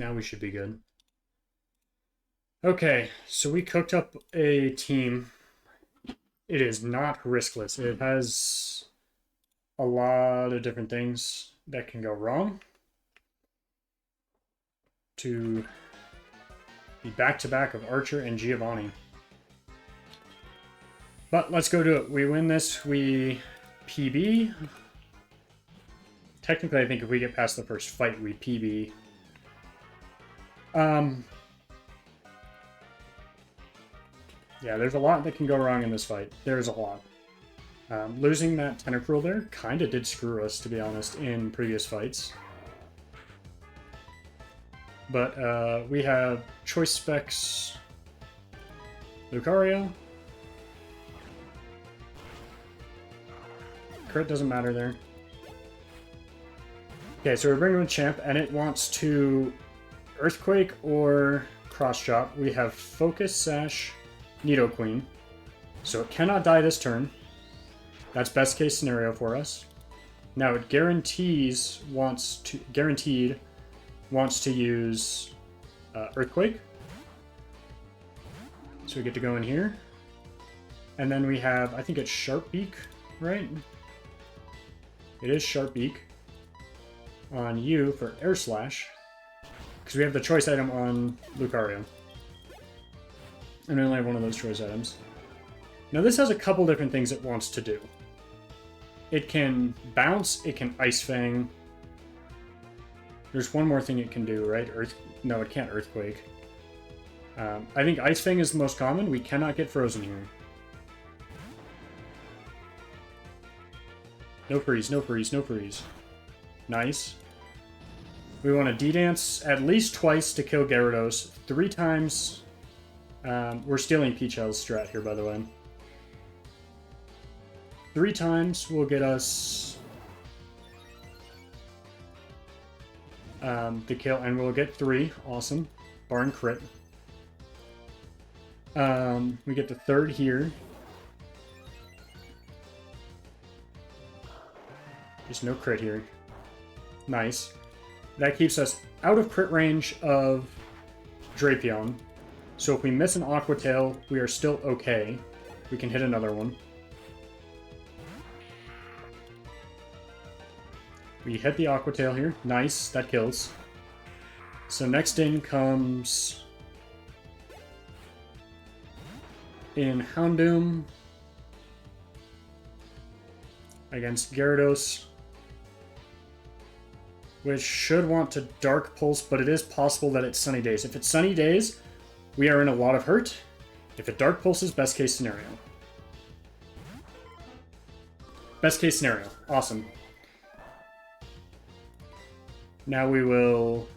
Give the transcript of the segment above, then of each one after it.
Now we should be good. Okay, so we cooked up a team. It is not riskless. It has a lot of different things that can go wrong. To be back-to-back of Archer and Giovanni. But let's go do it. We win this, we PB. Technically, I think if we get past the first fight, we PB. Yeah, there's a lot that can go wrong in this fight. There's a lot. Losing that Tentacruel there kind of did screw us, to be honest, in previous fights. But we have Choice Specs Lucario. Crit doesn't matter there. Okay, so we're bringing in Champ, and it wants to Earthquake or Cross Chop. We have Focus, Sash, Nidoqueen. So it cannot die this turn. That's best case scenario for us. Now it guaranteed wants to use Earthquake. So we get to go in here. And then we have, I think it's Sharp Beak, right? It is Sharp Beak on you for Air Slash. Because we have the choice item on Lucario. And we only have one of those choice items. Now this has a couple different things it wants to do. It can bounce, it can Ice Fang. There's one more thing it can do, right? No, it can't Earthquake. I think Ice Fang is the most common. We cannot get Frozen here. No freeze, no freeze, no freeze. Nice. We want to D-Dance at least twice to kill Gyarados. 3 times. We're stealing Peachell's strat here, by the way. 3 times will get us the kill, and we'll get 3. Awesome. Barn crit. We get the 3rd here. Just no crit here. Nice. That keeps us out of crit range of Drapion. So if we miss an Aqua Tail, we are still okay. We can hit another one. We hit the Aqua Tail here. Nice. That kills. So next in comes in Houndoom against Gyarados, which should want to Dark Pulse, but it is possible that it's Sunny Days. If it's Sunny Days, we are in a lot of hurt. If it Dark Pulses, best case scenario. Best case scenario. Awesome. Now we will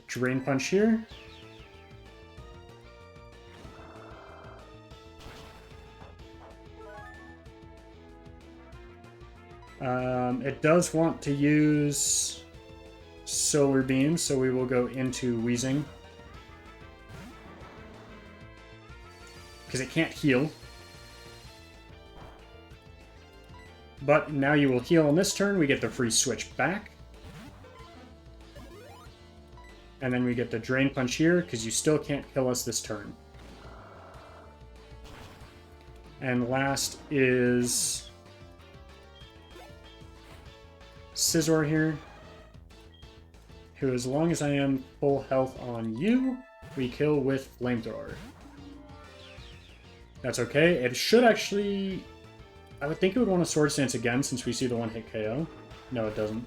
Drain Punch here. It does want to use Solar Beam, so we will go into Wheezing. Because it can't heal. But now you will heal on this turn. We get the free switch back. And then we get the Drain Punch here, because you still can't kill us this turn. And last is Scizor here, who, as long as I am full health on you, we kill with Flamethrower. That's okay. It should actually... I would think it would want to Swords Dance again, since we see the one-hit KO. No, it doesn't.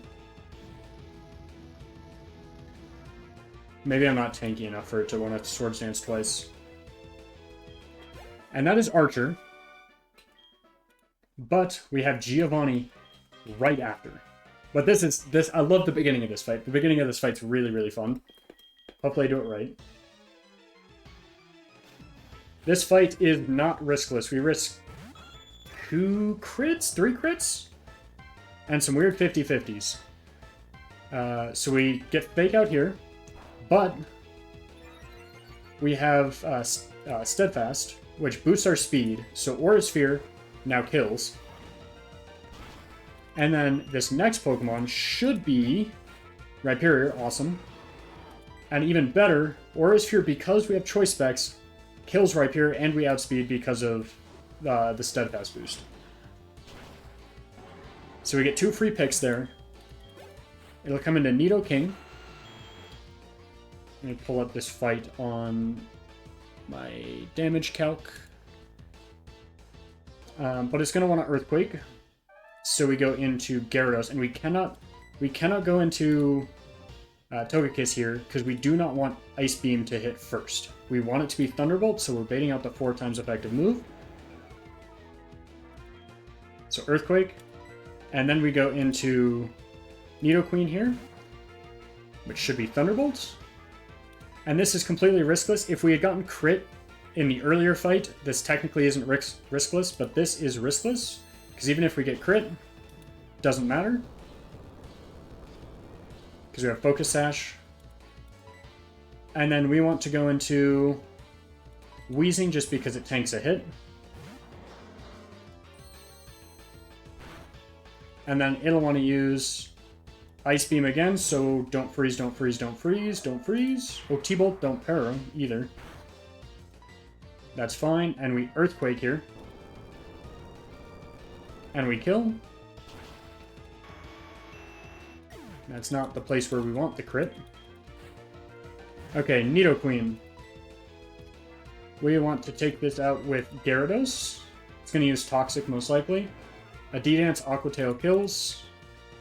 Maybe I'm not tanky enough for it to want to Swords Dance twice. And that is Archer. But we have Giovanni right after. But I love the beginning of this fight. The beginning of this fight's really, really fun. Hopefully I do it right. This fight is not riskless. We risk 2 crits? 3 crits? And some weird 50-50s. So we get Fake Out here. But we have Steadfast, which boosts our speed. So Aura Sphere now kills. And then this next Pokemon should be Rhyperior, awesome. And even better, Aura Sphere, because we have choice specs, kills right here, and we outspeed because of the Steadfast boost. So we get 2 free picks there. It'll come into Nidoking. Let me pull up this fight on my damage calc. But it's going to want to Earthquake. So we go into Gyarados, and we cannot go into Togekiss here, because we do not want Ice Beam to hit first. We want it to be Thunderbolt, so we're baiting out the 4 times effective move. So Earthquake, and then we go into Nidoqueen here, which should be Thunderbolt. And this is completely riskless. If we had gotten crit in the earlier fight, this technically isn't riskless, but this is riskless, because even if we get crit, doesn't matter. Because we have Focus Sash. And then we want to go into Wheezing just because it tanks a hit. And then it'll want to use Ice Beam again, so don't freeze, don't freeze, don't freeze, don't freeze. Oh, T-Bolt, don't para either. That's fine, and we Earthquake here. And we kill. That's not the place where we want the crit. Okay, Nidoqueen. We want to take this out with Gyarados. It's going to use Toxic, most likely. Adidance, Aqua Tail kills.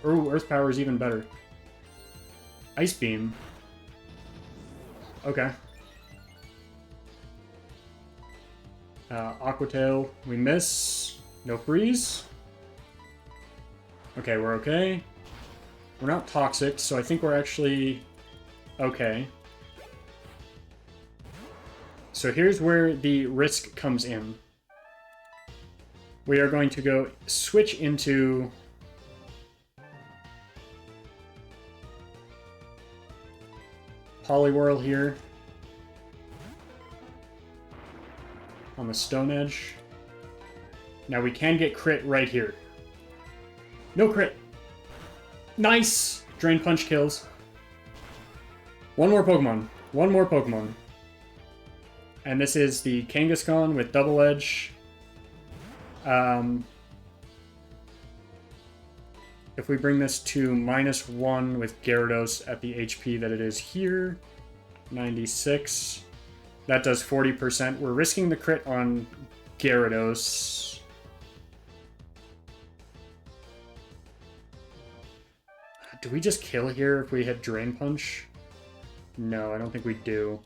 Oh, Earth Power is even better. Ice Beam. Okay. Aqua Tail, we miss. No freeze. Okay, we're okay. We're not toxic, so I think we're actually okay. So here's where the risk comes in. We are going to go switch into Poliwhirl here on the Stone Edge. Now we can get crit right here. No crit. Nice! Drain Punch kills. One more Pokemon. One more Pokemon. And this is the Kangaskhan with Double Edge. If we bring this to -1 with Gyarados at the HP that it is here, 96, that does 40%. We're risking the crit on Gyarados. Do we just kill here if we hit Drain Punch? No, I don't think we do.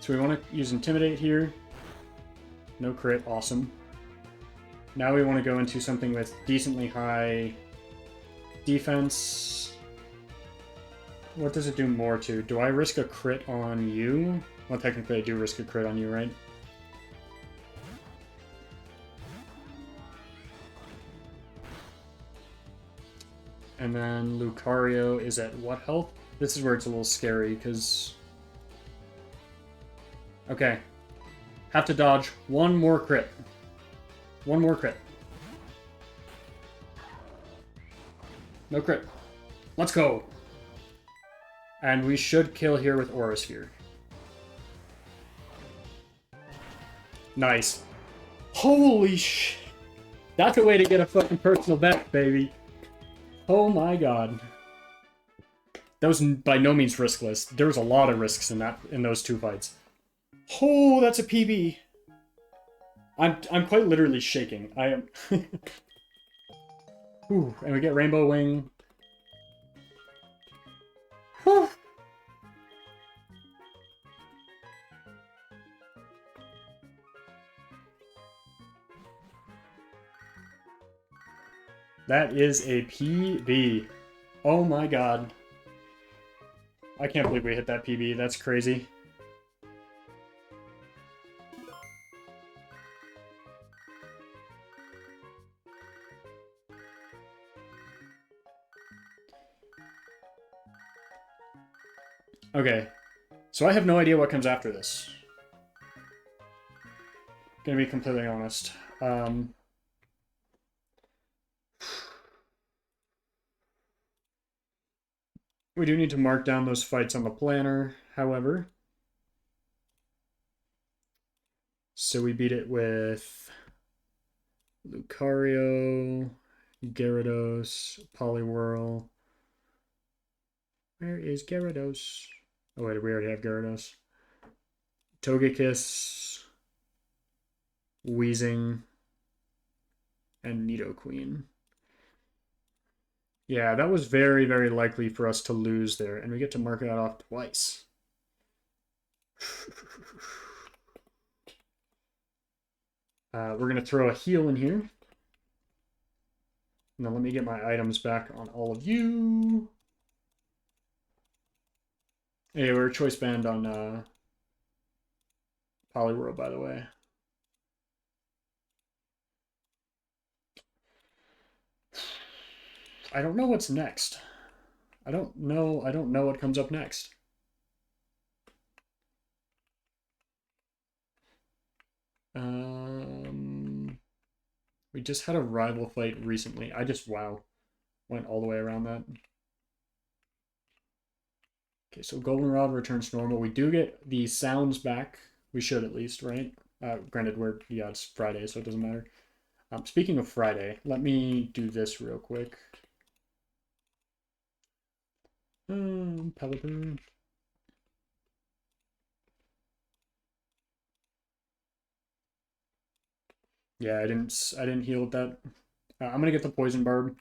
So we want to use Intimidate here. No crit, awesome. Now we want to go into something with decently high defense. What does it do more to? Do I risk a crit on you? Well, technically I do risk a crit on you, right? And then Lucario is at what health? This is where it's a little scary, because... Okay. Have to dodge one more crit. One more crit. No crit. Let's go! And we should kill here with Aura Sphere. Nice. Holy shit! That's a way to get a fucking personal best, baby. Oh my god. That was by no means riskless. There was a lot of risks in those 2 fights. Oh, that's a PB. I'm quite literally shaking. I am. Ooh, and we get Rainbow Wing. Whew. That is a PB. Oh my god. I can't believe we hit that PB. That's crazy. Okay. So I have no idea what comes after this. Gonna be completely honest. We do need to mark down those fights on the planner, however. So we beat it with Lucario, Gyarados, Poliwhirl. Where is Gyarados? Oh wait, we already have Gyarados. Togekiss, Weezing, and Nidoqueen. Yeah, that was very, very likely for us to lose there, and we get to mark that off twice. We're going to throw a heal in here. Now let me get my items back on all of you. Hey, we're choice banned on Poliwhirl, by the way. I don't know what's next. I don't know what comes up next. We just had a rival fight recently. Wow, went all the way around that. Okay, so Goldenrod returns to normal. We do get the sounds back. We should at least, right? Granted, it's Friday, so it doesn't matter. Speaking of Friday, let me do this real quick. Pelipper. Yeah, I didn't heal with that. I'm gonna get the poison barb.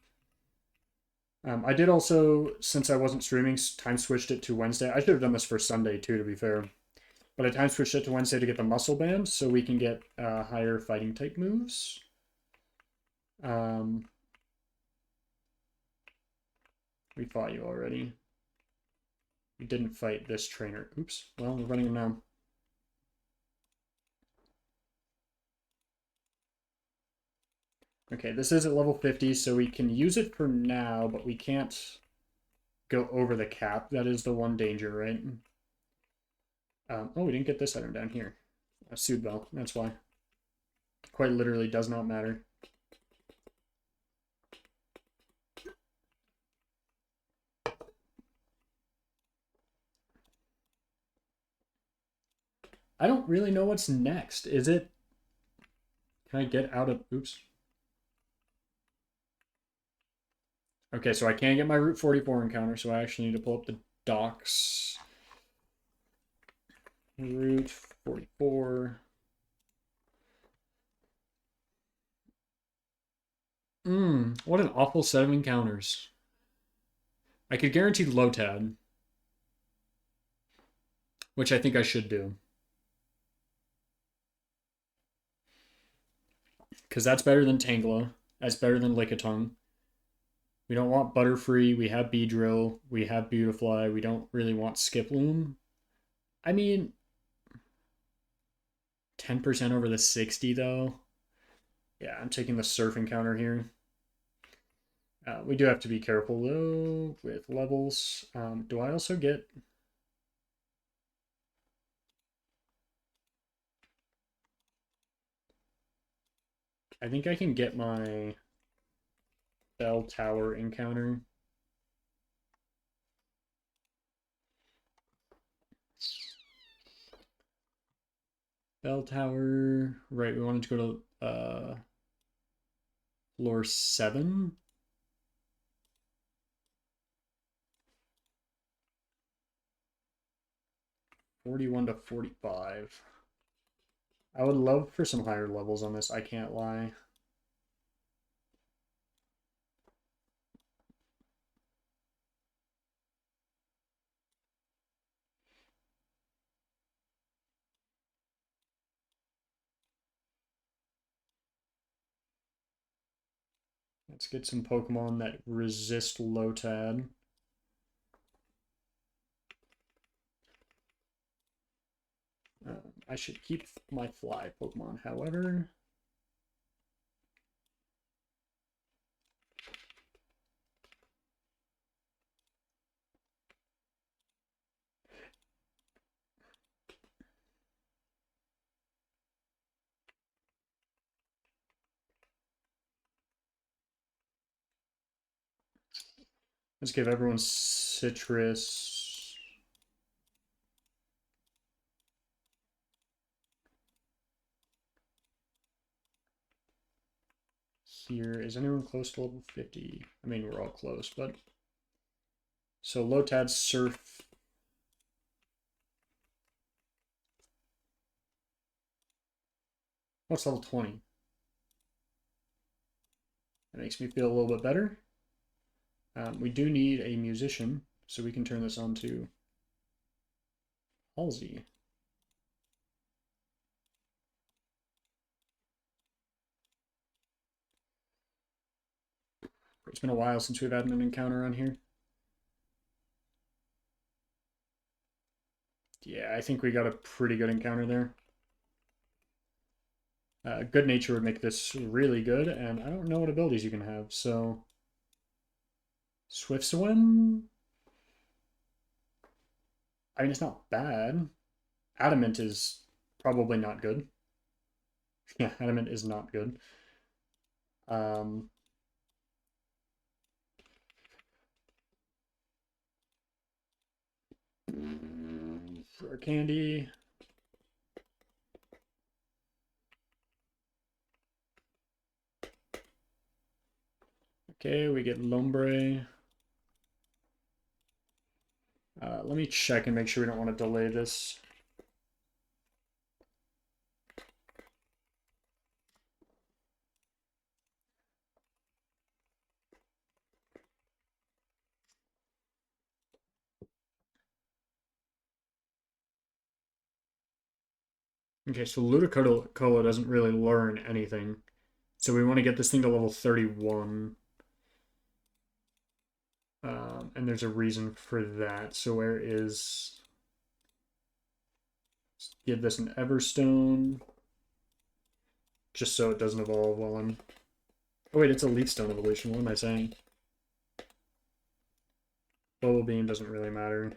I did also, since I wasn't streaming, time switched it to Wednesday. I should have done this for Sunday too, to be fair. But I time switched it to Wednesday to get the muscle band, so we can get higher fighting type moves. We fought you already. We didn't fight this trainer. Oops. Well, we're running him now. Okay, this is at level 50, so we can use it for now, but we can't go over the cap. That is the one danger, right? Oh, we didn't get this item down here. A Sootbell, that's why. Quite literally does not matter. I don't really know what's next. Is it... Can I get out of... Oops. Okay, so I can't get my Route 44 encounter, so I actually need to pull up the docs. Route 44. What an awful set of encounters. I could guarantee Lotad, which I think I should do. Because that's better than Tangela. That's better than Lickitung. We don't want Butterfree. We have Beedrill. We have Beautifly. We don't really want Skiploom. I mean, 10% over the 60, though. Yeah, I'm taking the Surf encounter here. We do have to be careful, though, with levels. Do I also get... I think I can get my Bell Tower encounter. Bell Tower. Right, we wanted to go to floor 7. $41 to $45. I would love for some higher levels on this, I can't lie. Let's get some Pokemon that resist Lotad. I should keep my fly Pokemon, however. Let's give everyone citrus. Here, is anyone close to level 50? I mean, we're all close, but... So, Lotad Surf. What's level 20? That makes me feel a little bit better. We do need a musician, so we can turn this on to Halsey. It's been a while since we've had an encounter on here. Yeah, I think we got a pretty good encounter there. Good nature would make this really good, and I don't know what abilities you can have, so... Swift Swim? I mean, it's not bad. Adamant is probably not good. Yeah, Adamant is not good. For candy. Okay, we get Lombre. Let me check and make sure we don't want to delay this. Okay, so Ludicolo doesn't really learn anything. So we want to get this thing to level 31. And there's a reason for that. So where is... Let's give this an Everstone. Just so it doesn't evolve while I'm... Oh wait, it's a Leafstone evolution. What am I saying? Bubble Beam doesn't really matter.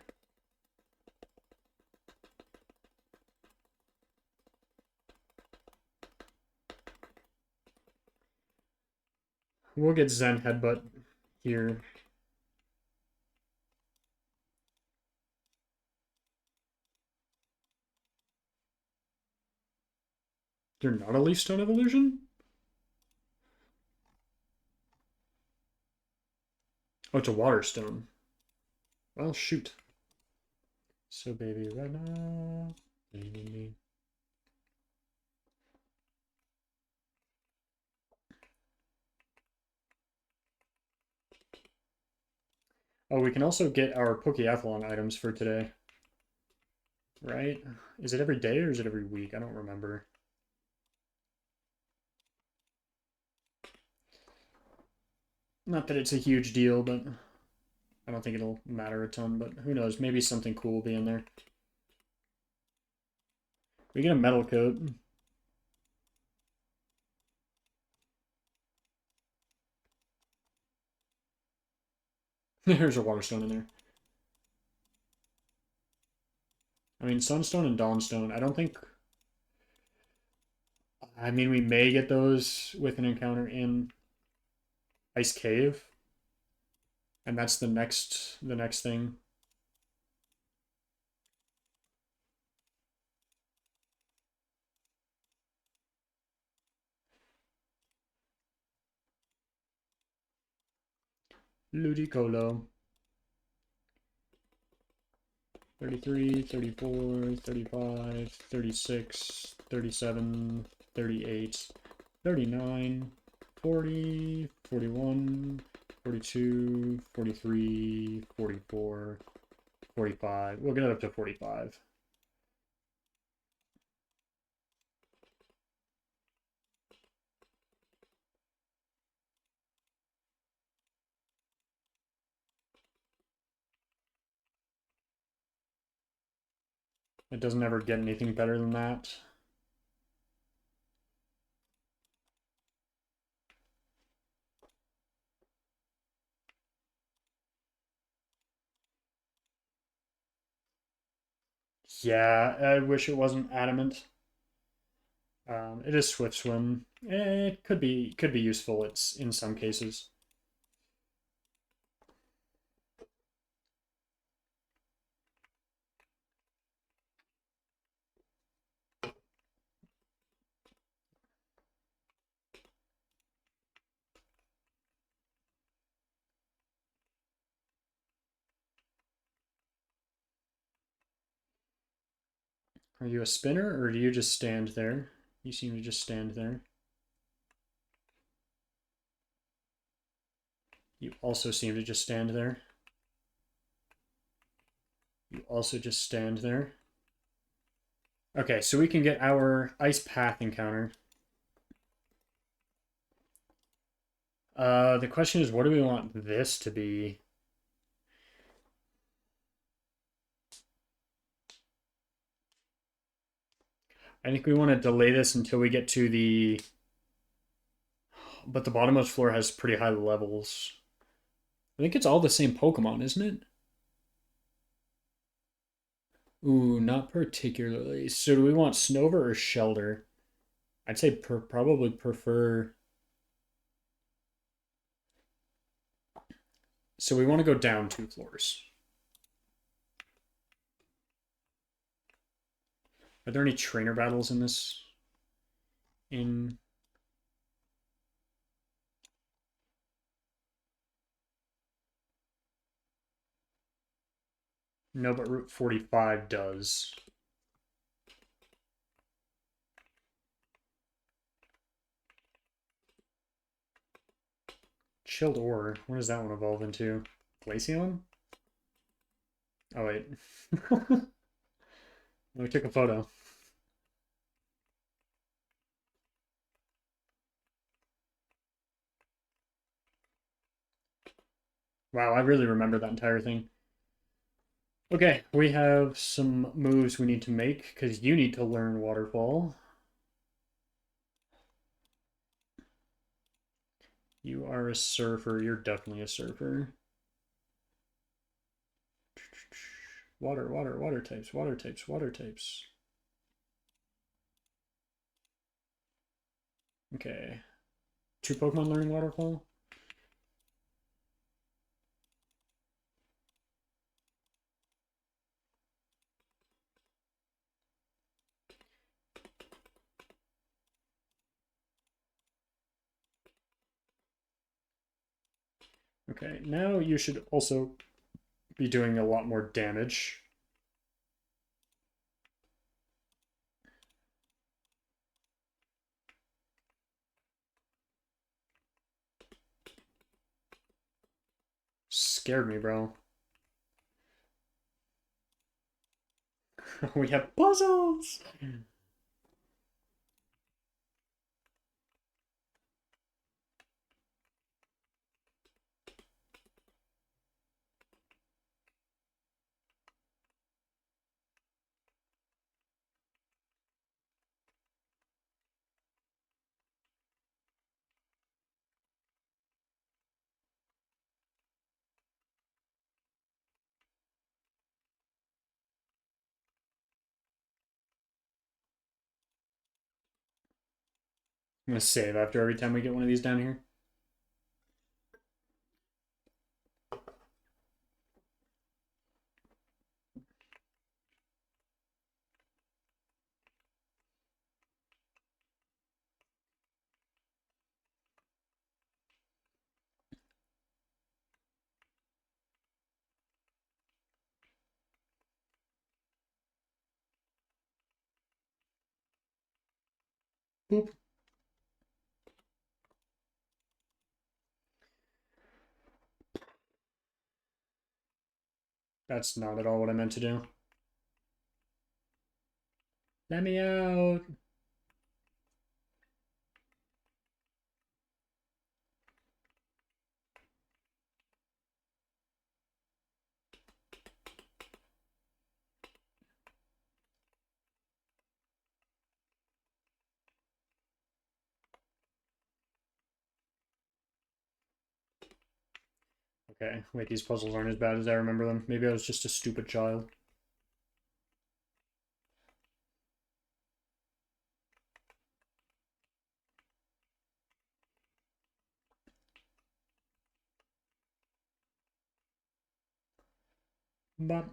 We'll get Zen Headbutt here. You're not a Leafstone evolution? Oh, it's a Waterstone. Well, shoot. So, baby, right now... Oh, we can also get our Pokeathlon items for today. Right? Is it every day or is it every week? I don't remember. Not that it's a huge deal, but I don't think it'll matter a ton, but who knows? Maybe something cool will be in there. We get a metal coat. There's a Waterstone in there. I mean, Sunstone and Dawnstone, I don't think... I mean, we may get those with an encounter in Ice Cave. And that's the next thing. Ludicolo. 33, 34, 35, 36, 37, 38, 39, 40, 41, 42, 43, 44, 45. We'll get it up to 45. It doesn't ever get anything better than that. Yeah, I wish it wasn't adamant. It is Swift Swim. It could be useful. It's in some cases. Are you a spinner, or do you just stand there? You seem to just stand there. You also seem to just stand there. You also just stand there. Okay, so we can get our ice path encounter. The question is, what do we want this to be? I think we want to delay this until we get to the... But the bottommost floor has pretty high levels. I think it's all the same Pokemon, isn't it? Ooh, not particularly. So do we want Snover or Shelter? I'd say probably prefer... So we want to go down 2 floors. Are there any trainer battles in this? No, but Route 45 does. Chilled Ore. What does that one evolve into? Glaceon? Oh, wait. We took a photo. Wow, I really remember that entire thing. Okay, we have some moves we need to make, because you need to learn Waterfall. You are a surfer. You're definitely a surfer. Water, water, water types, water types, water types. Okay. 2 Pokemon learning Waterfall? Okay, now you should also be doing a lot more damage. Scared me, bro. We have puzzles! I'm gonna save after every time we get one of these down here. Boop. That's not at all what I meant to do. Let me out. Okay, wait, these puzzles aren't as bad as I remember them. Maybe I was just a stupid child. But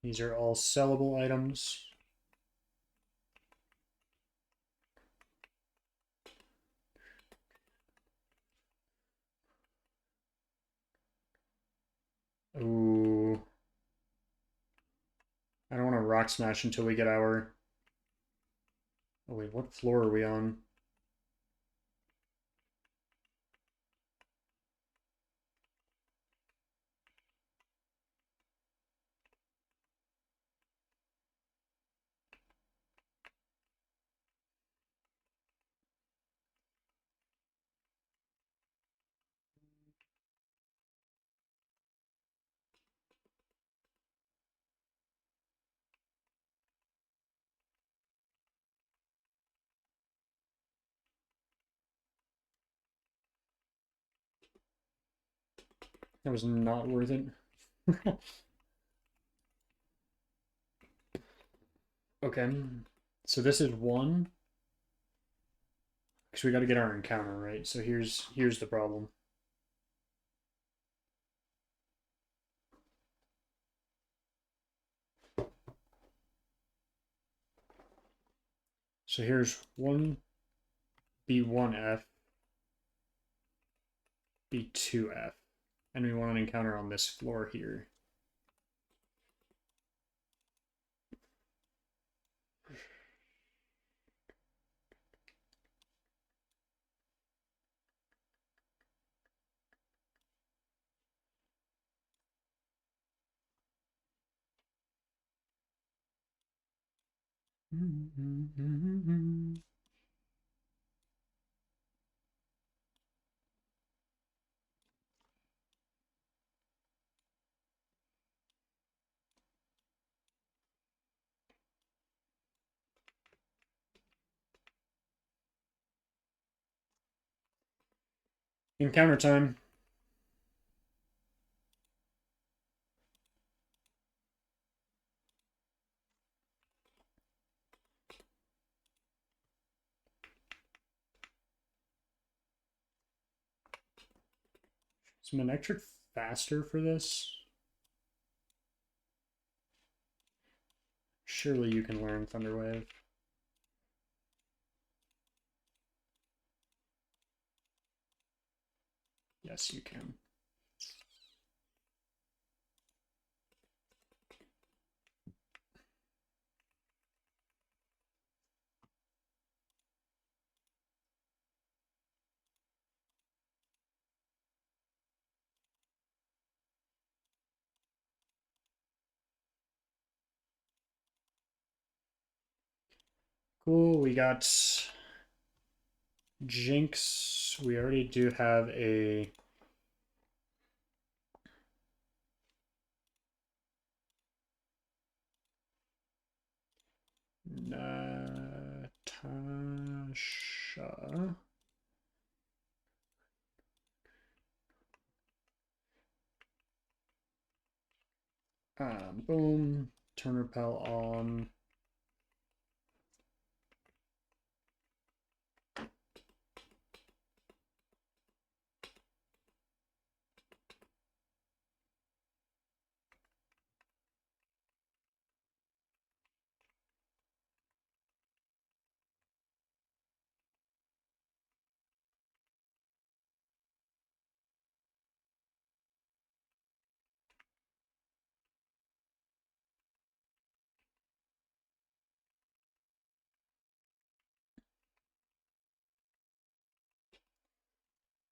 these are all sellable items. Ooh. I don't want to rock smash until we get our... Oh wait, what floor are we on? That was not worth it. Okay, so this is one. Because we got to get our encounter, right? So here's the problem. So here's one B1F, B2F, and we want an encounter on this floor here. Encounter time. Is Manectric faster for this? Surely you can learn Thunderwave. Yes, you can. Cool, we got Jinx. We already do have a... Natasha. Boom. Turn repel on.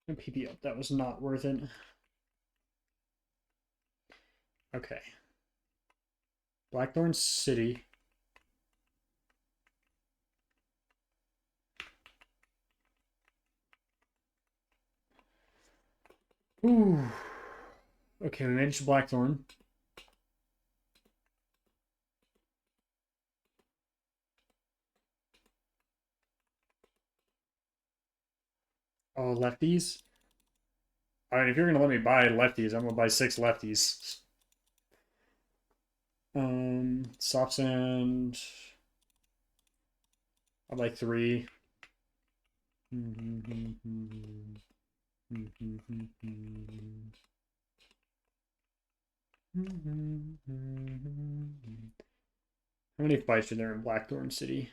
And PP up. That was not worth it. Okay. Blackthorn City. Ooh. Okay, we managed to Blackthorn. Oh, lefties? Alright, if you're gonna let me buy lefties, I'm gonna buy 6 lefties. Soft sand. I'd like 3. How many fights are there in Blackthorn City?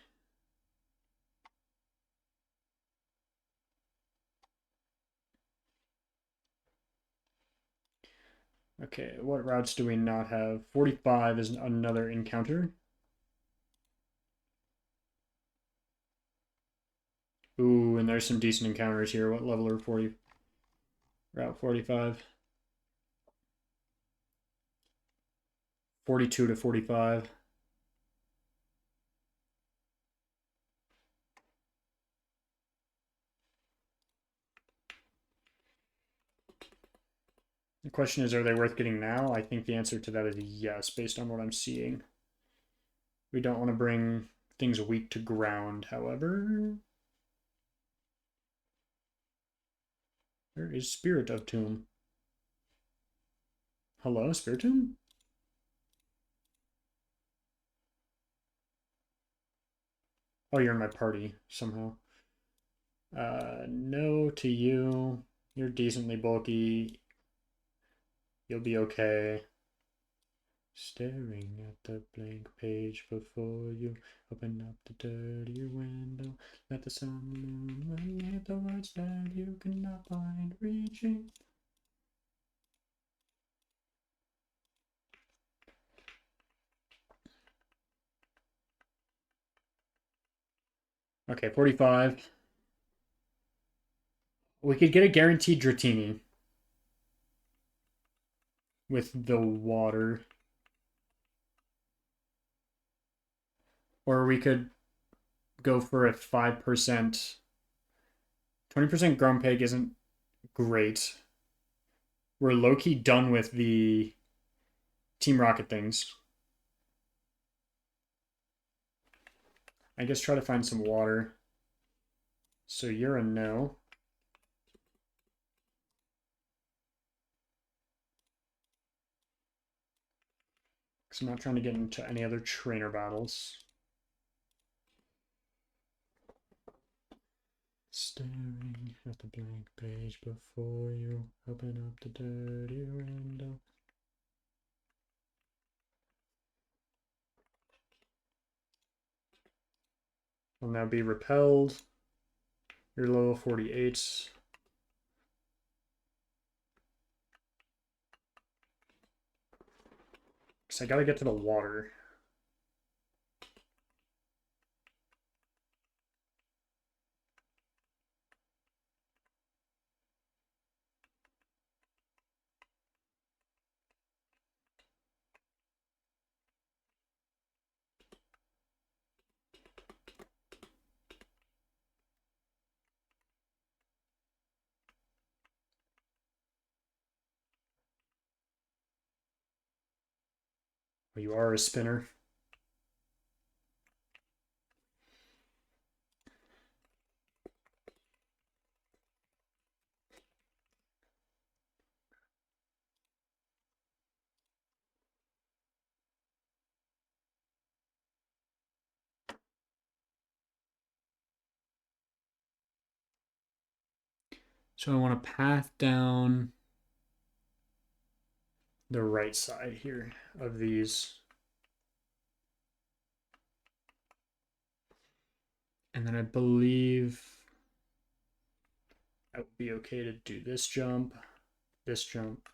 Okay, what routes do we not have? 45 is another encounter. Ooh, and there's some decent encounters here. What level are 40? Route 45. 42 to 45. The question is, are they worth getting now? I think the answer to that is yes, based on what I'm seeing. We don't want to bring things weak to ground, however. Where is Spirit of Tomb? Hello, Spirit Tomb? Oh, you're in my party somehow. No to you. You're decently bulky. You'll be okay. Staring at the blank page before you. Open up the dirty window. Let the sun illuminate the words that you cannot find reaching. Okay, 45. We could get a guaranteed Dratini with the water. Or we could go for a 5%. 20% Grumpig isn't great. We're low-key done with the Team Rocket things. I guess try to find some water. So you're a no. Because I'm not trying to get into any other trainer battles. Staring at the blank page before you open up the dirty window. Will now be repelled. You're level 48. Because I gotta get to the water. Well, you are a spinner. So I want to path down the right side here of these. And then I believe I would be okay to do this jump, this jump.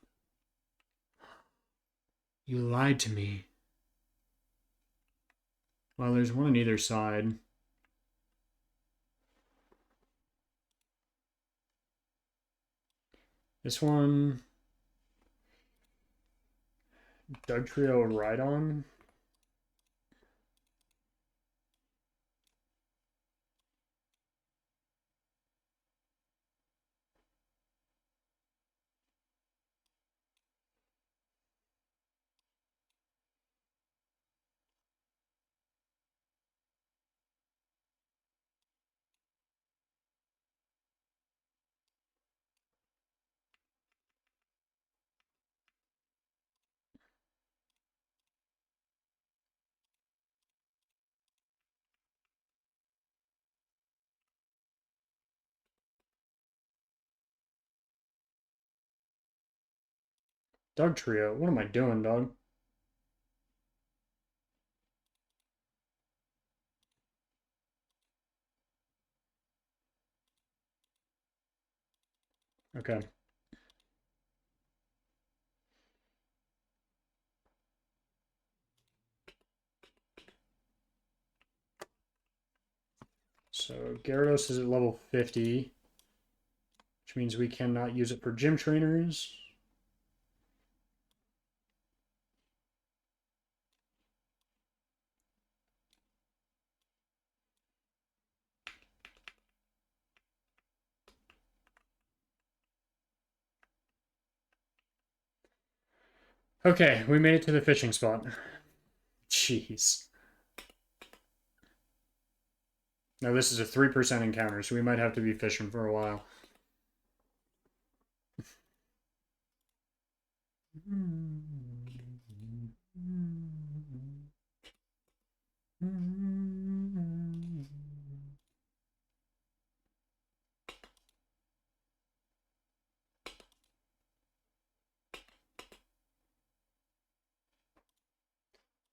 You lied to me. Well, there's one on either side. This one, Doug Trio Ride On. Doug Trio. What am I doing, dog? Okay. So Gyarados is at level 50, which means we cannot use it for gym trainers. Okay, we made it to the fishing spot. Jeez. Now this is a 3% encounter, so we might have to be fishing for a while.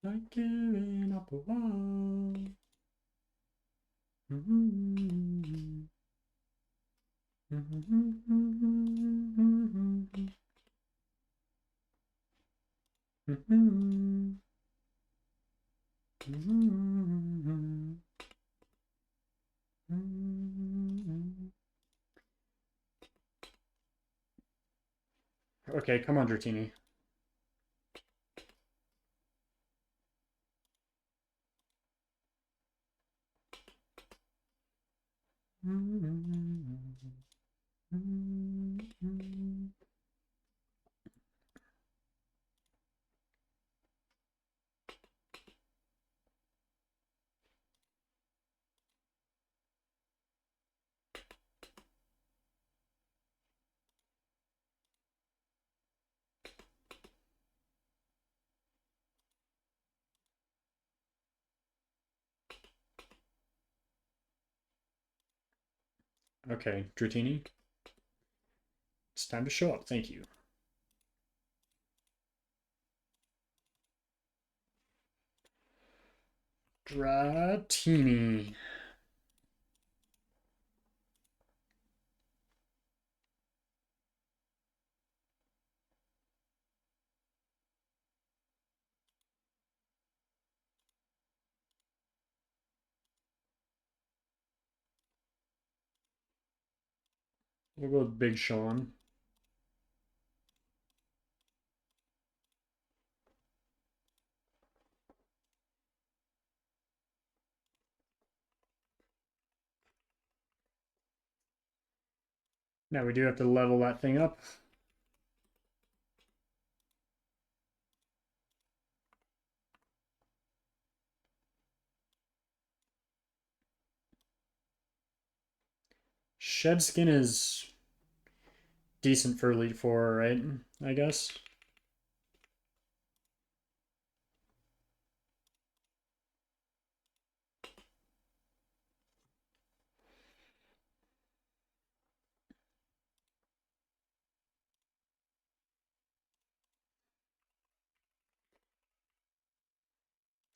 Not giving up a while. Okay, come on, Dratini. Okay, Dratini. It's time to show up. Thank you. Dratini. We'll go with Big Sean. Now we do have to level that thing up. Shed Skin is decent for Elite Four, right? I guess.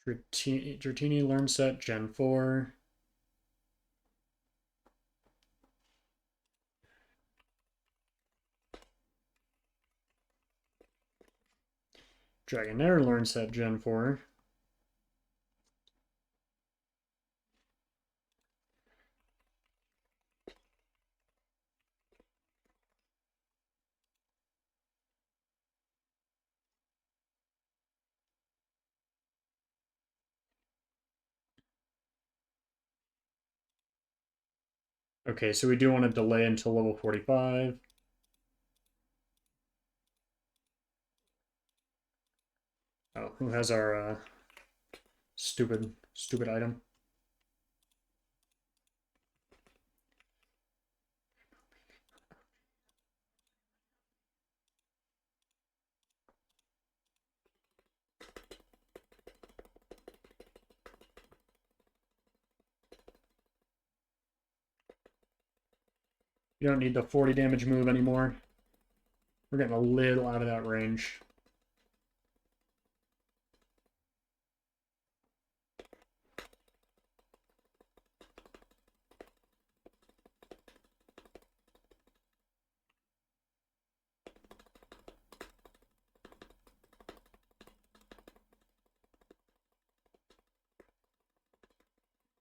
Dratini Learn Set Gen 4. Dragonair Learn Set Gen 4. Okay, so we do want to delay until level 45. Oh, who has our stupid item? You don't need the 40 damage move anymore. We're getting a little out of that range.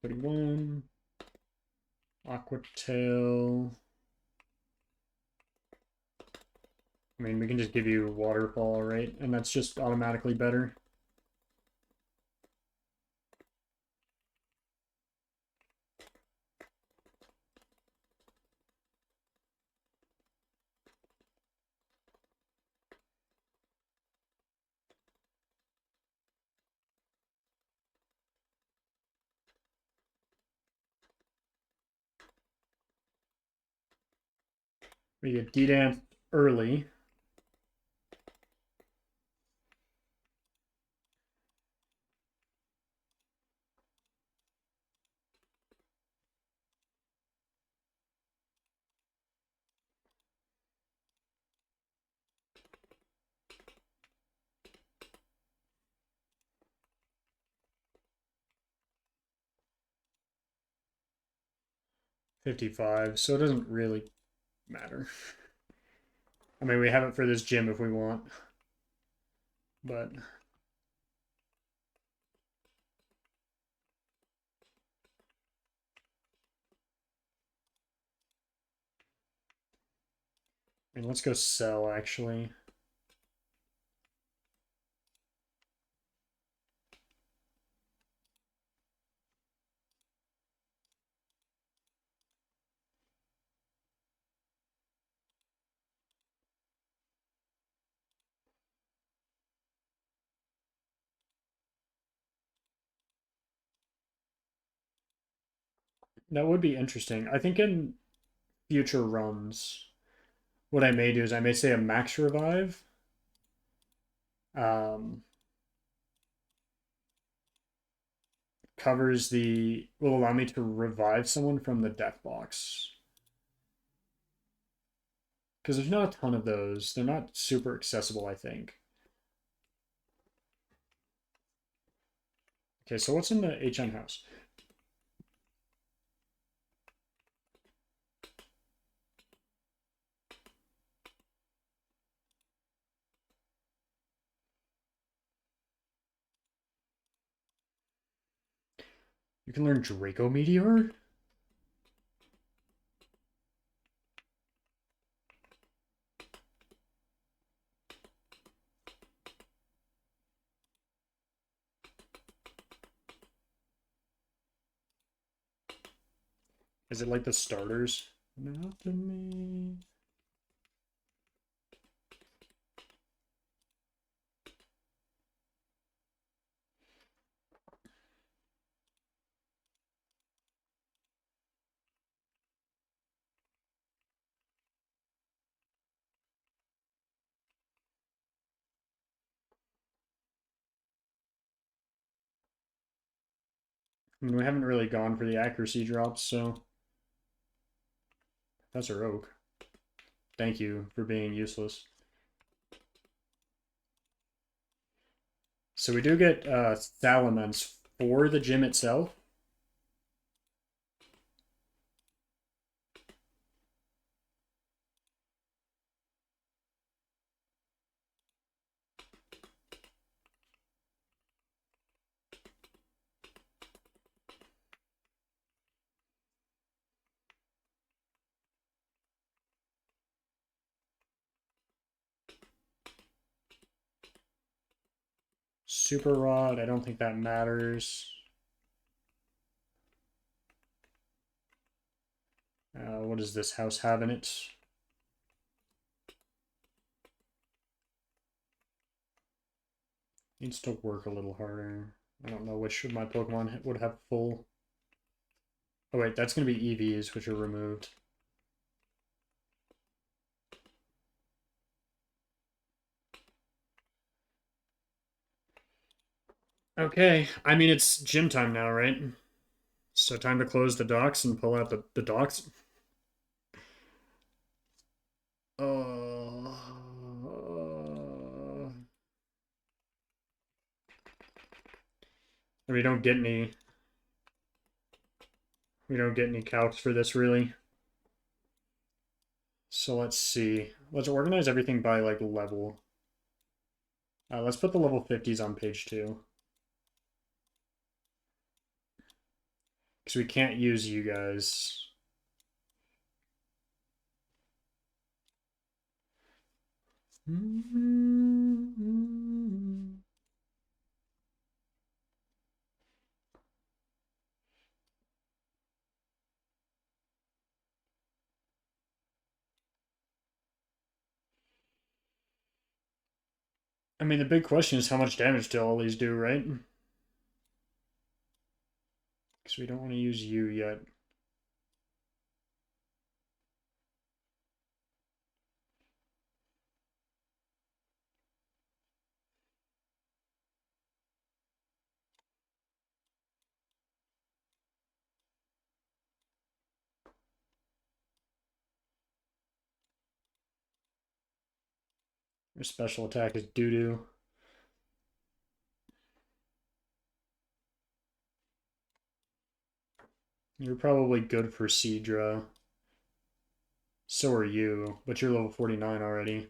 $31. Aquatail. I mean, we can just give you Waterfall, right? And that's just automatically better. We get D-Damp early. $55, so it doesn't really matter. I mean, we have it for this gym if we want, but I mean, let's go sell actually. That would be interesting. I think in future runs, what I may do is I may say a max revive. Um, Covers the will allow me to revive someone from the death box. Because there's not a ton of those. They're not super accessible, I think. Okay, so what's in the HN house? You can learn Draco Meteor? Is it like the starters? Not to me. I mean, we haven't really gone for the accuracy drops, so that's our oak. Thank you for being useless. So we do get Salamence for the gym itself. Super Rod, I don't think that matters. What does this house have in it? Needs to work a little harder. I don't know which of my Pokemon would have full. Oh wait, that's going to be EVs, which are removed. Okay, I mean, it's gym time now, right? So time to close the docks and pull out the docks. Uh, we don't get any. We don't get any calcs for this really. So let's see. Let's organize everything by like level. Let's put the level 50s on page 2. Because we can't use you guys. I mean, the big question is how much damage do all these do, right? Because we don't want to use you yet. Your special attack is doo-doo. You're probably good for Seadra. So are you, but you're level 49 already.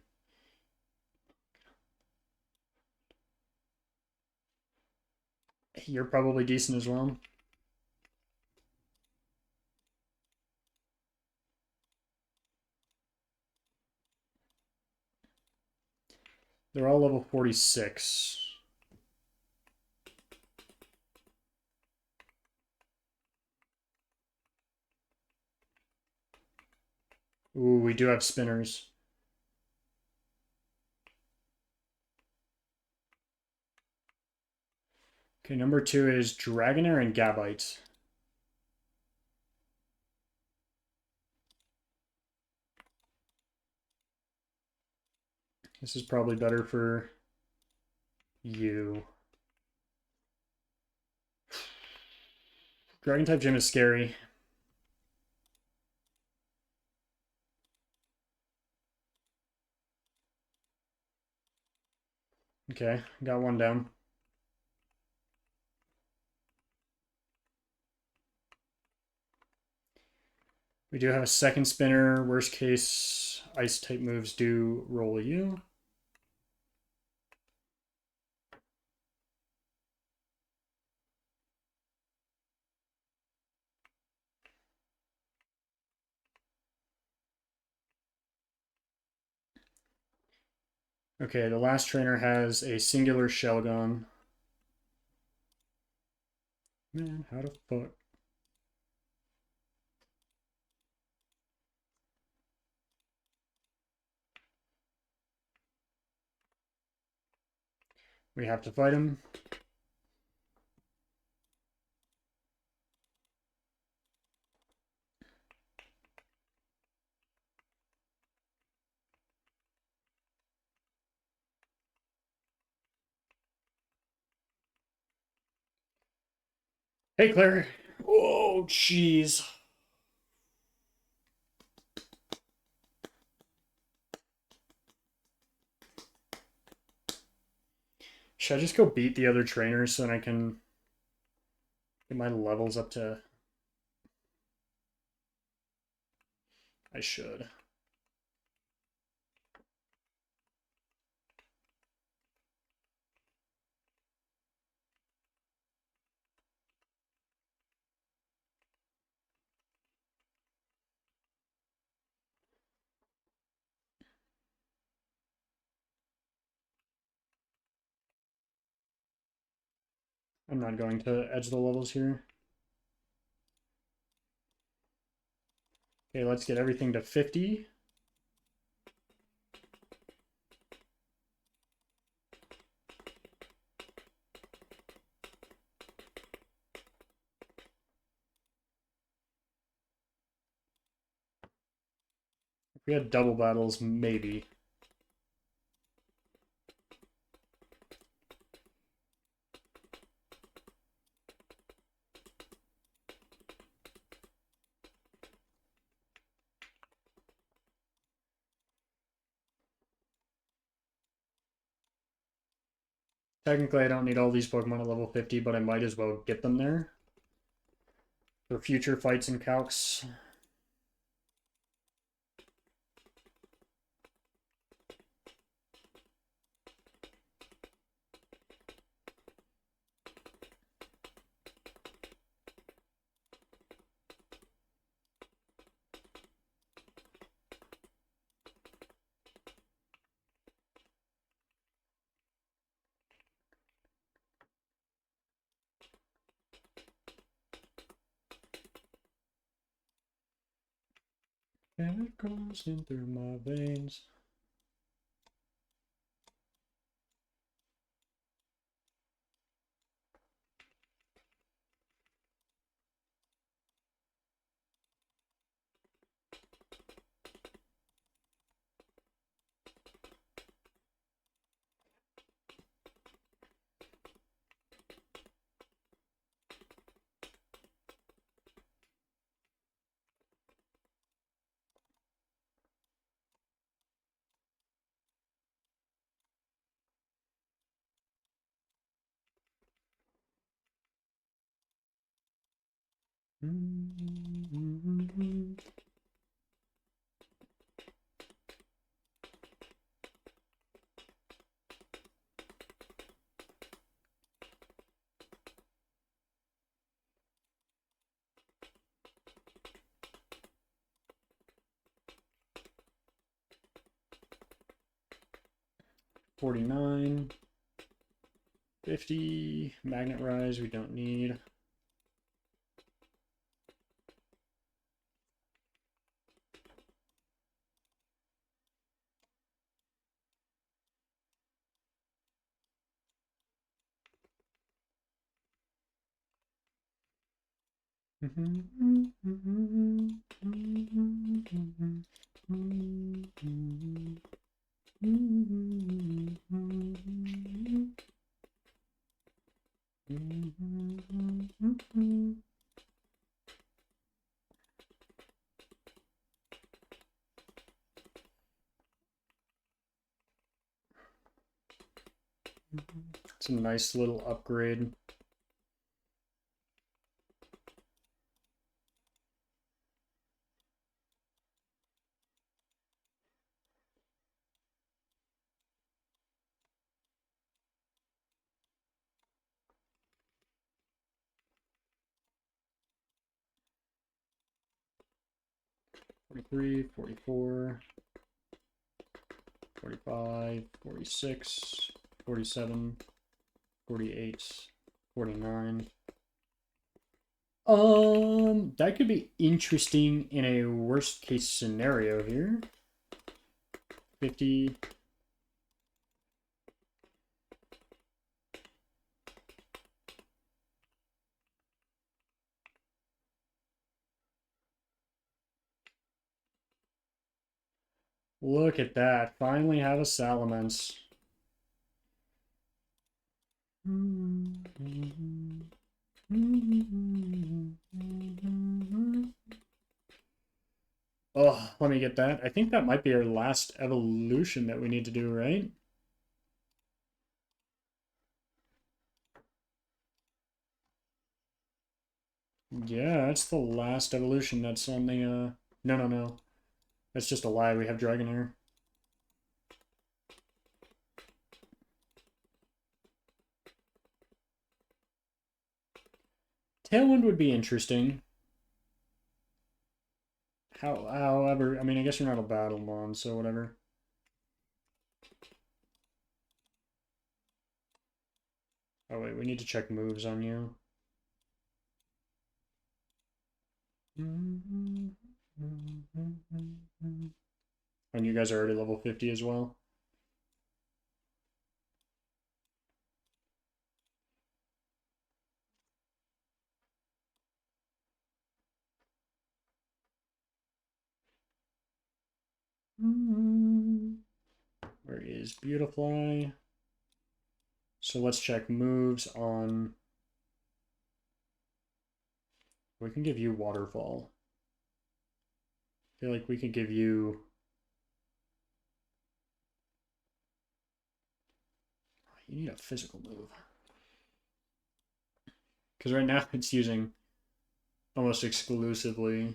You're probably decent as well. They're all level 46. Ooh, we do have spinners. Okay, number 2 is Dragonair and Gabite. This is probably better for you. Dragon type gym is scary. Okay, got one down. We do have a second spinner. Worst case, ice type moves do roll you. Okay, the last trainer has a singular Shelgon. Man, how the fuck? We have to fight him. Hey, Claire. Oh, jeez. Should I just go beat the other trainers so then I can get my levels up to... I should. I'm not going to edge the levels here. Okay, let's get everything to 50. If we had double battles, maybe. Technically, I don't need all these Pokemon at level 50, but I might as well get them there for future fights and calcs. And it coursing through my veins. Mm-hmm. 49, 50, magnet rise we don't need. It's a nice little upgrade. Forty-three, 44, 45, 46, 47, 48, 49. That could be interesting in a worst case scenario here. 50. Look at that. Finally have a Salamence. Oh, let me get that. I think that might be our last evolution that we need to do, right? Yeah, that's the last evolution that's on the, no. That's just a lie. We have Dragonair. Tailwind would be interesting. However, I mean, I guess you're not a Battlemon, so whatever. Oh wait, we need to check moves on you. And you guys are already level 50 as well. Where is Beautifly? So let's check moves on... We can give you Waterfall. I feel like we could give you... You need a physical move. Because right now it's using almost exclusively...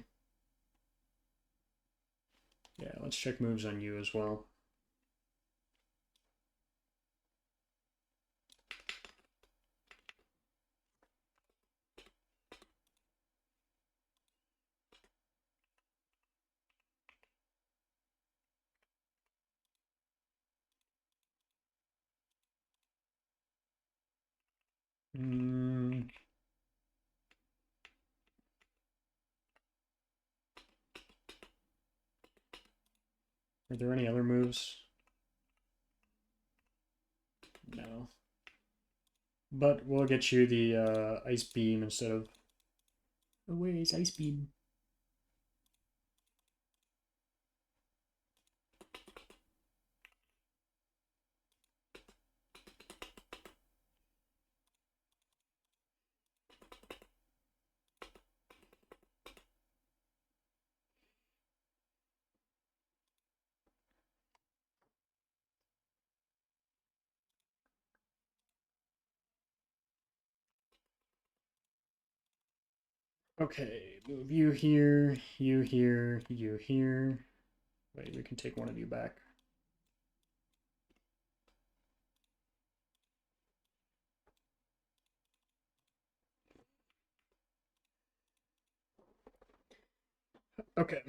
Yeah, let's check moves on you as well. Mm. Are there any other moves? No. But we'll get you the Ice Beam instead of... Oh, where is Ice Beam? Okay, move you here, you here, you here. Wait, we can take one of you back. Okay.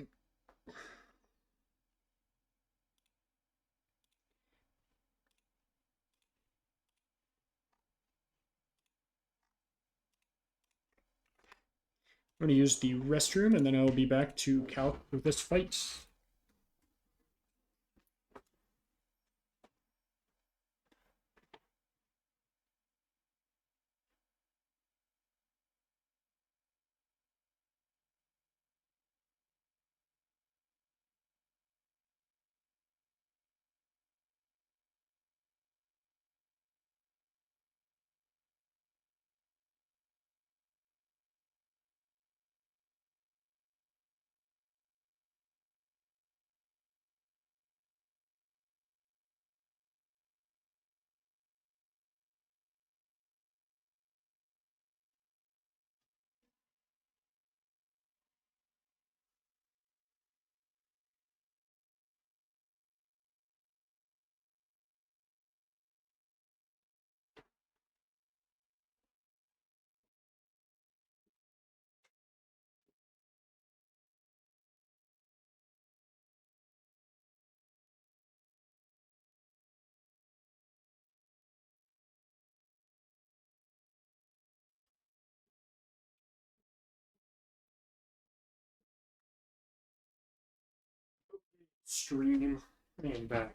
I'm going to use the restroom, and then I'll be back to calc with this fight. Stream and back.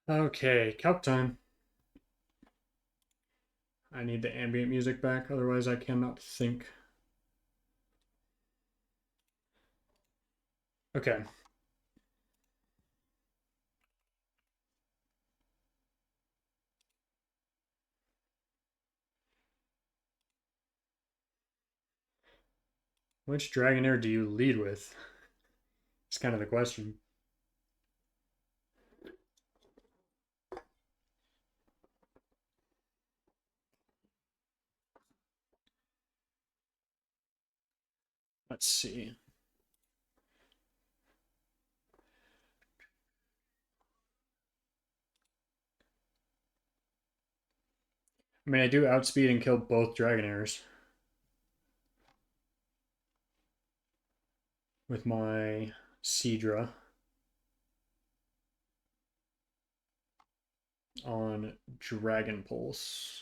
Okay, calc time. I need the ambient music back, otherwise I cannot think. Okay. Which Dragonair do you lead with? It's kind of the question. Let's see. I mean, I do outspeed and kill both Dragonairs with my Seadra on Dragon Pulse.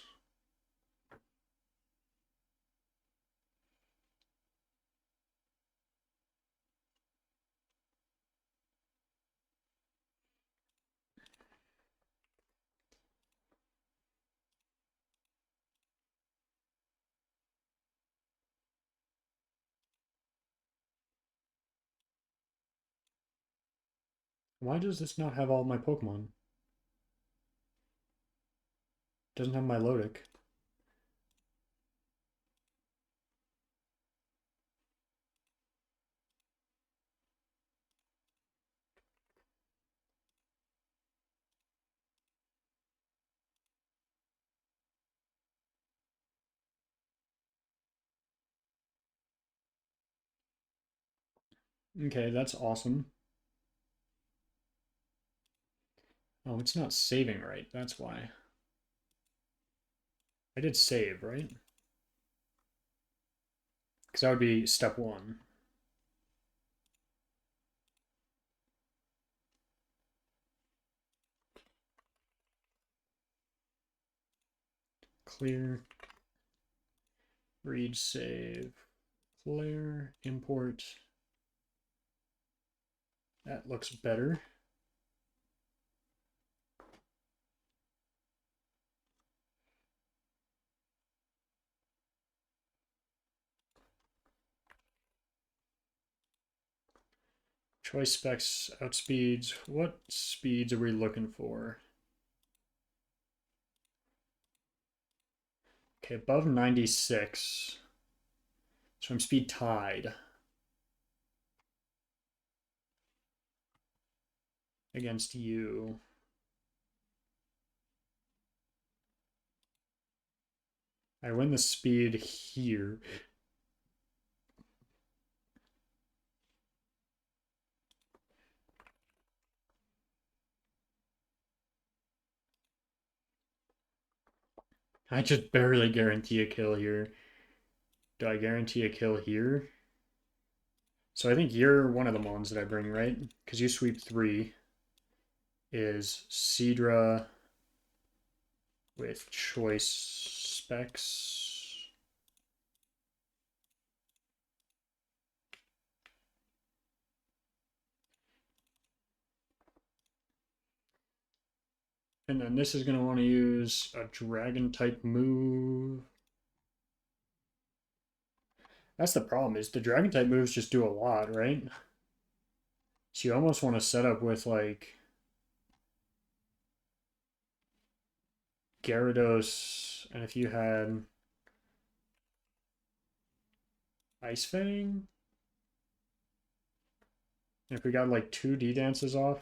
Why does this not have all my Pokemon? It doesn't have my Lodic. Okay, that's awesome. Oh, it's not saving right. That's why. I did save, right? Because that would be step one. clear, read, save, clear, import. That looks better. Choice specs, outspeeds. What speeds are we looking for? Okay, above 96. So I'm speed tied against you. I win the speed here. I just barely guarantee a kill here. Do I guarantee a kill here? So I think you're one of the mons that I bring, right? Because you sweep 3 is Seadra with choice specs. And then this is going to want to use a dragon type move. That's the problem, is the dragon type moves just do a lot, right? So you almost want to set up with like Gyarados, and if you had Ice Fang, and if we got like 2 D dances off,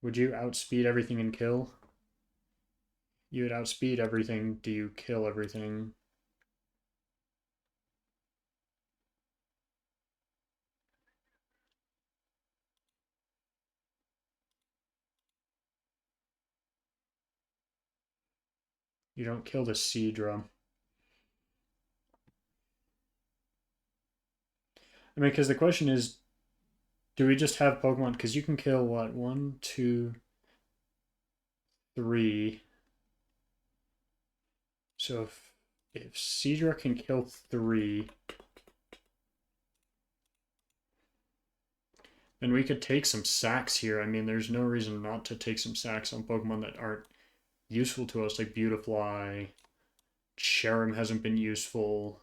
would you outspeed everything and kill? You would outspeed everything. Do you kill everything? You don't kill the Seadra. I mean, because the question is, do we just have Pokemon? Because you can kill what? 1, 2, 3. So if Seadra can kill 3, then we could take some sacks here. I mean, there's no reason not to take some sacks on Pokemon that aren't useful to us, like Beautifly. Cherim hasn't been useful.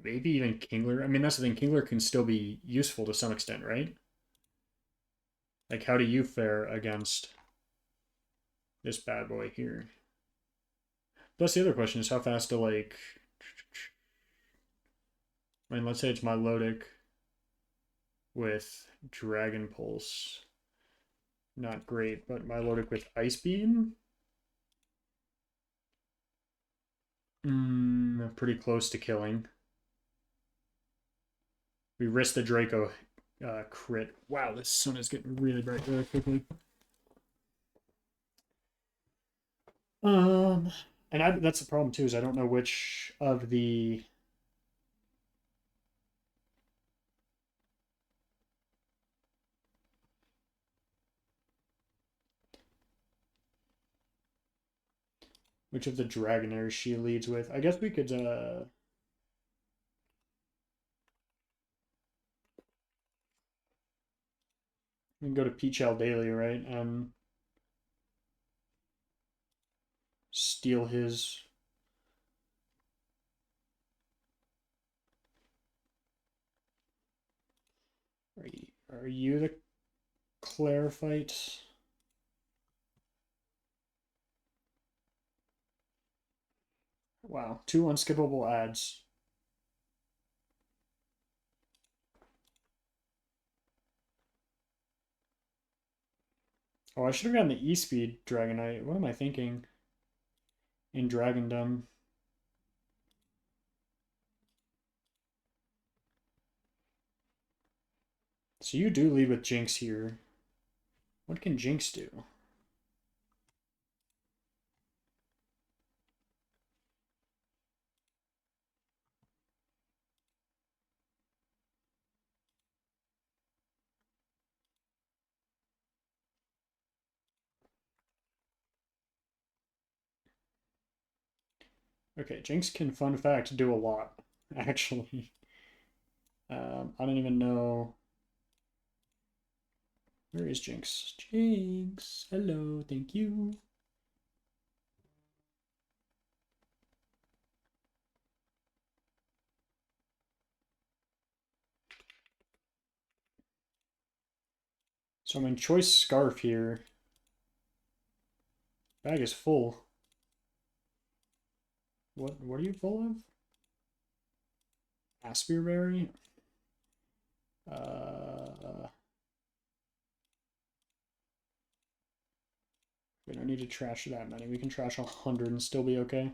Maybe even Kingler. I mean, that's the thing. Kingler can still be useful to some extent, right? Like, how do you fare against this bad boy here? Plus, the other question is how fast to, like... I mean, let's say it's Milotic with Dragon Pulse. Not great, but Milotic with Ice Beam? Pretty close to killing. We risk the Draco crit. Wow, this sun is getting really bright really quickly. And that's the problem too, is I don't know which of the Dragonairs she leads with. I guess we could we can go to Peachel Daily, right? And steal his. Are you the Clarifight? Wow, 2 unskippable ads. Oh, I should have gotten the E-Speed Dragonite. What am I thinking? In Dragondom. So you do lead with Jinx here. What can Jinx do? Okay, Jinx can, fun fact, do a lot, actually. I don't even know. Where is Jinx? Jinx, hello, thank you. So I'm in choice scarf here. Bag is full. What are you full of? Aspirberry? We don't need to trash that many. We can trash 100 and still be okay.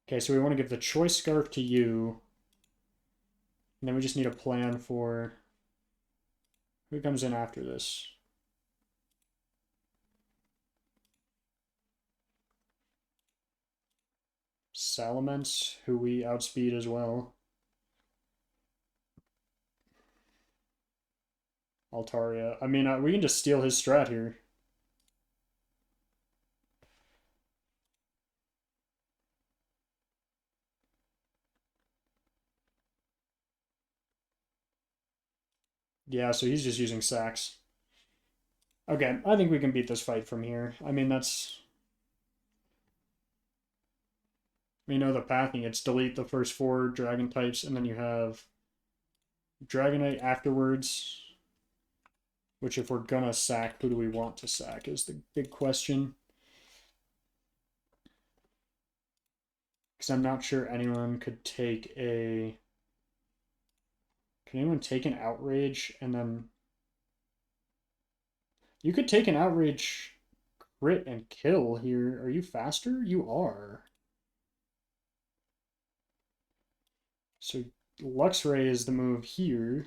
Okay, so we want to give the choice scarf to you. And then we just need a plan for who comes in after this. Salamence, who we outspeed as well. Altaria. I mean, we can just steal his strat here. Yeah, so he's just using sacks. Okay, I think we can beat this fight from here. I mean, that's... We know the pathing. It's delete the first 4 dragon types, and then you have Dragonite afterwards. Which, if we're gonna sack, who do we want to sack is the big question. Because I'm not sure anyone could take a... Can anyone take an outrage and then... You could take an outrage crit and kill here. Are you faster? You are. So Luxray is the move here.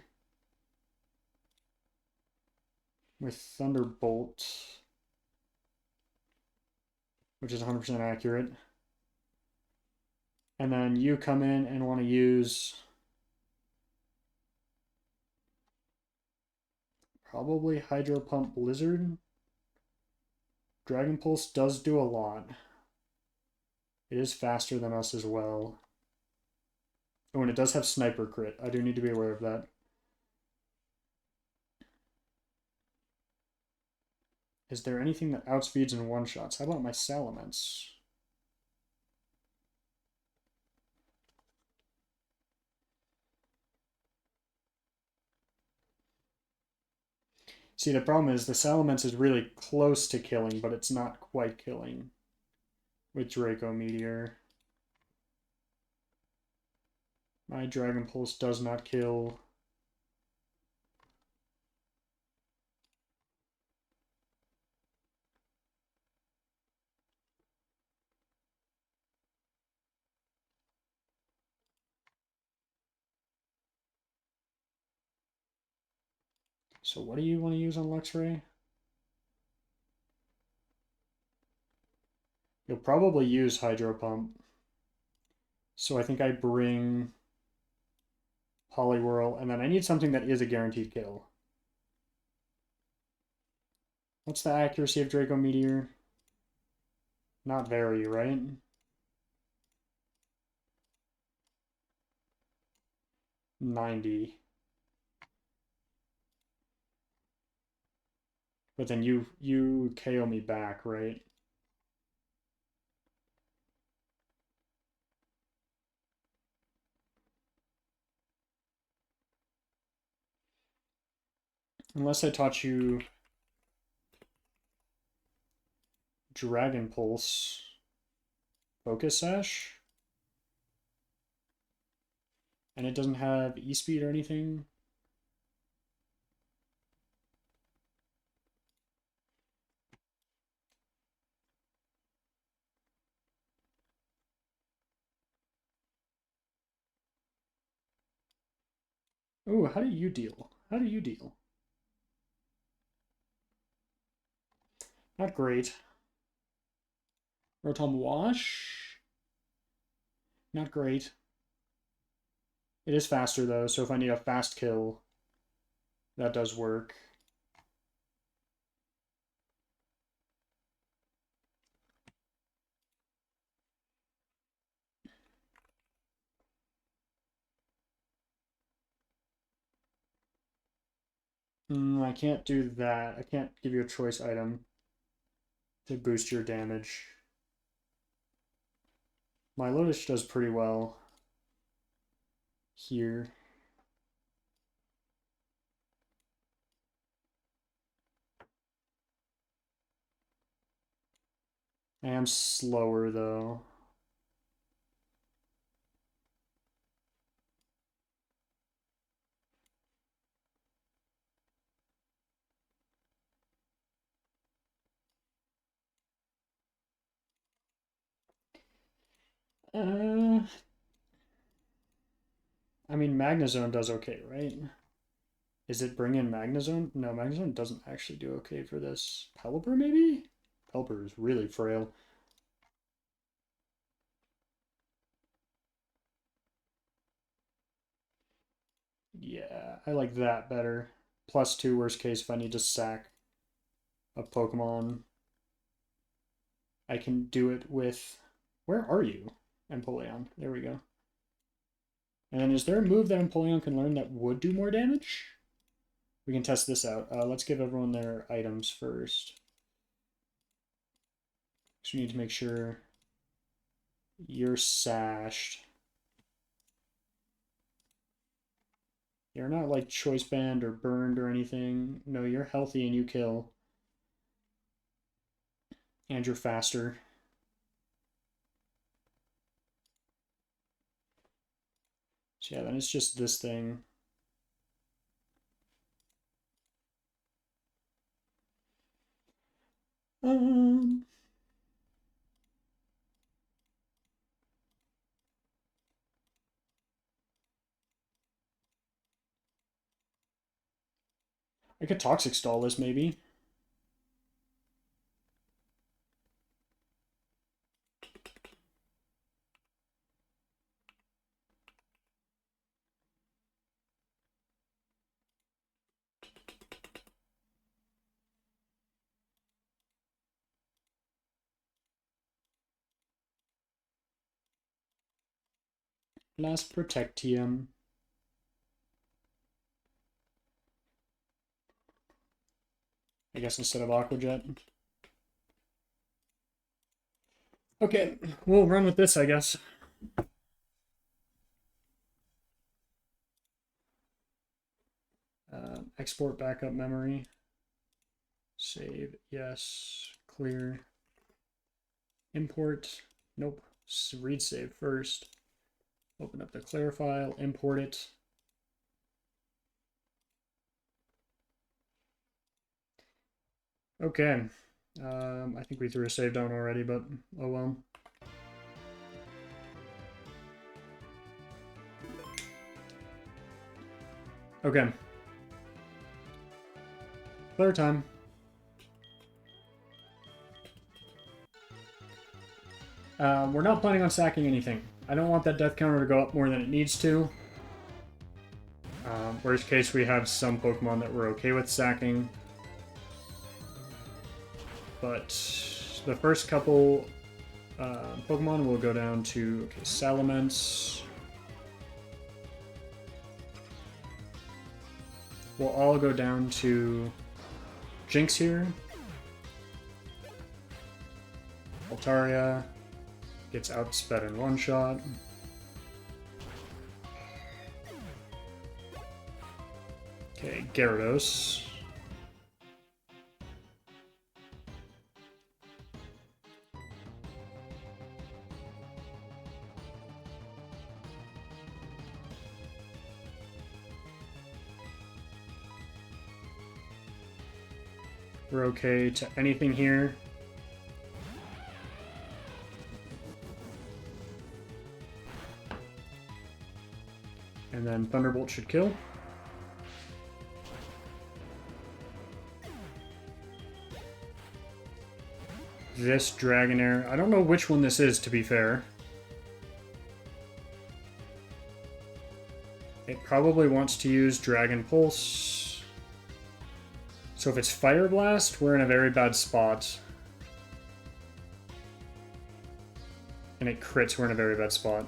With Thunderbolt. Which is 100% accurate. And then you come in and want to use... Probably Hydro Pump Blizzard. Dragon Pulse does do a lot. It is faster than us as well. Oh, and it does have Sniper Crit. I do need to be aware of that. Is there anything that outspeeds in one-shots? How about my Salamence? See, the problem is the Salamence is really close to killing, but it's not quite killing with Draco Meteor. My Dragon Pulse does not kill. So what do you want to use on Luxray? You'll probably use Hydro Pump. So I think I bring Poliwhirl, and then I need something that is a guaranteed kill. What's the accuracy of Draco Meteor? Not very, right? But then you KO me back, right? Unless I taught you Dragon Pulse, Focus Sash, and it doesn't have E-Speed or anything. Ooh, how do you deal? How do you deal? Not great. Rotom Wash? Not great. It is faster though, so if I need a fast kill, that does work. I can't do that. I can't give you a choice item to boost your damage. My Lotus does pretty well here. I am slower though. I mean, Magnezone does okay, right? Is it bring in Magnezone? No, Magnezone doesn't actually do okay for this. Pelipper, maybe? Pelipper is really frail. Yeah, I like that better. +2 worst case if I need to sack a Pokemon. I can do it with... Where are you? Empoleon. There we go. And is there a move that Empoleon can learn that would do more damage? We can test this out. Let's give everyone their items first. So we need to make sure you're sashed. You're not like choice banned or burned or anything. No, you're healthy and you kill. And you're faster. So yeah, then it's just this thing. Um, I could Toxic Stall this maybe. Last Protectium. I guess instead of Aqua Jet. Okay, we'll run with this, I guess. Export backup memory. Save, yes. Clear. Import. Nope. Read save first. Open up the clear file, import it. Okay. I think we threw a save down already, but oh well. Okay. Clear time. We're not planning on sacking anything. I don't want that death counter to go up more than it needs to. Worst case, we have some Pokemon that we're okay with sacking. But the first couple Pokemon will go down to Salamence. We'll all go down to Jinx here. Altaria gets outsped in one shot. Okay, Gyarados. We're okay to anything here. And then Thunderbolt should kill. This Dragonair. I don't know which one this is, to be fair. It probably wants to use Dragon Pulse. So if it's Fire Blast, we're in a very bad spot. And it crits, we're in a very bad spot.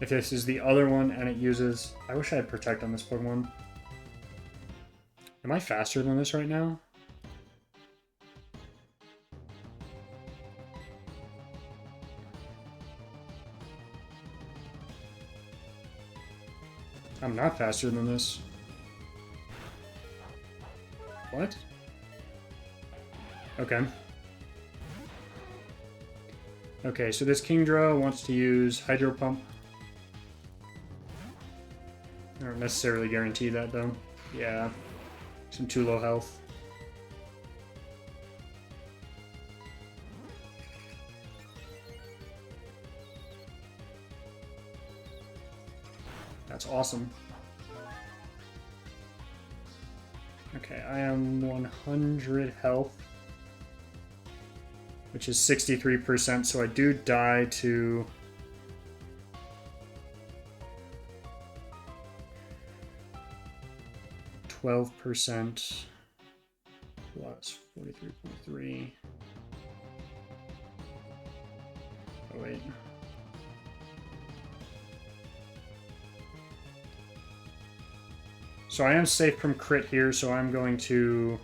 If this is the other one and it uses... I wish I had Protect on this Pokemon. Am I faster than this right now? I'm not faster than this. What? Okay. Okay, so this Kingdra wants to use Hydro Pump. I don't necessarily guarantee that, though. Yeah. Some too low health. That's awesome. Okay, I am 100 health, which is 63%, so I do die to... %, plus 43.3. Oh, wait. So I am safe from crit here, so I'm going to...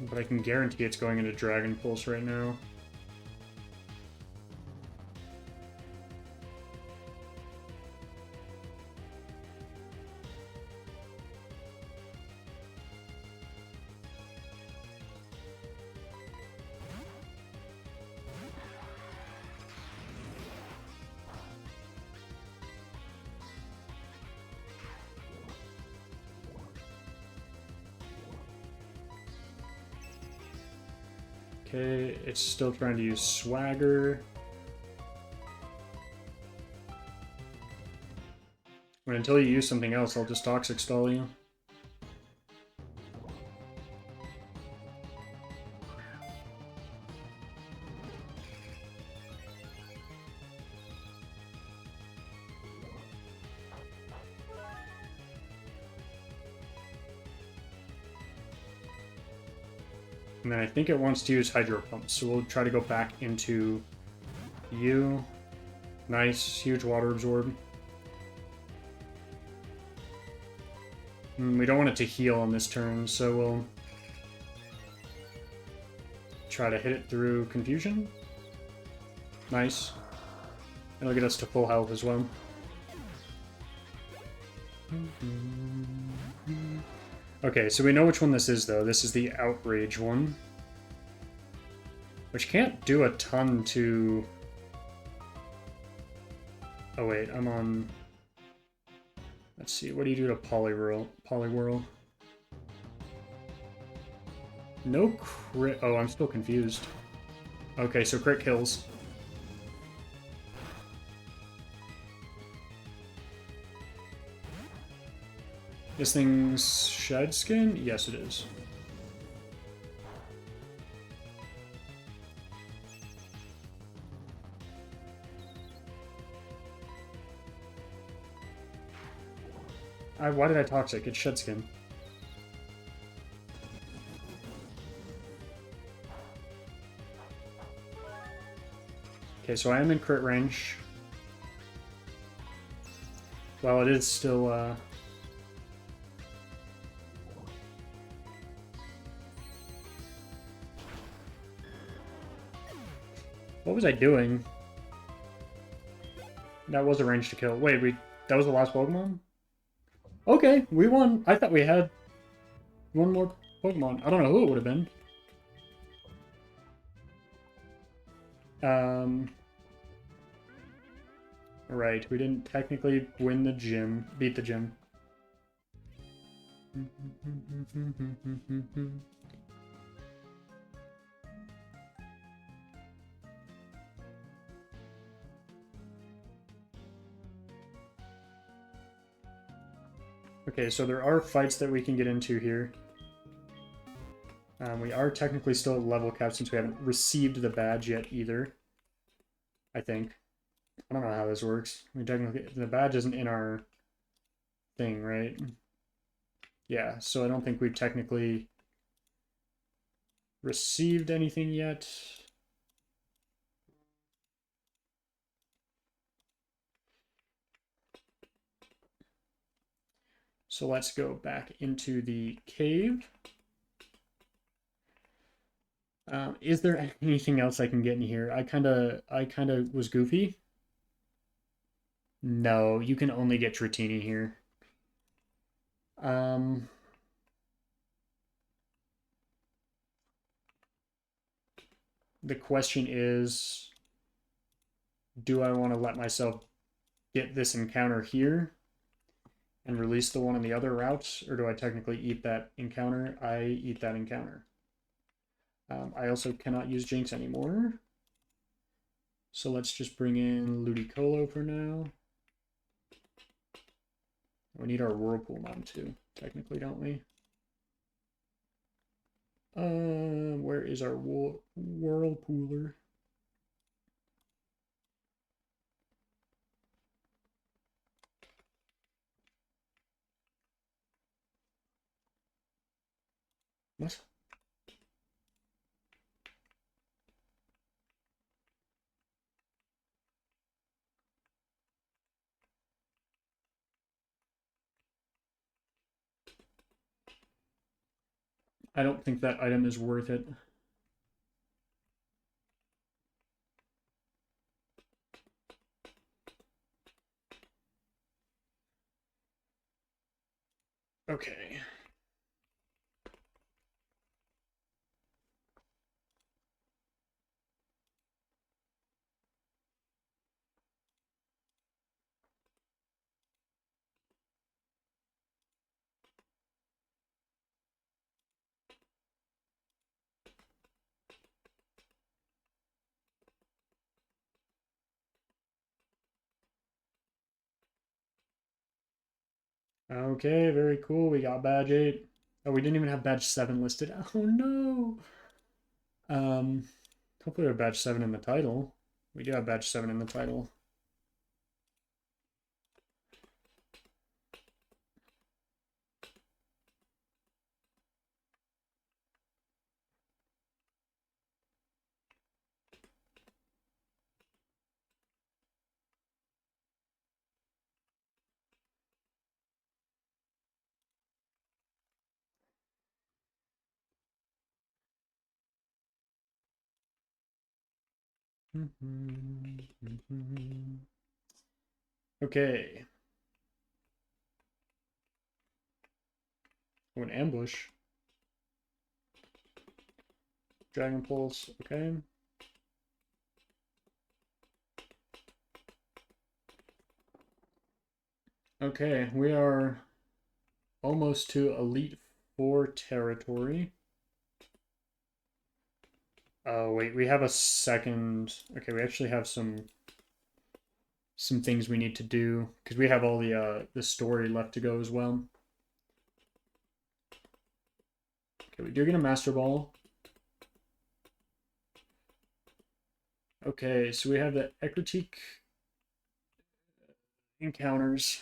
But I can guarantee it's going into Dragon Pulse right now. Okay, it's still trying to use Swagger. But until you use something else, I'll just Toxic Stall you. And then I think it wants to use Hydro Pump, so we'll try to go back into you. Nice, huge water absorb. We don't want it to heal on this turn, so we'll try to hit it through Confusion. Nice. It'll get us to full health as well. Okay, so we know which one this is, though. This is the Outrage one. Which can't do a ton to... Oh wait, I'm on... Let's see, what do you do to Poliwhirl? No crit... Oh, I'm still confused. Okay, so crit kills. This thing's Shed Skin? Yes, it is. Why did I Toxic? It's Shed Skin. Okay, so I am in crit range. Well, it is still, What was I doing? That was a range to kill. Wait, that was the last Pokemon? Okay, we won. I thought we had one more Pokemon. I don't know who it would have been. Right, we didn't technically win the gym, beat the gym. Okay, so there are fights that we can get into here. We are technically still at level cap since we haven't received the badge yet either. I think. I don't know how this works. We technically, the badge isn't in our thing, right? Yeah, so I don't think we've technically received anything yet. So let's go back into the cave. Is there anything else I can get in here? I kind of was goofy. No, you can only get Tritini here. Um, the question is, do I want to let myself get this encounter here and release the one on the other route, or do I technically eat that encounter? I eat that encounter. I also cannot use Jinx anymore. So let's just bring in Ludicolo for now. We need our Whirlpool Mom too, technically, don't we? Where is our Whirlpooler? What? I don't think that item is worth it. Okay. Okay, very cool. We got badge 8. Oh, we didn't even have badge 7 listed. Oh no. Um, hopefully we have badge 7 in the title. We do have badge 7 in the title. Okay. Oh, an ambush. Dragon Pulse. Okay. Okay, we are almost to Elite 4 territory. Oh, wait, we have a second. Okay, we actually have some things we need to do because we have all the story left to go as well. Okay, we do get a Master Ball. Okay, so we have the Ecruteak encounters.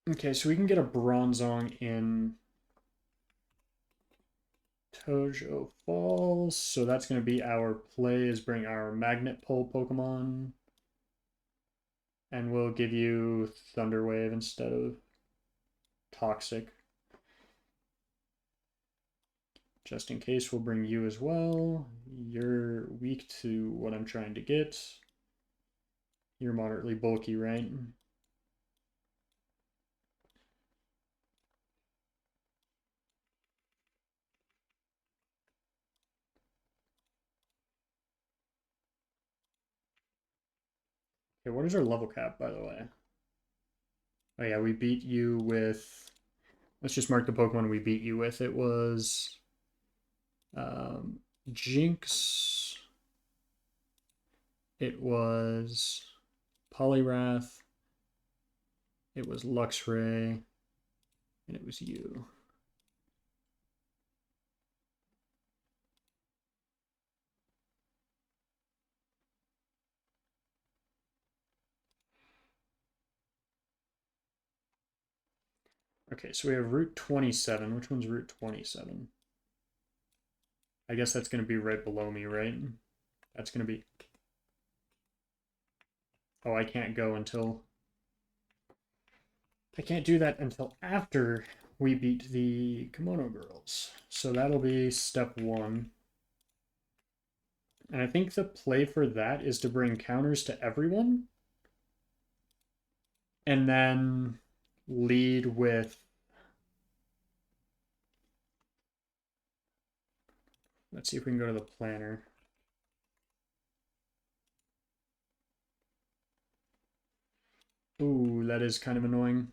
Okay, so we can get a Bronzong in Tojo Falls. So that's going to be our play, is bring our Magnet Pole Pokemon. And we'll give you Thunder Wave instead of Toxic. Just in case, we'll bring you as well. You're weak to what I'm trying to get. You're moderately bulky, right? Okay, what is our level cap, by the way? Oh yeah, we beat you with... Let's just mark the Pokemon we beat you with. It was... Jinx. It was Poliwrath. It was Luxray. And it was you. Okay, so we have Route 27. Which one's Route 27? I guess that's going to be right below me, right? That's going to be... Oh, I can't go until... I can't do that until after we beat the Kimono Girls. So that'll be step 1. And I think the play for that is to bring counters to everyone. And then lead with... Let's see if we can go to the planner. Ooh, that is kind of annoying.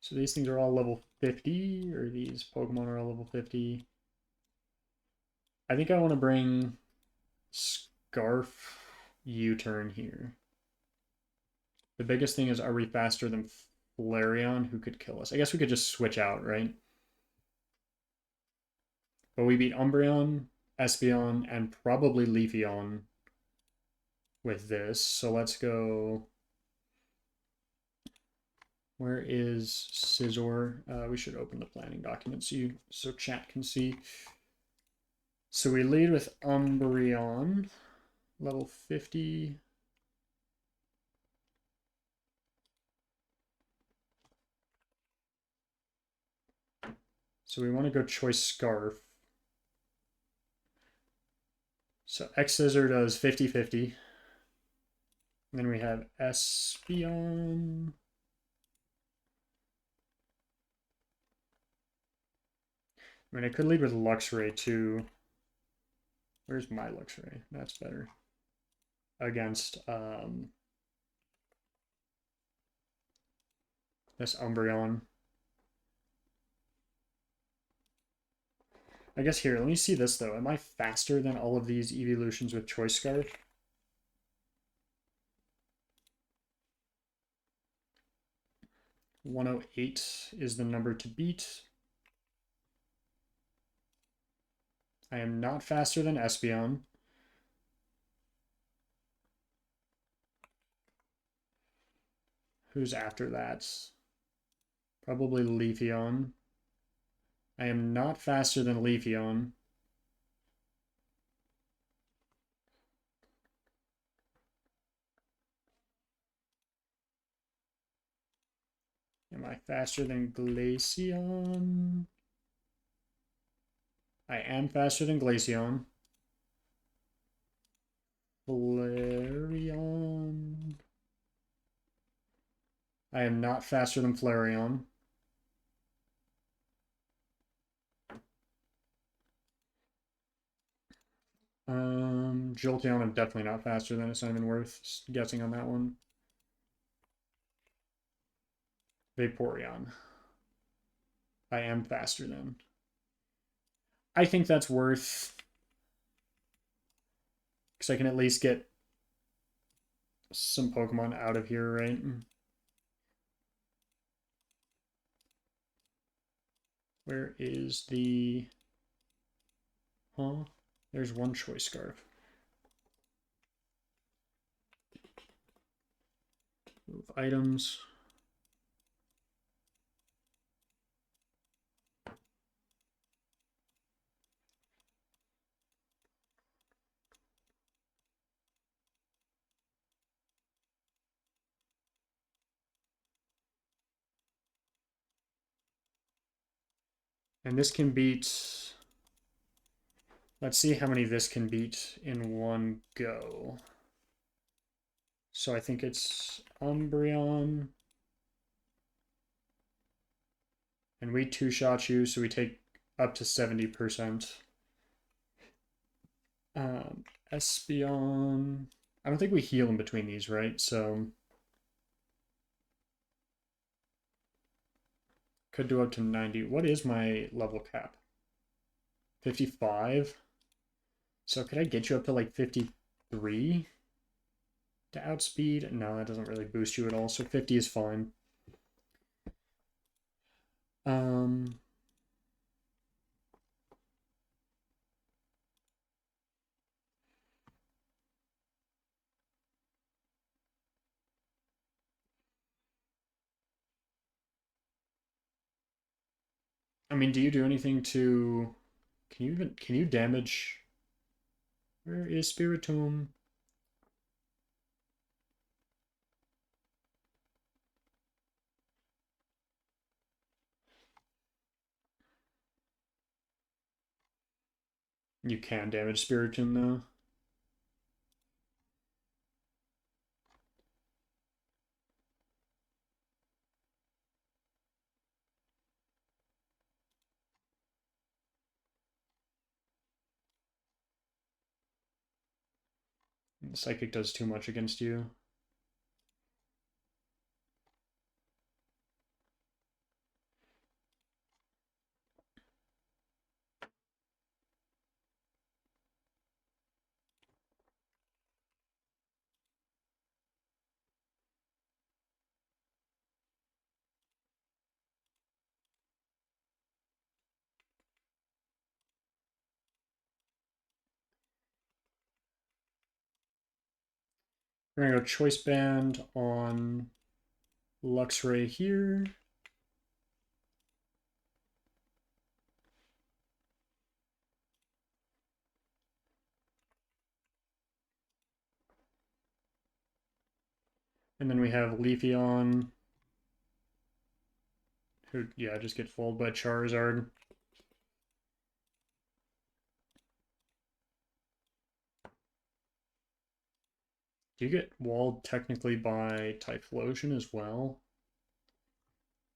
So these things are all level 50, or these Pokemon are all level 50. I think I want to bring Scarf U-turn here. The biggest thing is, are we faster than Flareon, who could kill us? I guess we could just switch out, right? But we beat Umbreon, Espeon, and probably Leafeon with this. So let's go... Where is Scizor? We should open the planning document so chat can see. So we lead with Umbreon, level 50. So we want to go Choice Scarf. So X-Scissor does 50-50. Then we have Espeon. I mean, I could lead with Luxray too. Where's my Luxray? That's better. Against this Umbreon. I guess here, let me see this though. Am I faster than all of these evolutions with Choice Scarf? .108 is the number to beat. I am not faster than Espeon. Who's after that? Probably Leafeon. I am not faster than Leafeon. Am I faster than Glaceon? I am faster than Glaceon. Flareon. I am not faster than Flareon. Jolteon, I'm definitely not faster than. It's not even worth guessing on that one. Vaporeon. I am faster than. I think that's worth, because I can at least get some Pokemon out of here, right? Where is the... Huh? There's one Choice Scarf. Move items. And this can beat... Let's see how many this can beat in one go. So I think it's Umbreon. And we two-shot you, so we take up to 70%. Espeon. I don't think we heal in between these, right? So could do up to 90. What is my level cap? 55? So could I get you up to like 53 to outspeed? No, that doesn't really boost you at all. So 50 is fine. I mean, do you do anything to... Can you damage... Where is Spiritomb? You can damage Spiritomb though. Psychic does too much against you. We're gonna go Choice Band on Luxray here. And then we have Leafeon, who, yeah, just get fooled by Charizard. Do you get walled technically by Typhlosion as well?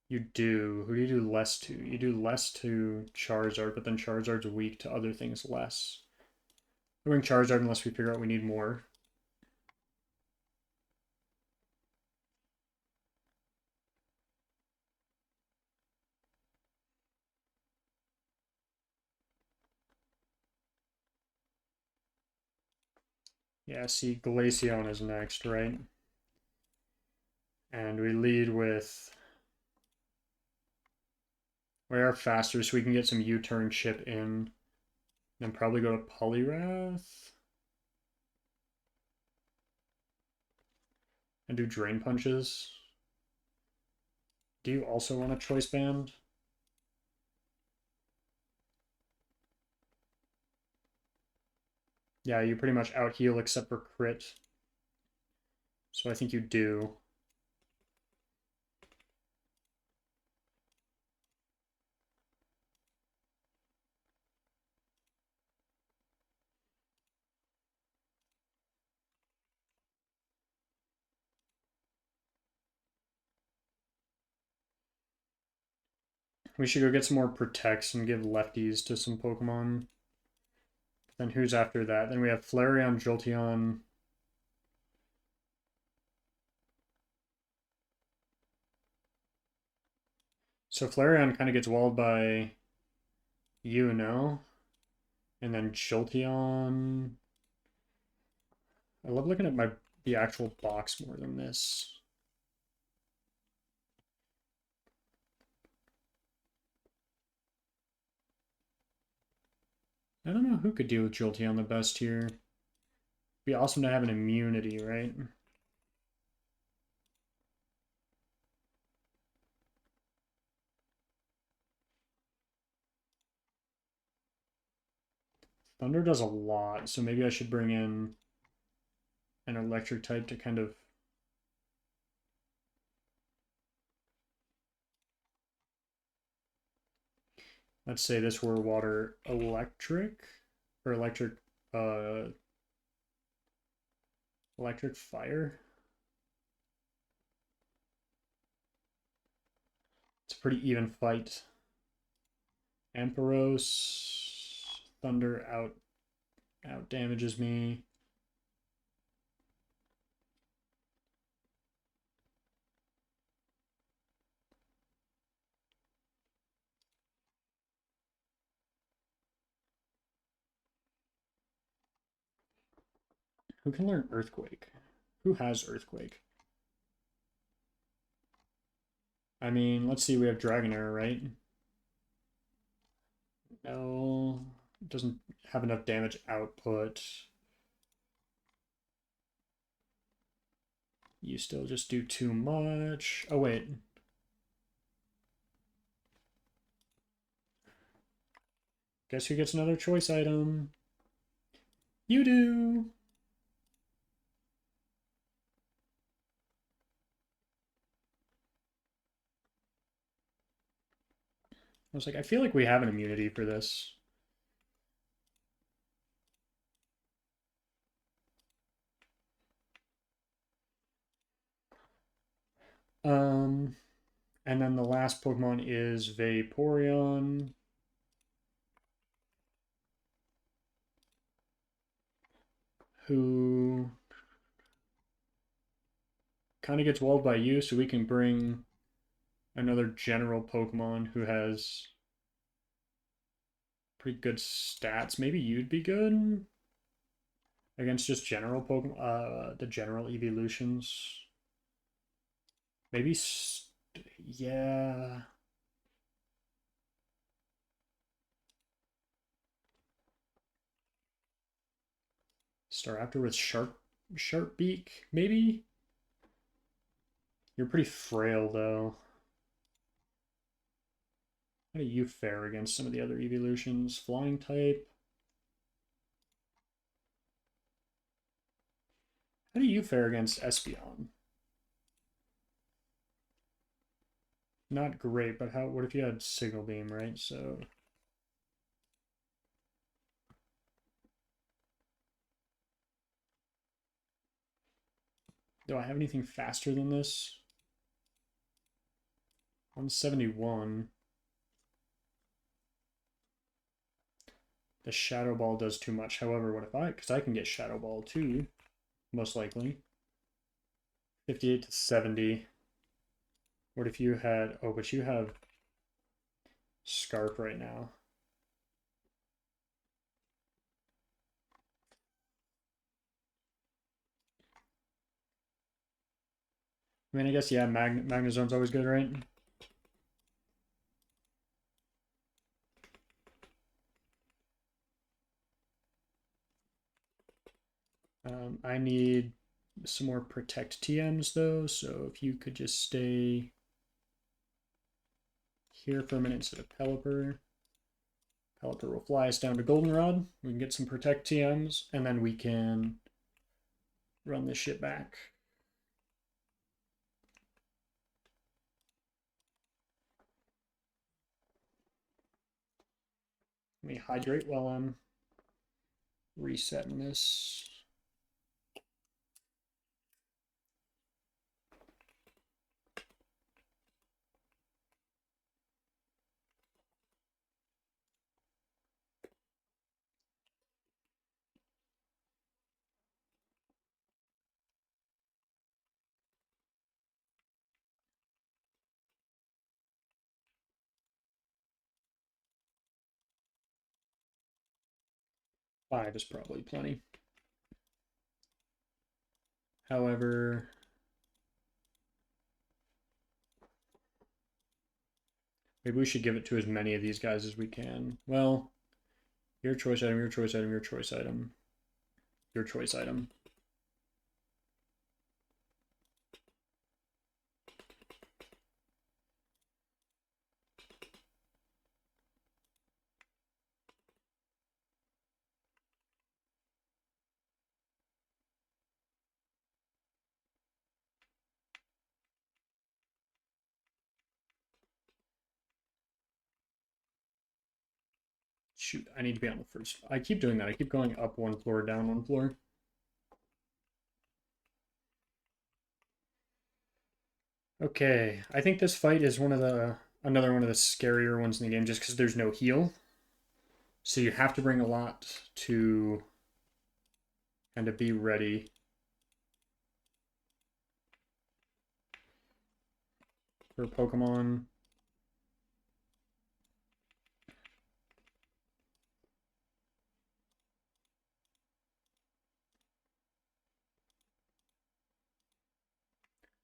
You do. Who do you do less to? You do less to Charizard, but then Charizard's weak to other things less. We're doing Charizard unless we figure out we need more. Yeah, see, Glaceon is next, right? And we lead with... We are faster, so we can get some U-turn chip in. Then probably go to Poliwrath. And do Drain Punches. Do you also want a Choice Band? Yeah, you pretty much out-heal except for crit. So I think you do. We should go get some more Protects and give lefties to some Pokemon. Then who's after that? Then we have Flareon, Jolteon. So Flareon kind of gets walled by you, no? And then Jolteon. I love looking at the actual box more than this. I don't know who could deal with Jolteon the best here. Be awesome to have an immunity, right? Thunder does a lot, so maybe I should bring in an electric type to kind of... Let's say this were water electric, or electric fire. It's a pretty even fight. Ampharos, Thunder out damages me. Who can learn Earthquake? Who has Earthquake? I mean, let's see, we have Dragonair, right? No, it doesn't have enough damage output. You still just do too much. Oh, wait. Guess who gets another choice item? You do! I was like, I feel like we have an immunity for this. And then the last Pokemon is Vaporeon. Who kind of gets walled by you, so we can bring another general Pokemon who has pretty good stats. Maybe you'd be good against just general Pokemon, the general evolutions. Maybe, yeah. Staraptor with sharp beak, maybe. You're pretty frail though. How do you fare against some of the other evolutions? Flying type. How do you fare against Espeon? Not great, but how? What if you had Signal Beam, right? So do I have anything faster than this? 171. The Shadow Ball does too much. However, what if because I can get Shadow Ball too, most likely. 58 to 70. What if you had, oh, but you have Scarf right now. I mean, I guess, yeah, Magnezone's always good, right? I need some more Protect TMs, though, so if you could just stay here for a minute instead of Pelipper. Pelipper will fly us down to Goldenrod. We can get some Protect TMs, and then we can run this shit back. Let me hydrate while I'm resetting this. Five is probably plenty. However, maybe we should give it to as many of these guys as we can. Well, your choice item, your choice item, your choice item, your choice item. Shoot, I need to be on the first. I keep doing that. I keep going up one floor, down one floor. Okay, I think this fight is another one of the scarier ones in the game just because there's no heal. So you have to bring a lot to kind of be ready. For Pokemon.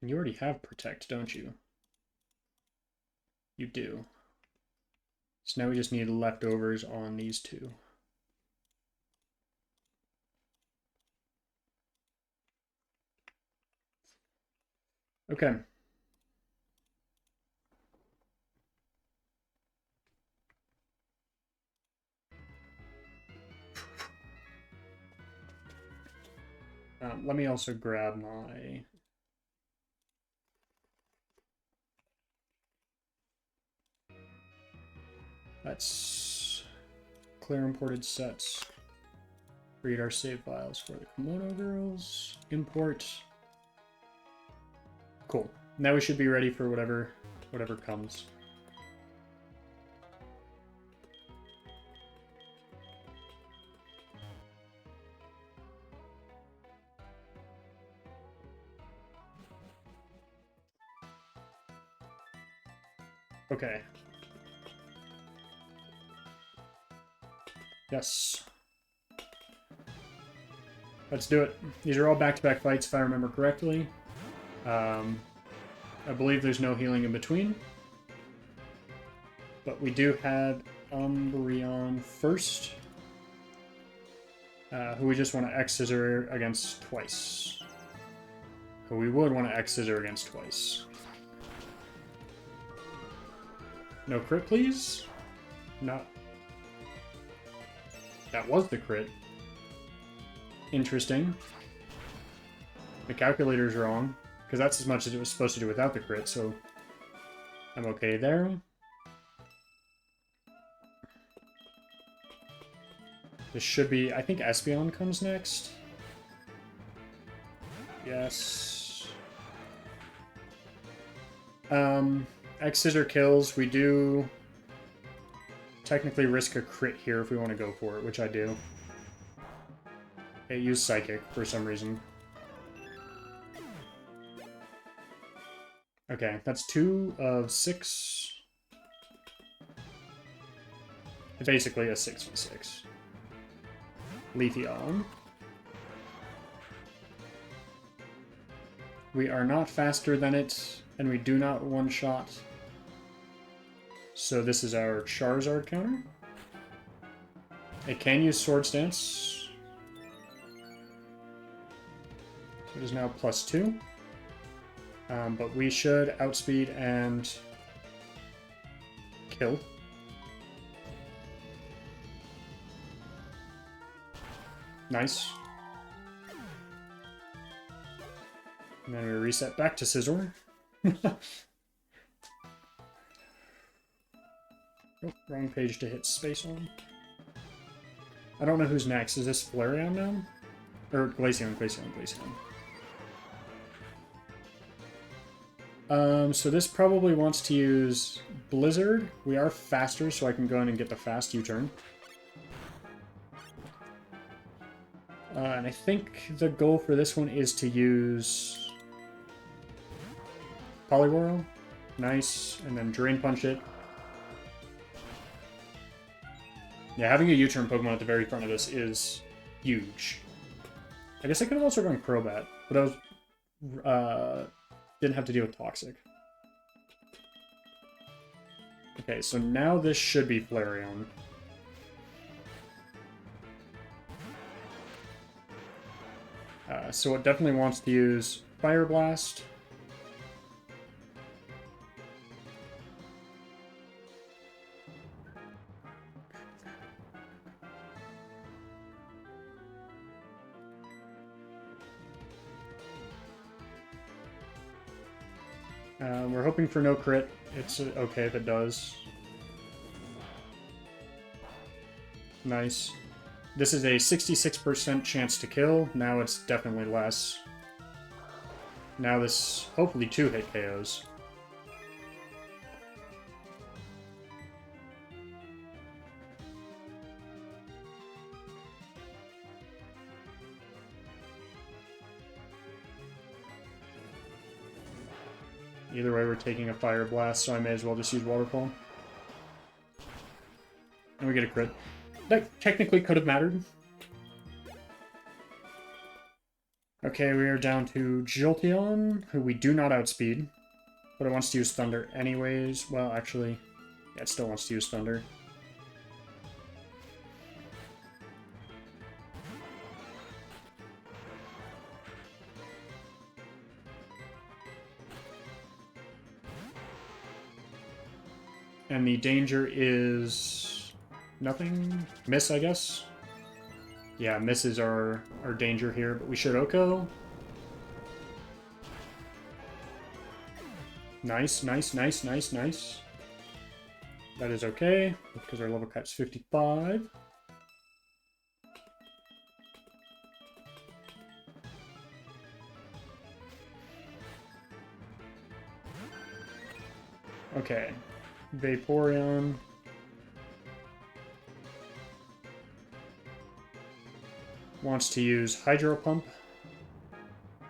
And you already have Protect, don't you? You do. So now we just need leftovers on these two. Okay. Let me also grab my... Let's clear imported sets. Read our save files for the Kimono Girls. Import. Cool. Now we should be ready for whatever comes. Okay. Yes. Let's do it. These are all back-to-back fights, if I remember correctly. I believe there's no healing in between. But we do have Umbreon first, who we just want to X-Scissor against twice. Who we would want to X-Scissor against twice. No crit, please? No. That was the crit. Interesting. The calculator's wrong, because that's as much as it was supposed to do without the crit, so I'm okay there. This should be... I think Espeon comes next. Yes. X-Scissor kills. We do technically risk a crit here if we want to go for it, which I do. It used Psychic for some reason. Okay, that's 2 of 6. Basically a 6v6. Leafeon. We are not faster than it, and we do not one-shot. So this is our Charizard counter. It can use Sword Stance. It is now +2. But we should outspeed and kill. Nice. And then we reset back to Scizor. Oh, wrong page to hit space on. I don't know who's next. Is this Flareon now? Or Glaceon. So this probably wants to use Blizzard. We are faster, so I can go in and get the fast U-turn. And I think the goal for this one is to use Poliwhirl. Nice. And then Drain Punch it. Yeah, having a U-turn Pokemon at the very front of this is huge. I guess I could have also gone Crobat, but I was... didn't have to deal with Toxic. Okay, so now this should be Flareon. So it definitely wants to use Fire Blast. We're hoping for no crit. It's okay if it does. Nice. This is a 66% chance to kill. Now it's definitely less. Now this hopefully 2-hit KOs. Either way, we're taking a Fire Blast, so I may as well just use Waterfall. And we get a crit. That technically could have mattered. Okay, we are down to Jolteon, who we do not outspeed. But it wants to use Thunder anyways. Well, actually, yeah, it still wants to use Thunder. And the danger is... nothing? Miss, I guess? Yeah, misses our danger here, but we should Oko. Nice, nice, nice, nice, nice. That is okay, because our level cap's 55. Okay. Vaporeon. Wants to use Hydro Pump.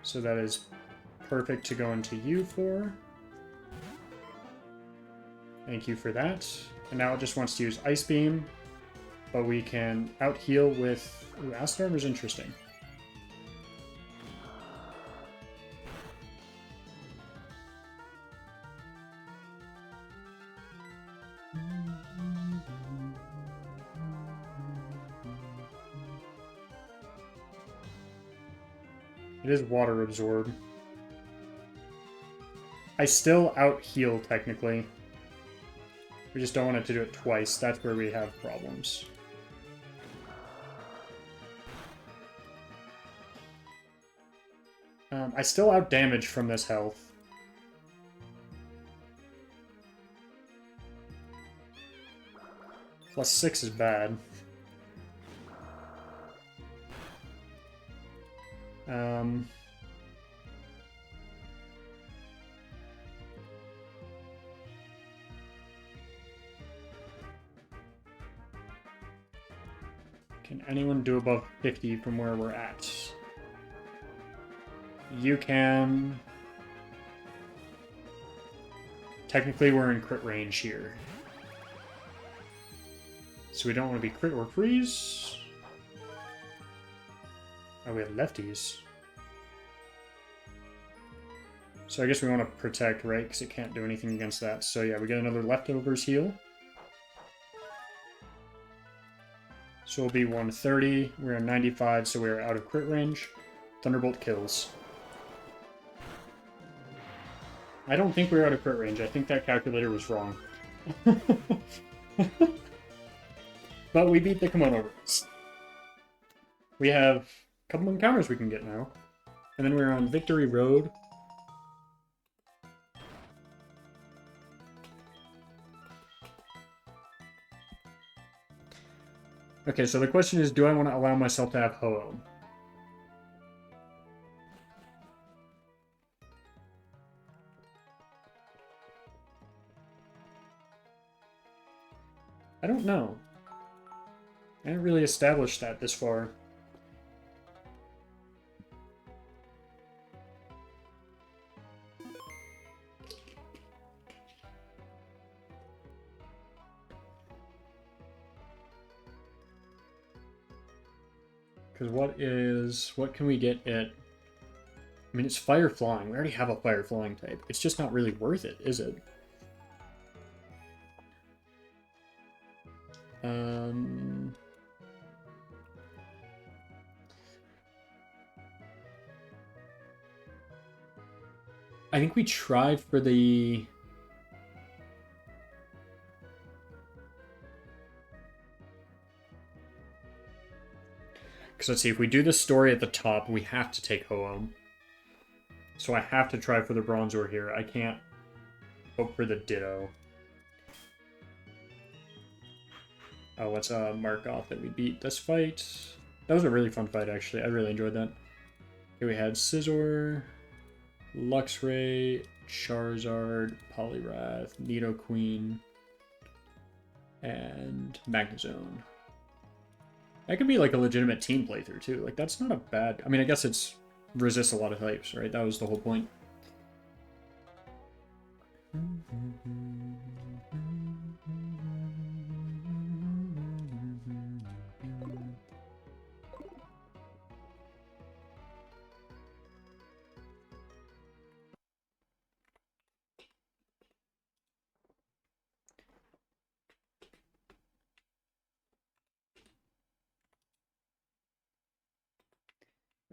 So that is perfect to go into you for. Thank you for that. And now it just wants to use Ice Beam. But we can out-heal with... Ooh, Acid Armor is interesting. It is Water Absorb. I still out-heal, technically. We just don't want it to do it twice. That's where we have problems. I still out-damage from this health. +6 is bad. Can anyone do above 50 from where we're at? You can... Technically, we're in crit range here. So we don't want to be crit or freeze. Oh, we have lefties. So I guess we want to protect, right? Because it can't do anything against that. So yeah, we get another leftovers heal. So we'll be 130. We're at 95, so we're out of crit range. Thunderbolt kills. I don't think we're out of crit range. I think that calculator was wrong. But we beat the Kimono rules. We have a couple encounters we can get now. And then we're on Victory Road. Okay, so the question is, do I want to allow myself to have Ho-Oh? I don't know. I haven't really established that this far. Because what can we get at... I mean, it's Fire Flying. We already have a Fire Flying type. It's just not really worth it, is it? I think we tried for the... Because let's see, if we do the story at the top, we have to take Ho-Oh. So I have to try for the Bronzor here. I can't hope for the Ditto. Oh, let's mark off that we beat this fight. That was a really fun fight, actually. I really enjoyed that. Okay, we had Scizor, Luxray, Charizard, Poliwrath, Nidoqueen, and Magnezone. That could be like a legitimate team playthrough too. Like, that's not a bad... I mean, I guess it's resists a lot of types, right? That was the whole point.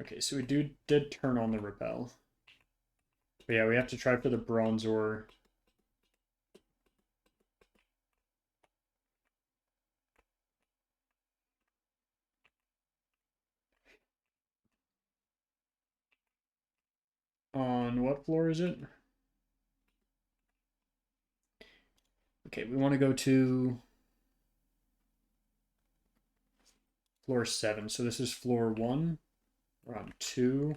Okay, so we did turn on the Repel. But yeah, we have to try for the Bronzor. what floor is it? Okay, we want to go to floor 7. So this is floor 1. We're on 2,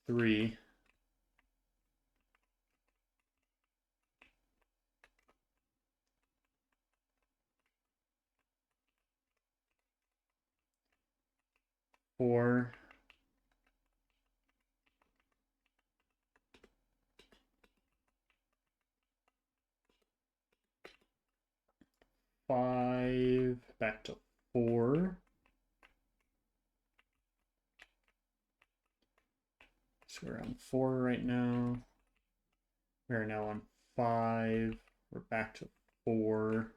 3. 4. 5, back to 4. So we're on 4 right now. We're now on 5. We're back to 4.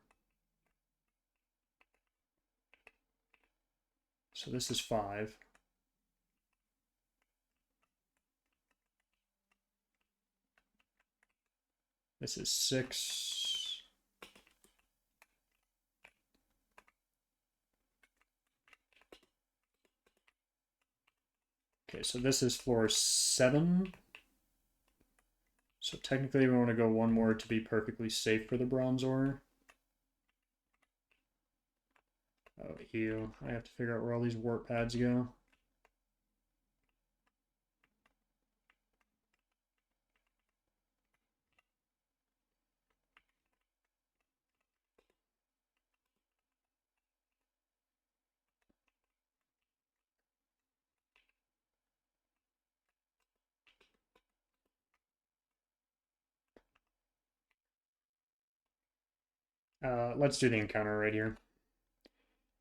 So this is 5. This is 6. Okay, so this is floor 7. So technically we want to go one more to be perfectly safe for the bronze ore. Oh, ew. I have to figure out where all these warp pads go. Let's do the encounter right here.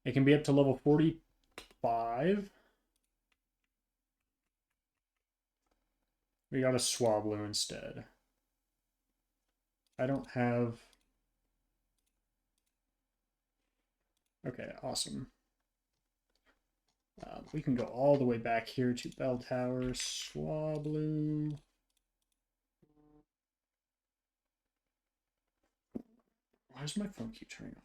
It can be up to level 45. We got a Swablu instead. I don't have... Okay, awesome. We can go all the way back here to Bell Tower, Swablu. Why does my phone keep turning off?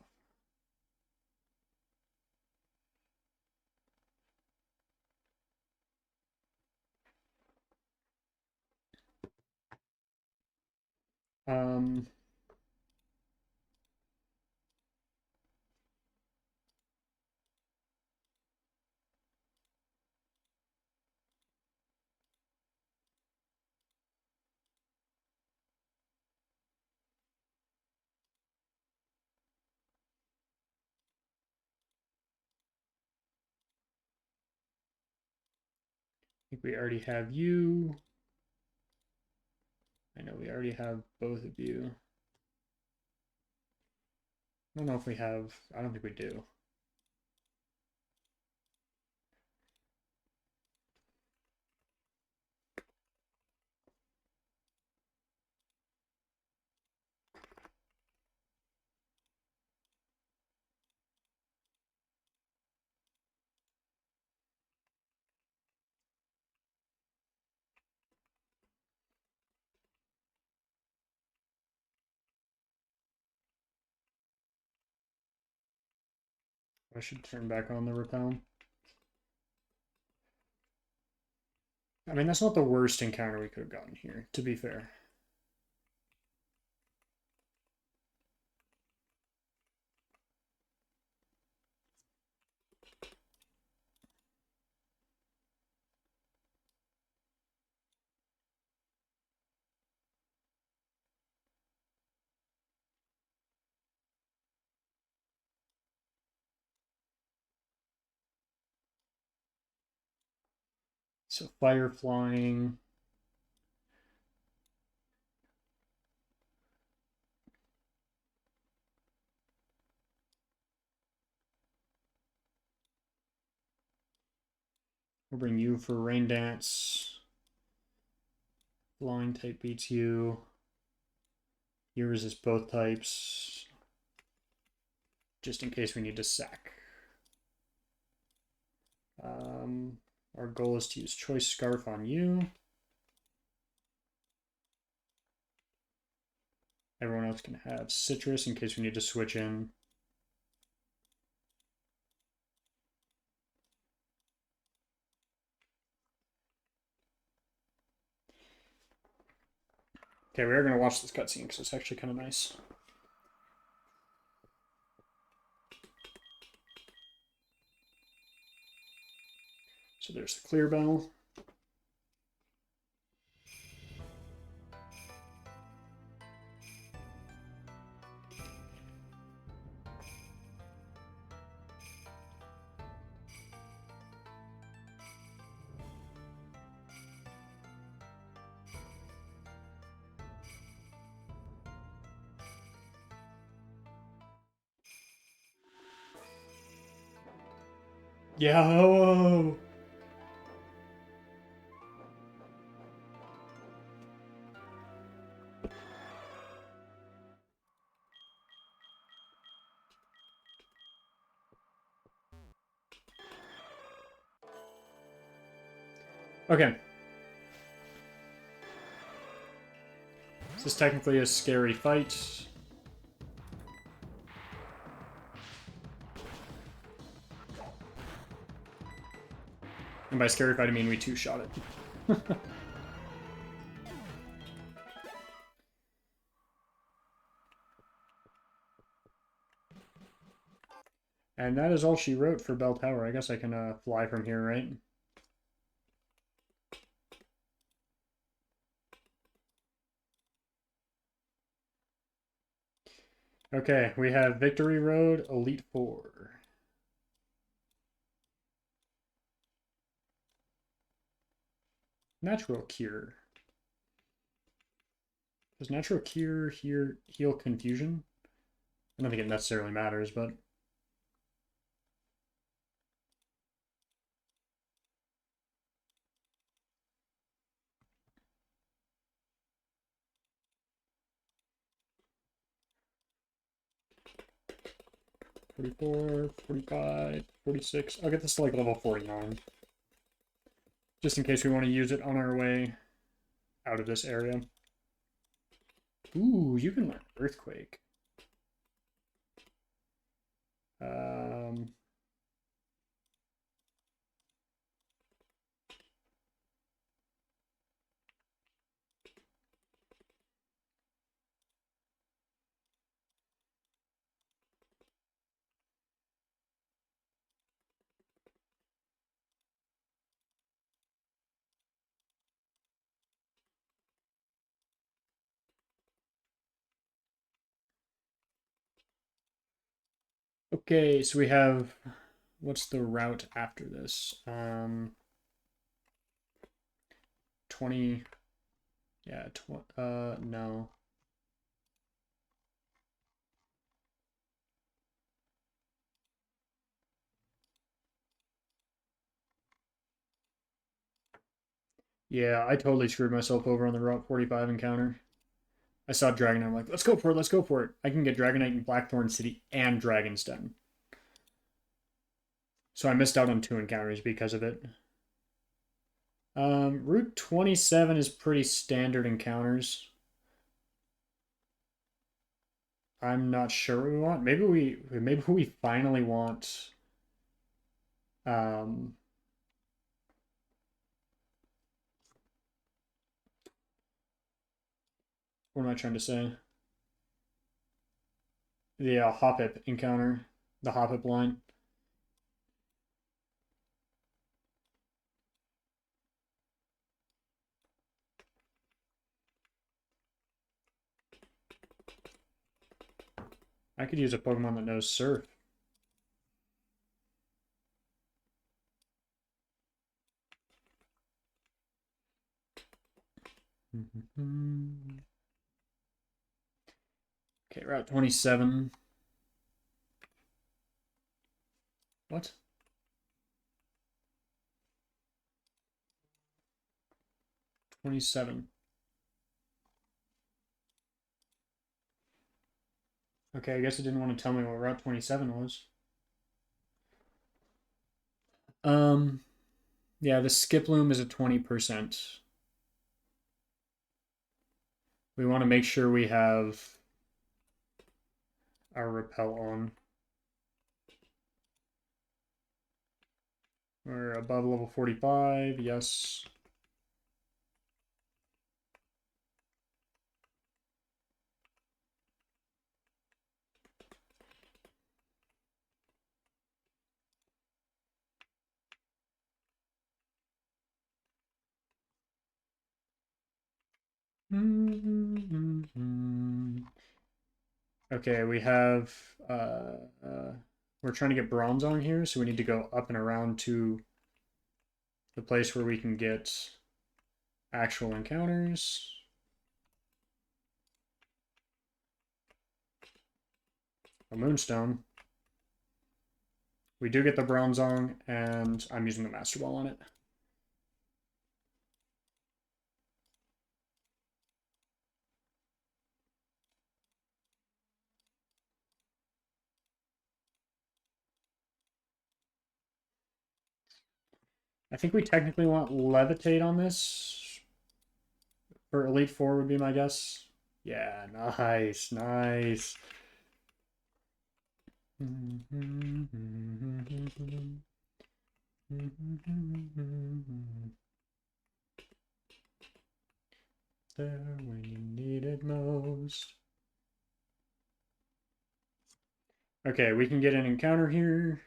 I think we already have you. I know we already have both of you. I don't know if we have... I don't think we do. I should turn back on the repel. I mean, that's not the worst encounter we could have gotten here, to be fair. So fire flying. We'll bring you for rain dance. Flying type beats you. You resist both types. Just in case we need to sack. Our goal is to use Choice Scarf on you. Everyone else can have Citrus in case we need to switch in. Okay, we are going to watch this cutscene because it's actually kind of nice. So there's the clear bell. Yo! Okay. This is technically a scary fight. And by scary fight, I mean we two-shot it. And that is all she wrote for Bell Tower. I guess I can fly from here, right? Okay, we have Victory Road, Elite Four. Natural Cure. Does Natural Cure here heal confusion? I don't think it necessarily matters, but... $44, $45, $46. I'll get this to like level 49. Just in case we want to use it on our way out of this area. Ooh, you can learn Earthquake. Okay, so we have... What's the route after this? 20... Yeah, no. Yeah, I totally screwed myself over on the Route 45 encounter. I saw Dragonite, I'm like, let's go for it, let's go for it. I can get Dragonite in Blackthorn City and Dragon's Den. So I missed out on 2 encounters because of it. Route 27 is pretty standard encounters. I'm not sure what we want. Maybe we finally want um what am I trying to say? The Hoppip encounter, the Hoppip line. I could use a Pokemon that knows Surf. Okay, Route 27. What? 27. Okay, I guess it didn't want to tell me what Route 27 was. Yeah, the Skiploom is a 20%. We want to make sure we have our repel on. We're above level 45, yes. Okay, we have we're trying to get bronze on here, so we need to go up and around to the place where we can get actual encounters. A moonstone. We do get the bronzong, and I'm using the master ball on it. I think we technically want levitate on this. For Elite Four would be my guess. Yeah, nice, nice. There when you need it most. Okay, we can get an encounter here.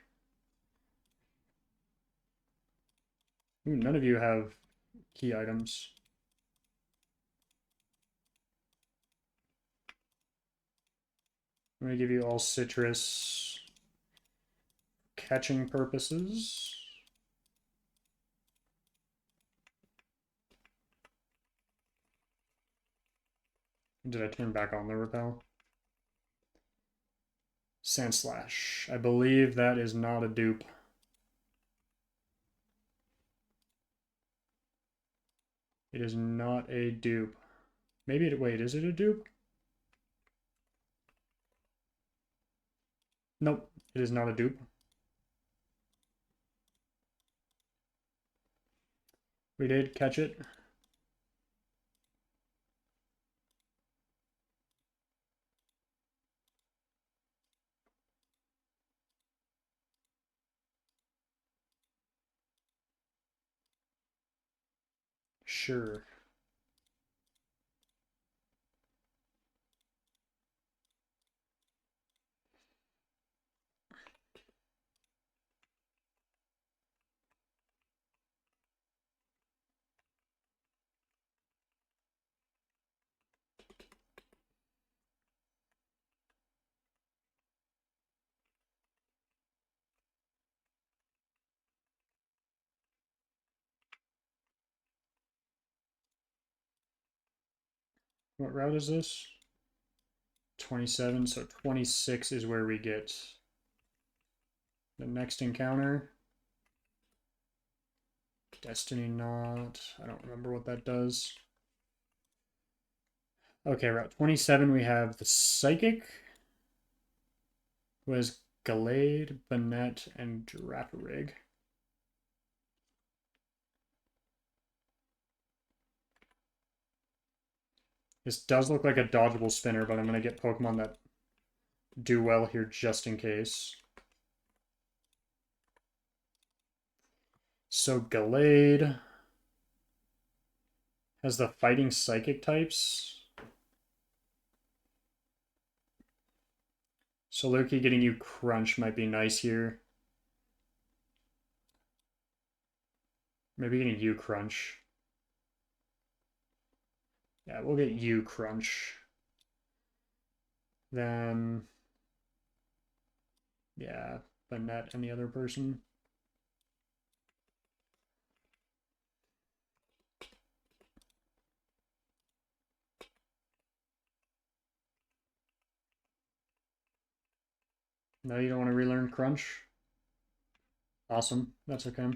Ooh, none of you have key items. I'm going to give you all citrus catching purposes. Did I turn back on the repel? Sand Slash. I believe that is not a dupe. It is not a dupe. Maybe it, wait, is it a dupe? Nope, it is not a dupe. We did catch it. Sure. What route is this? 27, so 26 is where we get the next encounter. Destiny Knot. I don't remember what that does. Okay, route 27, we have the Psychic. Who has Gallade, Banette, and Draparig. This does look like a dodgeable spinner, but I'm going to get Pokemon that do well here just in case. So Gallade has the fighting psychic types. So Loki getting you Crunch might be nice here. Maybe getting you Crunch. Yeah, we'll get you Crunch. Then, yeah, Banette and the other person. No, you don't want to relearn Crunch? Awesome. That's okay.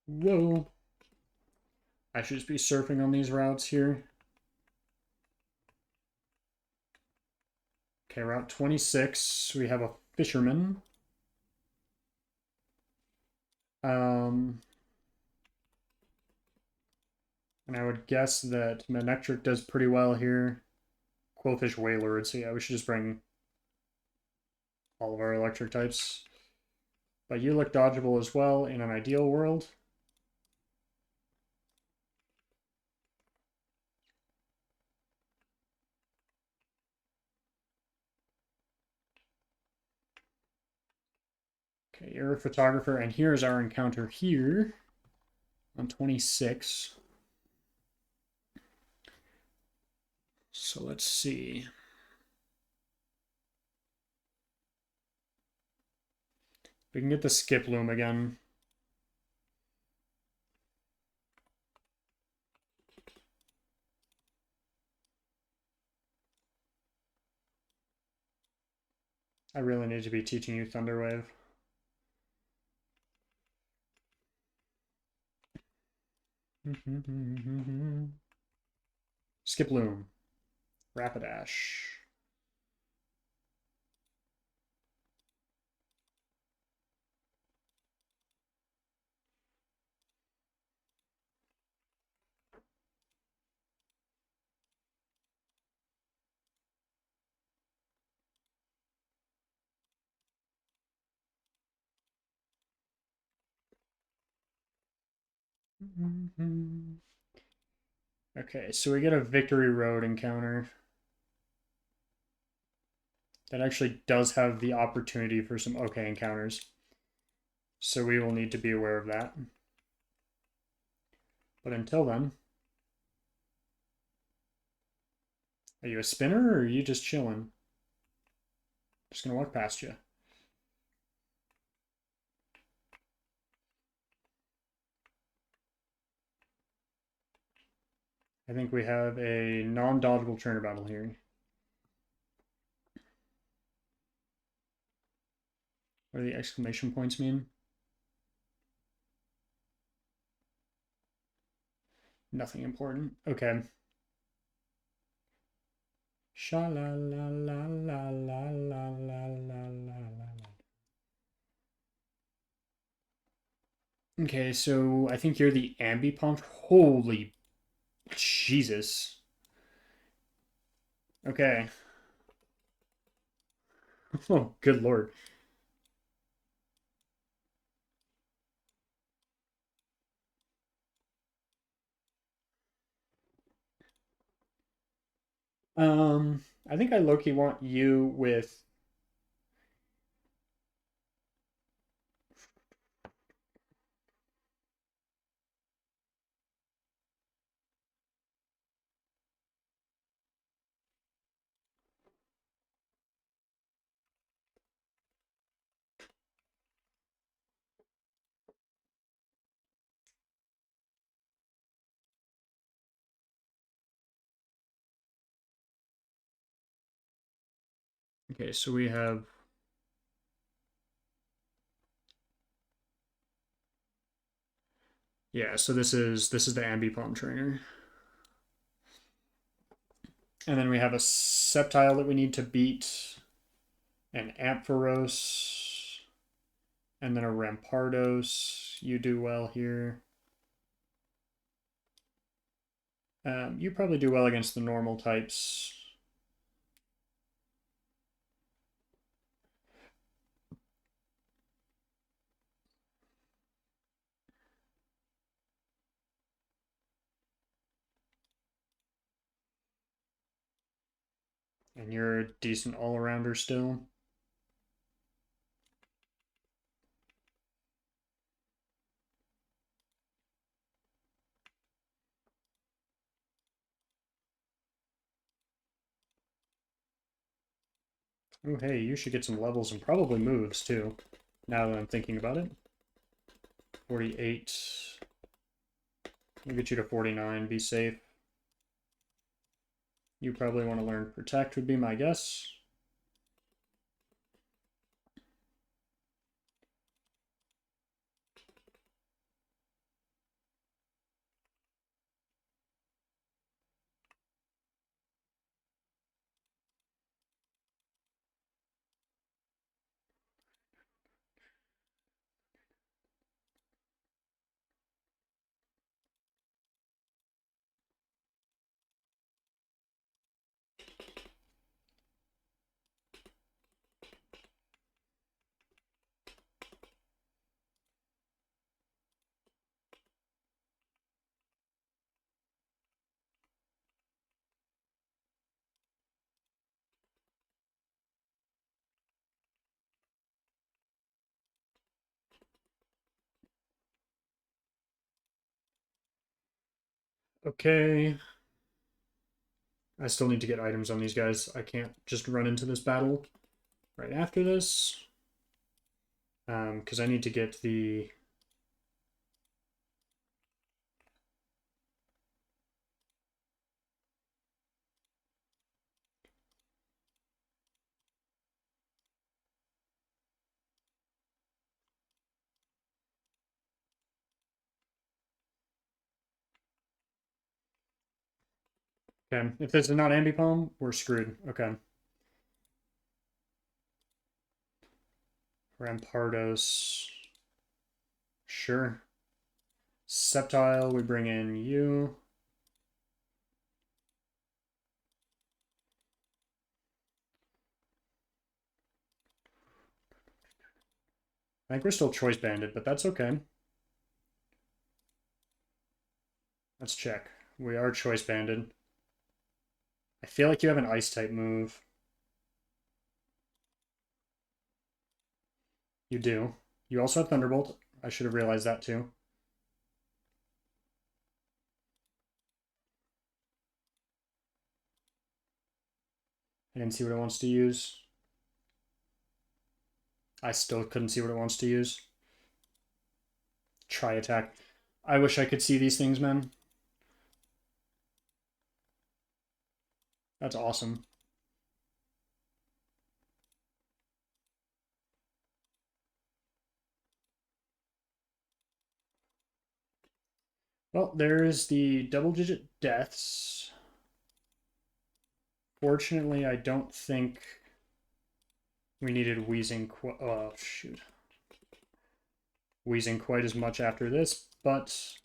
Whoa. I should just be surfing on these routes here. Okay, route 26, we have a Fisherman. And I would guess that Manectric does pretty well here. Quillfish Wailord, so yeah, we should just bring all of our electric types. But you look dodgeable as well in an ideal world. Okay, you're a photographer, and here's our encounter here on 26. So let's see. We can get the skip loom again. I really need to be teaching you Thunderwave. Skip loom. Rapidash. Okay, so we get a Victory Road encounter that actually does have the opportunity for some okay encounters. So we will need to be aware of that. But until then, are you a spinner or are you just chilling? Just gonna walk past you. I think we have a non-dodgeable trainer battle here. What do the exclamation points mean? Nothing important. Okay. Sha la la la la la la la la la. Okay, so I think you're the Ambipomp. Holy Jesus. Okay. Oh, good lord. I think I low-key want you with. Okay, so we have. Yeah, so this is the Ambipom trainer. And then we have a Sceptile that we need to beat, an Ampharos, and then a Rampardos. You do well here. You probably do well against the normal types. And you're a decent all-arounder still. Oh, hey, you should get some levels and probably moves, too, now that I'm thinking about it. 48. We'll get you to 49. Be safe. You probably want to learn Protect, would be my guess. Okay. I still need to get items on these guys. I can't just run into this battle right after this. Because I need to get the... Okay, if this is not Ambipom, we're screwed. Okay. Rampardos. Sure. Sceptile, we bring in you. I think we're still choice banded, but that's okay. Let's check. We are choice banded. I feel like you have an ice type move. You do. You also have Thunderbolt. I should have realized that too. I didn't see what it wants to use. I still couldn't see what it wants to use. Try attack. I wish I could see these things, man. That's awesome. Well, there's the double-digit deaths. Fortunately, I don't think we needed wheezing. Oh, shoot. Wheezing quite as much after this, but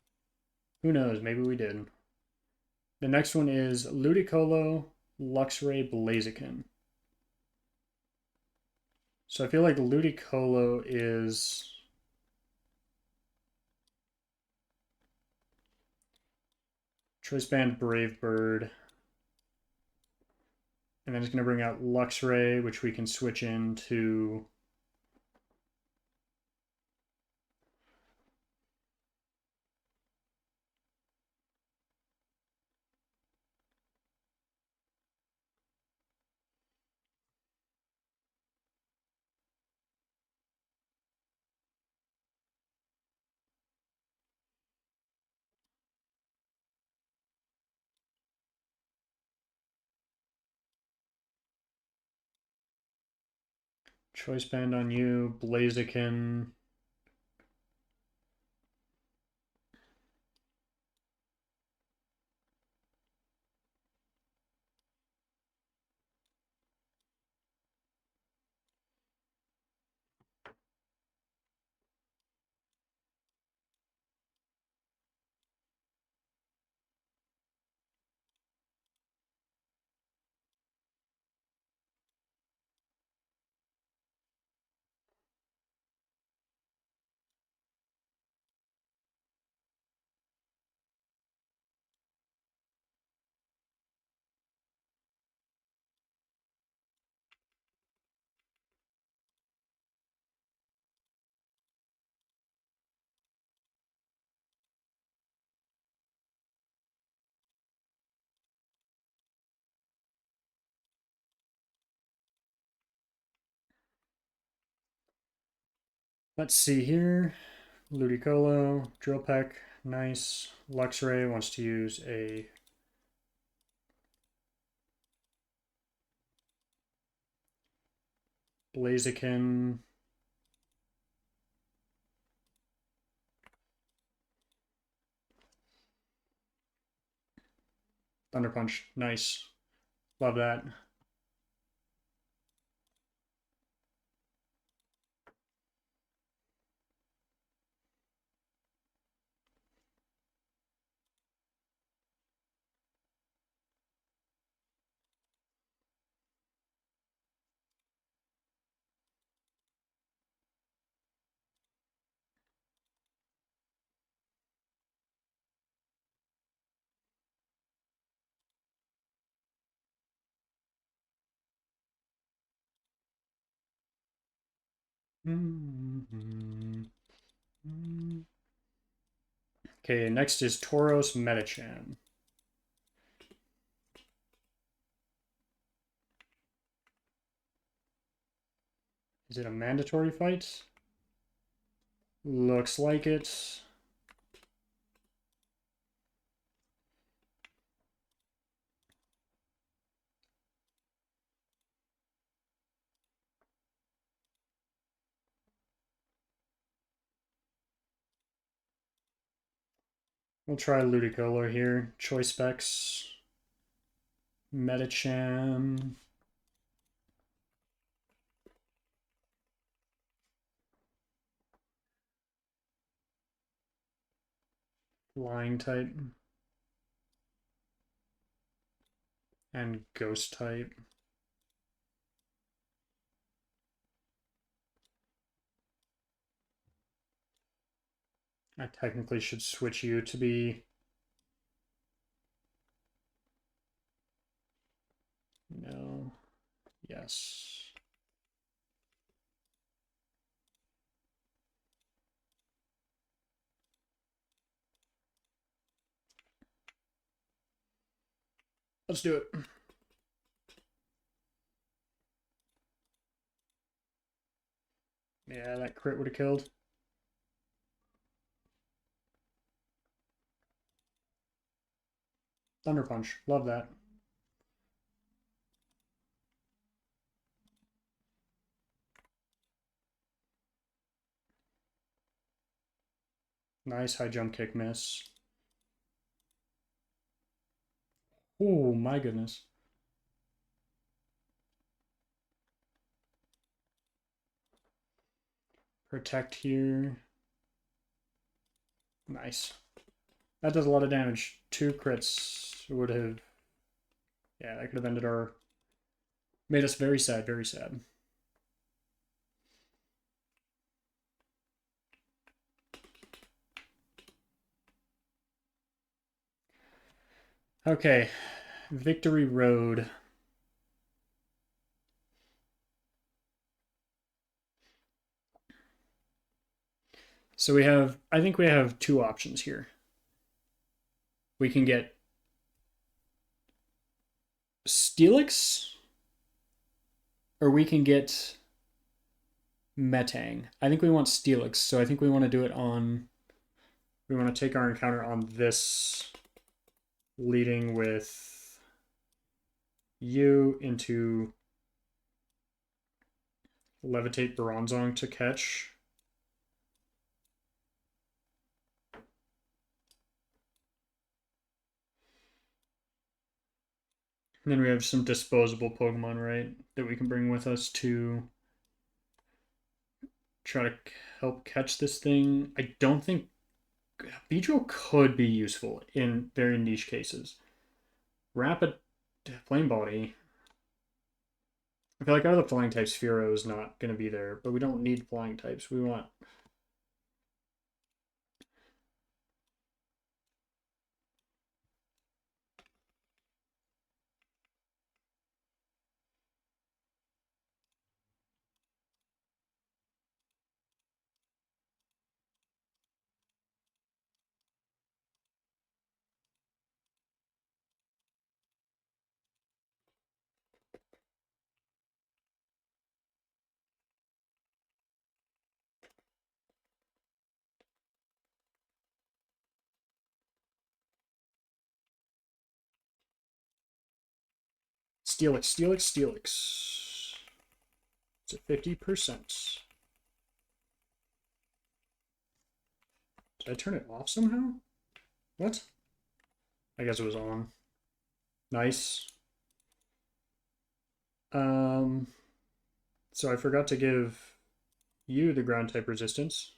who knows? Maybe we did. The next one is Ludicolo, Luxray, Blaziken. So I feel like Ludicolo is Choice Band, Brave Bird. And then it's going to bring out Luxray, which we can switch into Choice Band on you, Blaziken. Let's see here. Ludicolo, Drill Peck, nice. Luxray wants to use a Blaziken. Thunder Punch, nice. Love that. Okay, next is Tauros Metachan. Is it a mandatory fight? Looks like it. We'll try Ludicolo here. Choice specs. Medicham. Flying type. And ghost type. I technically should switch you to be... No. Yes. Let's do it. Yeah, that crit would have killed. Thunder Punch. Love that. Nice high jump kick miss. Oh my goodness. Protect here. Nice. That does a lot of damage. 2 crits would have... Yeah, that could have ended our... Made us very sad, very sad. Okay. Victory Road. So we have... I think we have 2 options here. We can get Steelix, or we can get Metang. I think we want Steelix, so I think we want to do it on... We want to take our encounter on this, leading with you into Levitate Bronzong to catch. And then we have some disposable Pokemon, right, that we can bring with us to try to help catch this thing. I don't think Beedrill could be useful in very niche cases. Rapid Flame Body. I feel like out of the flying types, Fearow is not going to be there, but we don't need flying types. We want... Steelix, Steelix, Steelix. It's at 50%. Did I turn it off somehow? What? I guess it was on. Nice. So I forgot to give you the ground type resistance.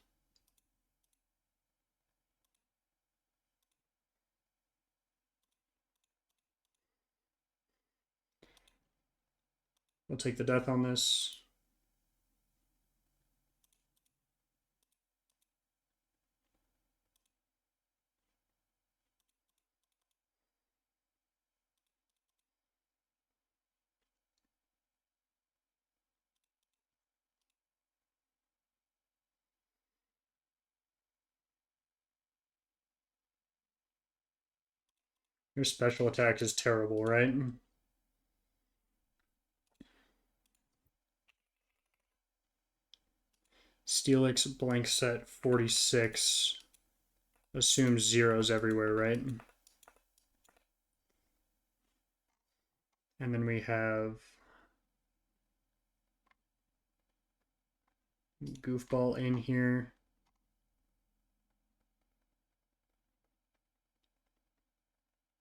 We'll take the death on this. Your special attack is terrible, right? Steelix blank set 46 assumes zeros everywhere, right? And then we have goofball in here.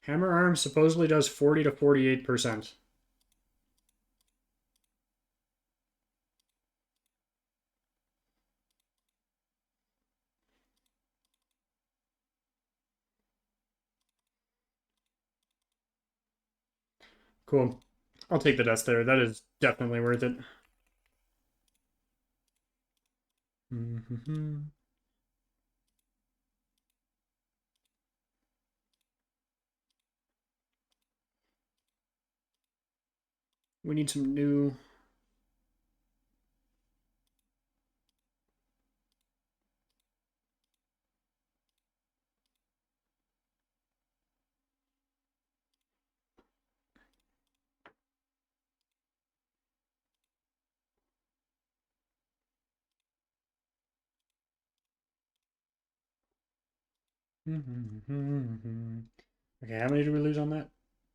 Hammer arm supposedly does 40 to 48%. Cool. I'll take the death there. That is definitely worth it. We need some new... Okay, how many did we lose on that?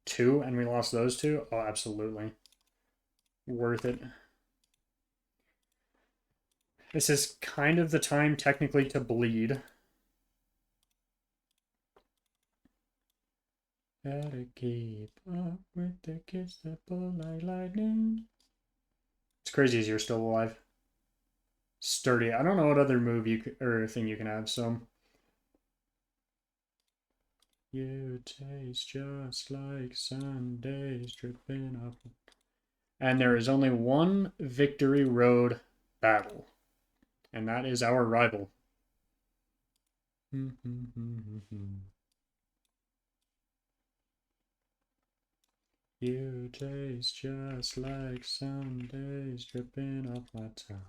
2, and we lost those 2? Oh, absolutely. Worth it. This is kind of the time, technically, to bleed. Gotta keep up with the kids that pull like lightning. It's crazy as you're still alive. Sturdy. I don't know what other move you could, or thing you can have, so... You taste just like Sundays dripping up. And there is only one Victory Road battle, and that is our rival. You taste just like Sundays dripping off my tongue.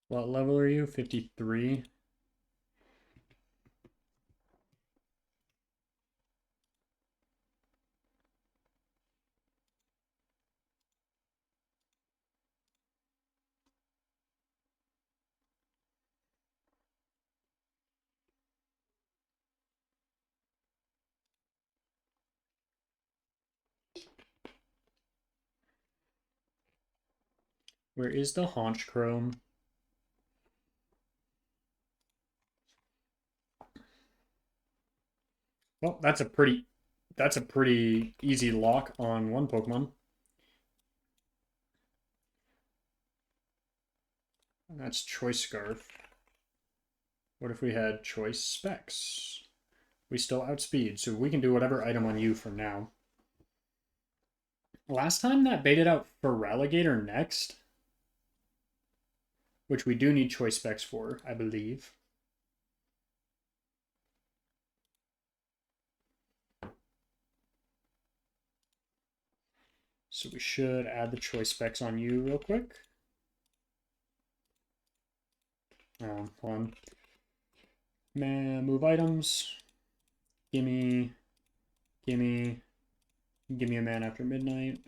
What level are you? 53? Where is the haunch chrome? Well, that's a pretty easy lock on one Pokemon. And that's Choice Scarf. What if we had Choice Specs? We still outspeed, so we can do whatever item on you for now. Last time that baited out Feraligatr next, which we do need Choice Specs for, I believe. So we should add the Choice Specs on you real quick. Hold on. Move items. Gimme a man after midnight.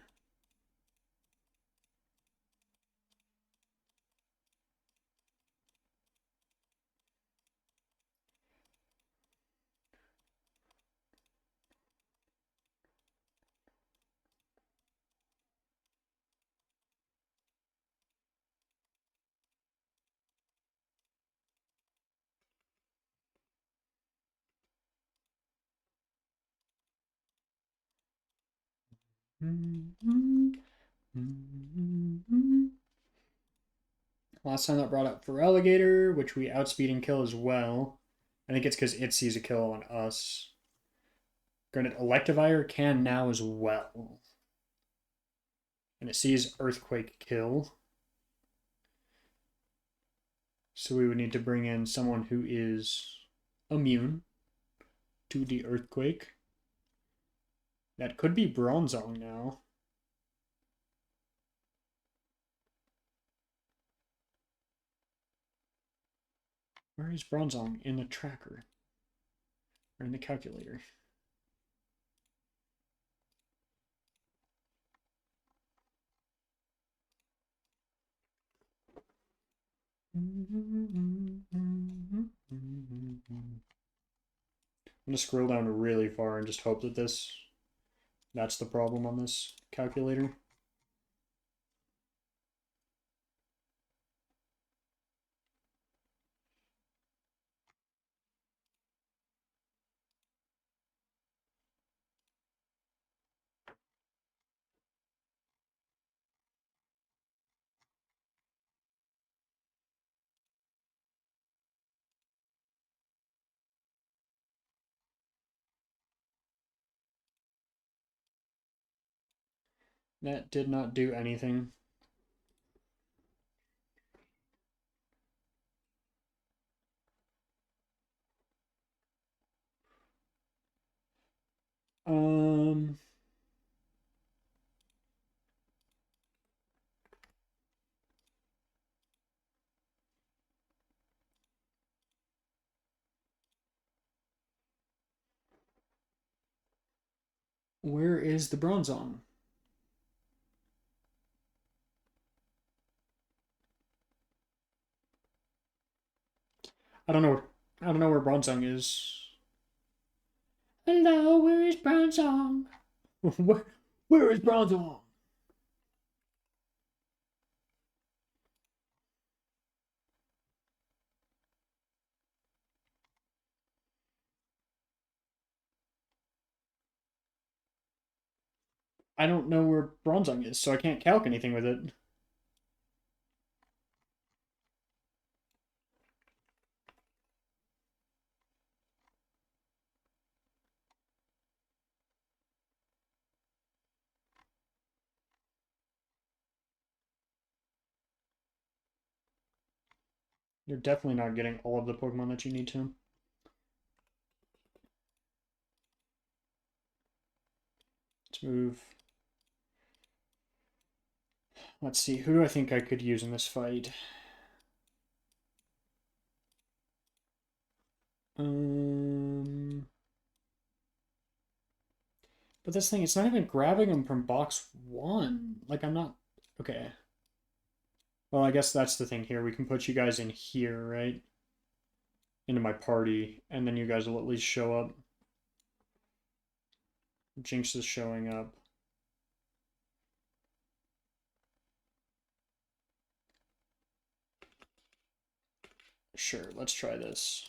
Last time that brought up for Alligator, which we outspeed and kill as well. I think it's because it sees a kill on us. Granted, Electivire can now as well. And it sees Earthquake kill. So we would need to bring in someone who is immune to the Earthquake. That could be Bronzong now. Where is Bronzong in the tracker? Or in the calculator? I'm going to scroll down really far and just hope that that's the problem on this calculator. That did not do anything. Where is the Bronzong? I don't know. I don't know where Bronzong is. Hello, where is Bronzong? where is Bronzong? I don't know where Bronzong is, so I can't calc anything with it. You're definitely not getting all of the Pokemon that you need to. Let's move. Let's see, who do I think I could use in this fight? But this thing, it's not even grabbing them from box 1. Like, I'm not... Okay. Well, I guess that's the thing here. We can put you guys in here, right? Into my party, and then you guys will at least show up. Jinx is showing up. Sure, let's try this.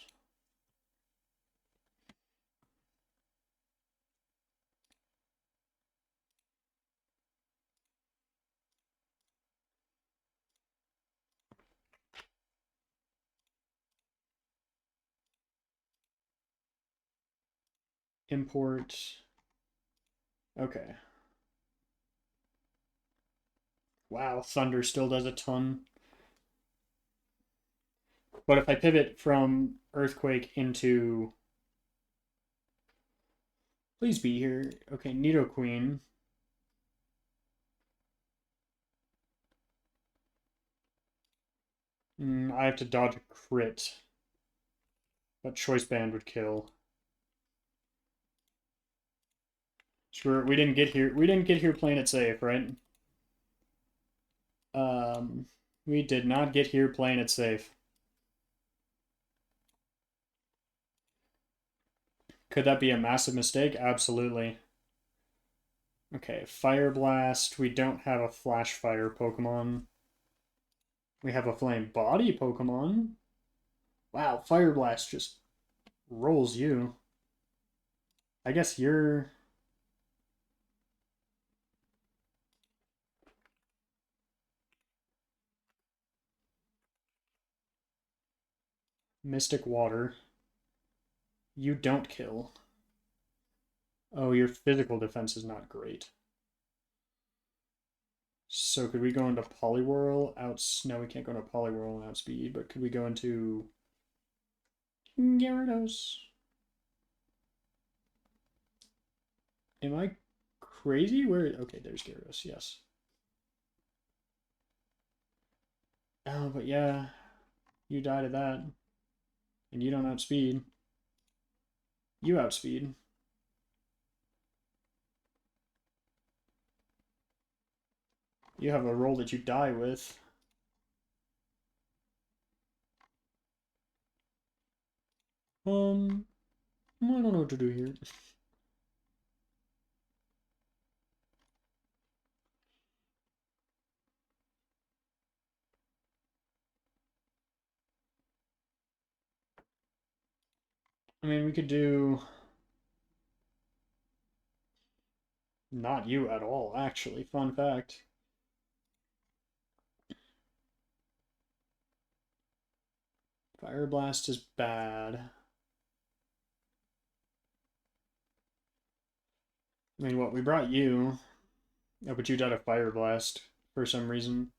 Import. Okay. Wow, Thunder still does a ton. But if I pivot from Earthquake into... Please be here. Okay, Nidoqueen. I have to dodge a crit. But Choice Band would kill. Screw it, we didn't get here. We didn't get here playing it safe, right? We did not get here playing it safe. Could that be a massive mistake? Absolutely. Okay, Fire Blast. We don't have a Flash Fire Pokemon. We have a Flame Body Pokemon. Wow, Fire Blast just rolls you. I guess you're... Mystic Water. You don't kill. Oh, your physical defense is not great. So could we go into Poliwhirl outs? No, we can't go into Poliwhirl and outspeed, but could we go into Gyarados? Am I crazy? Where? Okay, there's Gyarados. Yes. Oh, but yeah, you die to that, and you don't outspeed. You outspeed. You have a roll that you die with. I don't know what to do here. I mean, we could do not you at all, actually. Fun fact. Fire Blast is bad. I mean, what? We brought you. Oh, but you died of Fire Blast for some reason.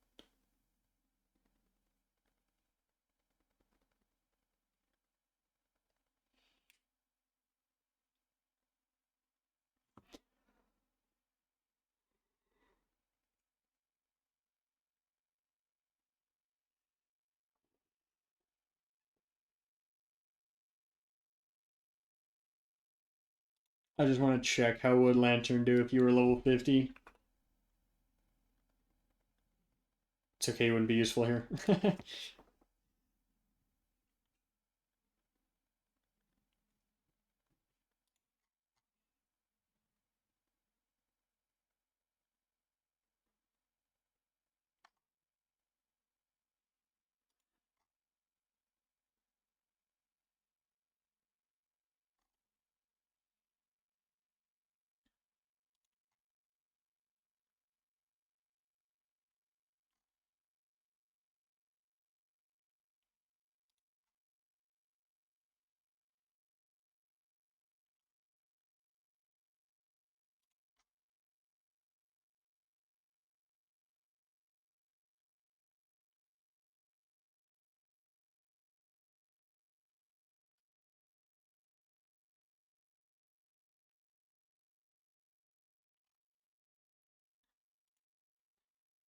I just want to check how would Lantern do if you were level 50. It's okay, it wouldn't be useful here.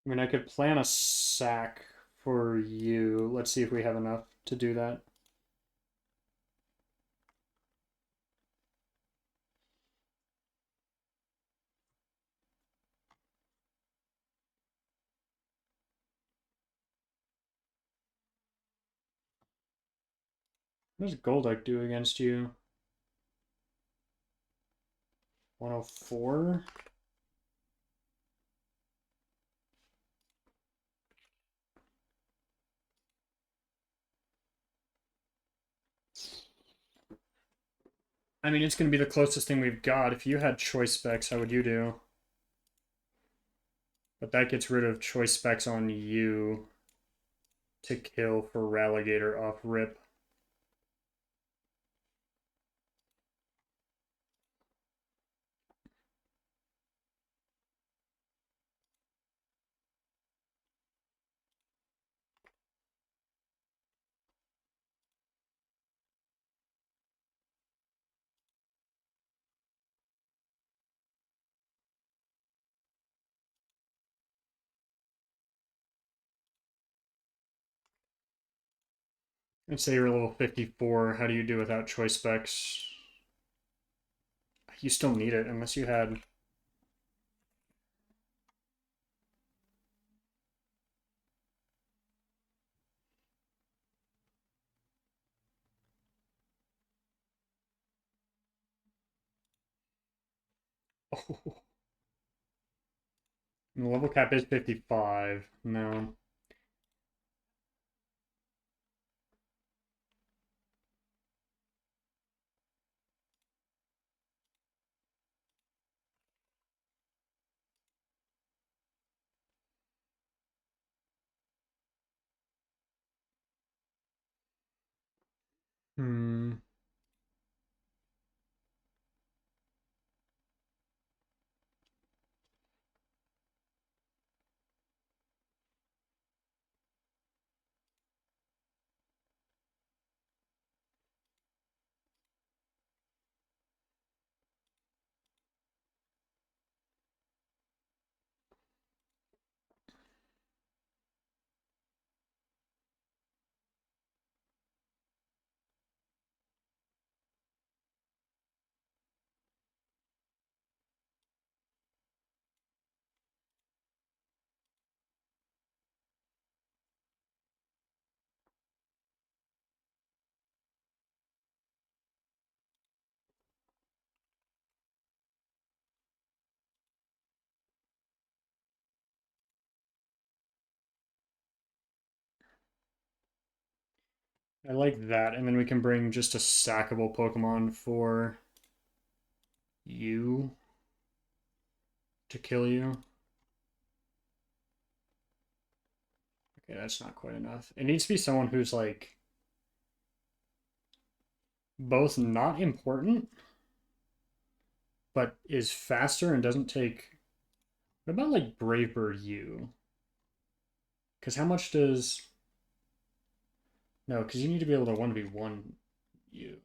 I mean, I could plan a sack for you. Let's see if we have enough to do that. What does Golduck do against you? 104? I mean, it's going to be the closest thing we've got. If you had choice specs, how would you do? But that gets rid of choice specs on you to kill for Ralligator off rip. Let's say you're level 54. How do you do without choice specs? You still need it unless you had. Oh, the level cap is 55. No. Hmm. I like that, and then we can bring just a sackable Pokemon for you to kill you. Okay, that's not quite enough. It needs to be someone who's like both not important, but is faster and doesn't take. What about like Brave Bird U? Because how much does. No, because you need to be able to 1v1 you.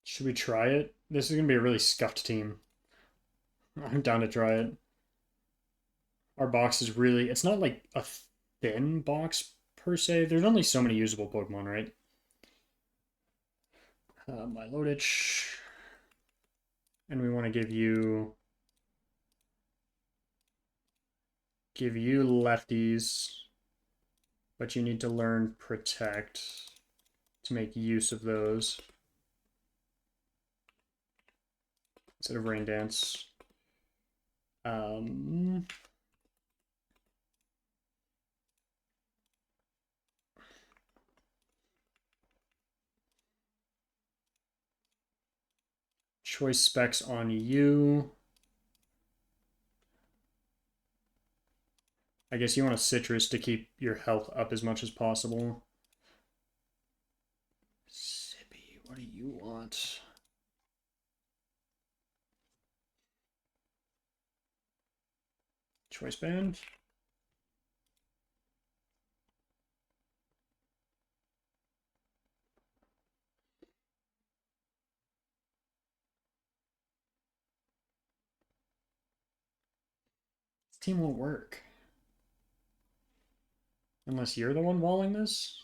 Should we try it? This is going to be a really scuffed team. I'm down to try it. Our box is really. It's not like a thin box per se. There's only so many usable Pokemon, right? My Lodich. And we want to give you lefties, but you need to learn Protect to make use of those instead of Rain Dance. Um, choice specs on you. I guess you want a Citrus to keep your health up as much as possible. Sippy, what do you want? Choice band? This team won't work. Unless you're the one walling this?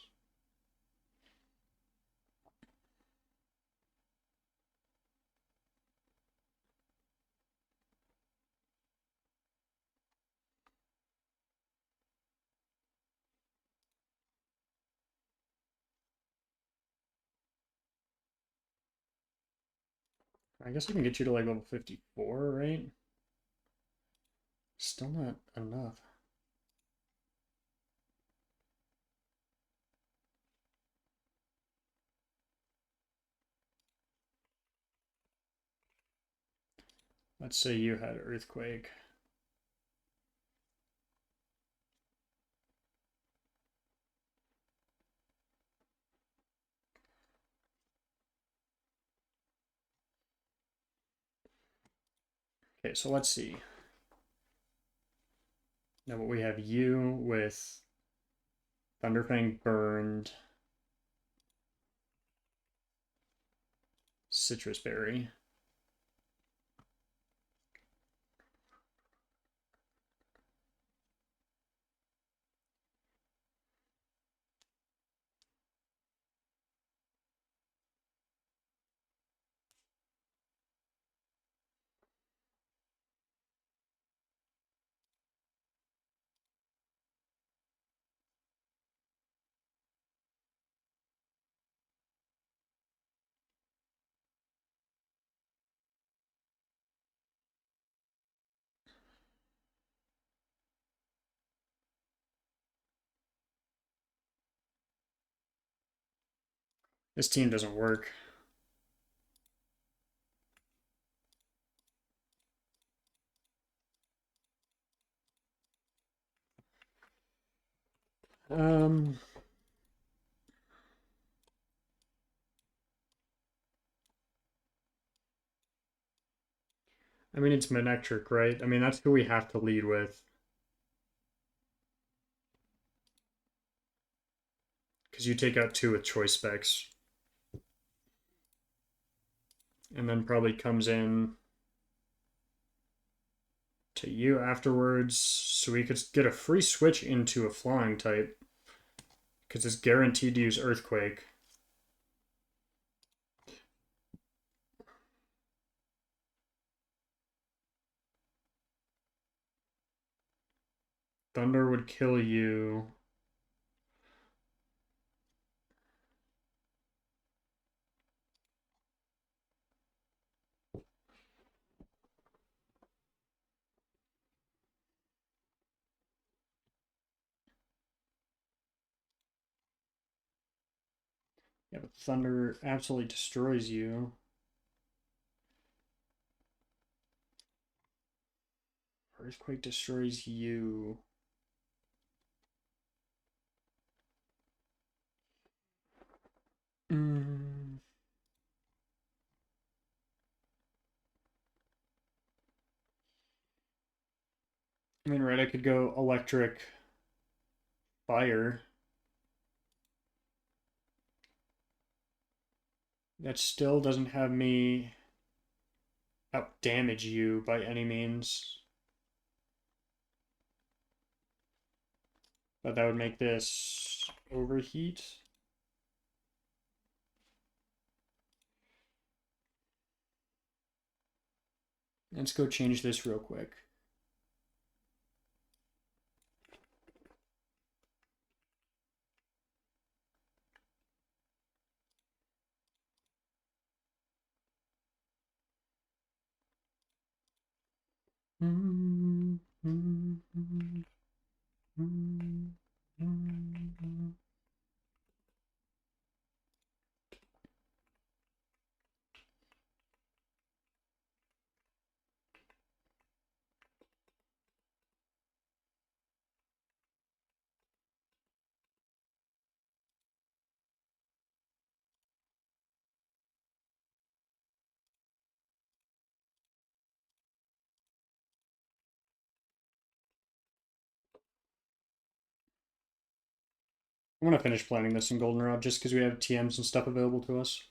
I guess I can get you to like level 54, right? Still not enough. Let's say you had Earthquake. Okay, so let's see. Now, what we have you with Thunderfang burned, Citrus Berry. This team doesn't work. I mean, it's Manectric, right? I mean, that's who we have to lead with. Because you take out 2 with choice specs. And then probably comes in to you afterwards. So we could get a free switch into a flying type. Because it's guaranteed to use Earthquake. Thunder would kill you. Yeah, but Thunder absolutely destroys you. Earthquake destroys you. Mm. I mean, right, I could go electric fire. That still doesn't have me out damage you by any means. But that would make this overheat. Let's go change this real quick. I'm gonna finish planning this in Goldenrod just because we have TMs and stuff available to us.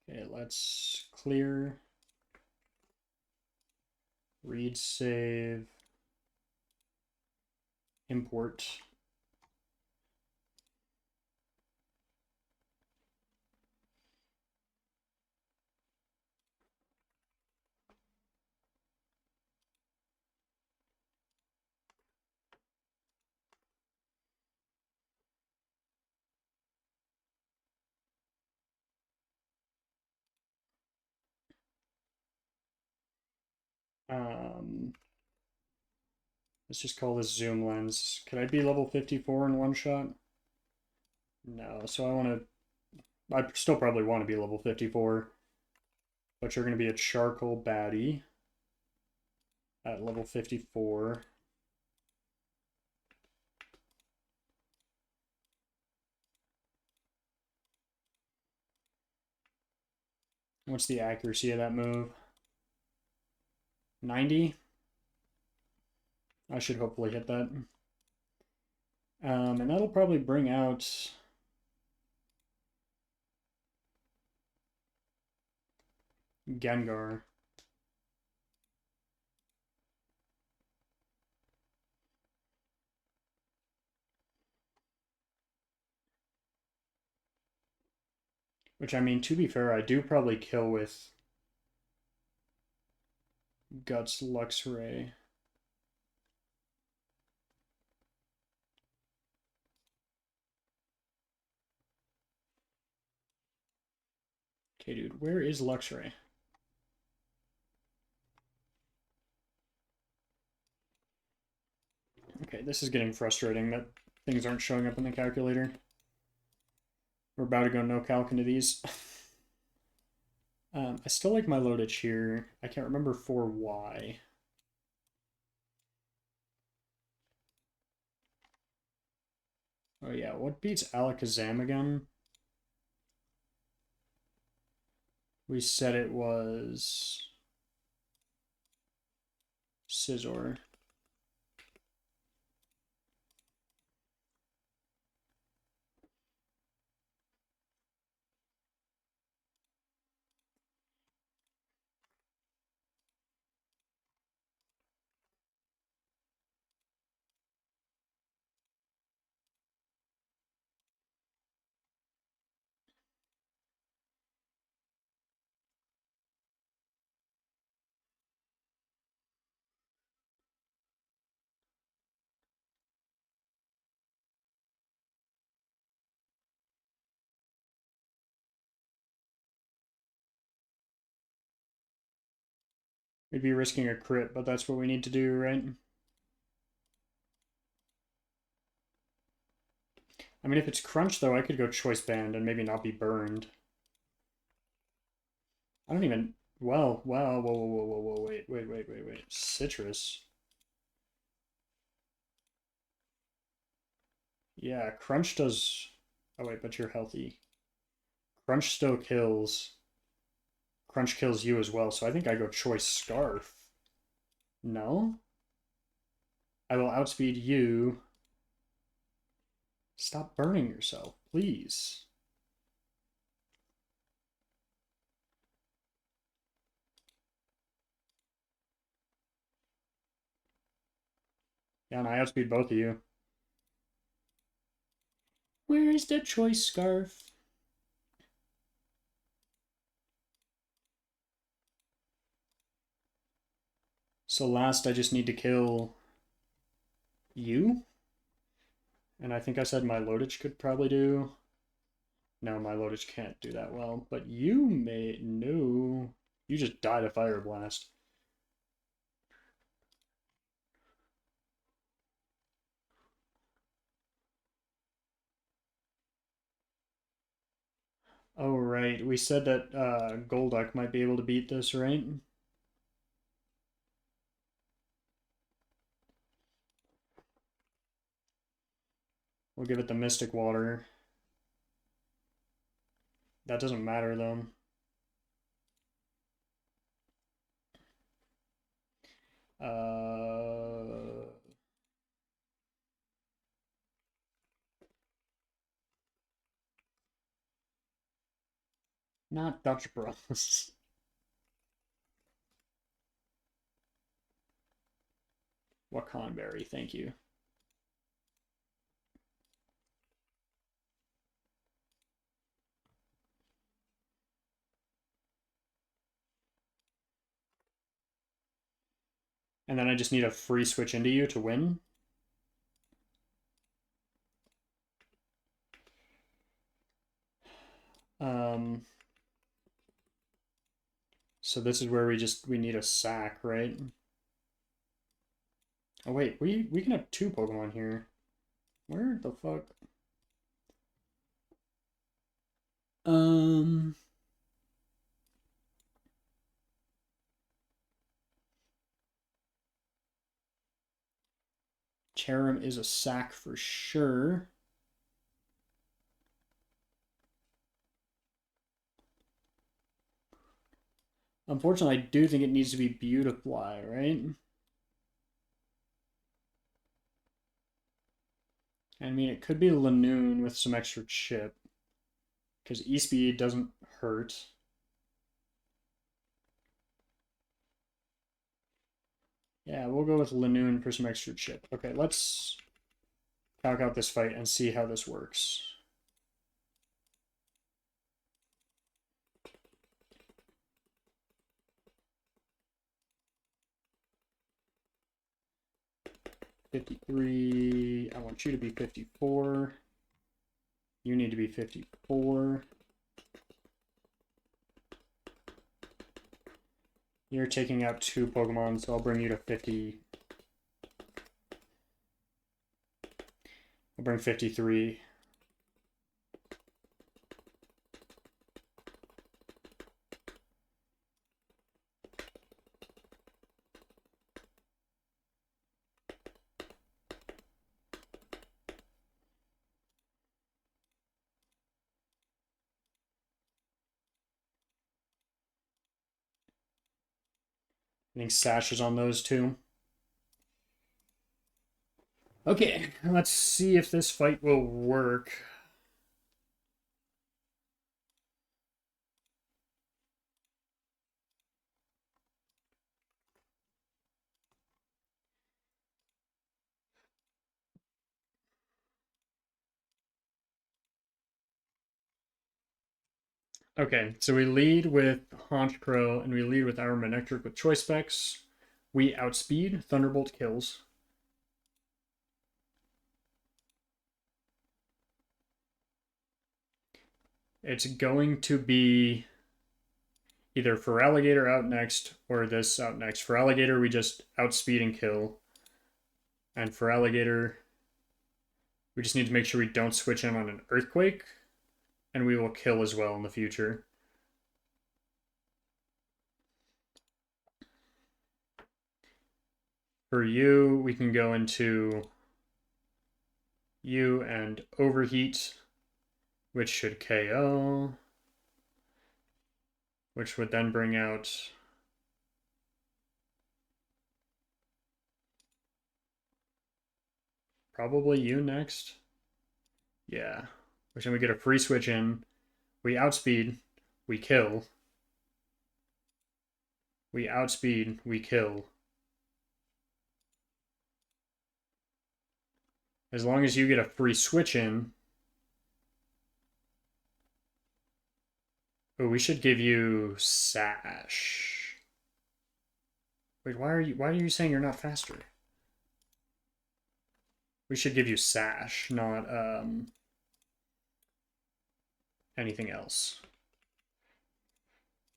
Okay, let's clear. Read, save, import. Um, let's just call this zoom lens. Could I be level 54 in one shot? No, so I still probably want to be level 54. But you're going to be a charcoal baddie at level 54. What's the accuracy of that move? 90? I should hopefully hit that. And that'll probably bring out Gengar. Which, I mean, to be fair, I do probably kill with Guts Luxray. Okay, dude, where is Luxray? Okay, this is getting frustrating that things aren't showing up in the calculator. We're about to go no calc into these. I still like my loadage here. I can't remember for why. Oh yeah, what beats Alakazam again? We said it was Scizor. We'd be risking a crit, but that's what we need to do, right? I mean, if it's Crunch, though, I could go Choice Band and maybe not be burned. I don't even... Well, whoa, whoa, whoa, whoa, whoa, wait. Citrus. Yeah, Crunch does... Oh, wait, but you're healthy. Crunch still kills. Crunch kills you as well, so I think I go Choice Scarf. No? I will outspeed you. Stop burning yourself, please. Yeah, and I outspeed both of you. Where is the Choice Scarf? So last I just need to kill you? And I think I said my Loadage could probably do... No, my Loadage can't do that well. But you may... No. You just died of Fire Blast. Oh, right. We said that Golduck might be able to beat this, right? We'll give it the Mystic Water. That doesn't matter, though. Not Dutch Bros. Wakanberry, thank you. And then I just need a free switch into you to win. So this is where we need a sack, right? Oh wait, we can have two Pokemon here. Where the fuck? Cherim is a sack for sure. Unfortunately, I do think it needs to be Beautifly, right? I mean, it could be Lanoon with some extra chip. Because E-Speed doesn't hurt. Yeah, we'll go with Lanoon for some extra chip. Okay, let's calc out this fight and see how this works. $53. I want you to be 54. You need to be 54. You're taking out two Pokemon, so I'll bring you to 50. I'll bring 53. I think Sash is on those two. Okay, let's see if this fight will work. Okay, so we lead with Haunch Crow, and we lead with our Manectric with Choice Specs. We outspeed, Thunderbolt kills. It's going to be either Feraligatr out next or this out next. Feraligatr, we just outspeed and kill. And Feraligatr, we just need to make sure we don't switch in on an Earthquake, and we will kill as well in the future. For you, we can go into you and Overheat, which should KO, which would then bring out probably you next. Yeah. Which then we get a free switch in. We outspeed, we kill. We outspeed, we kill. As long as you get a free switch in. Oh, we should give you Sash. Wait, why are you saying you're not faster? We should give you Sash, not anything else.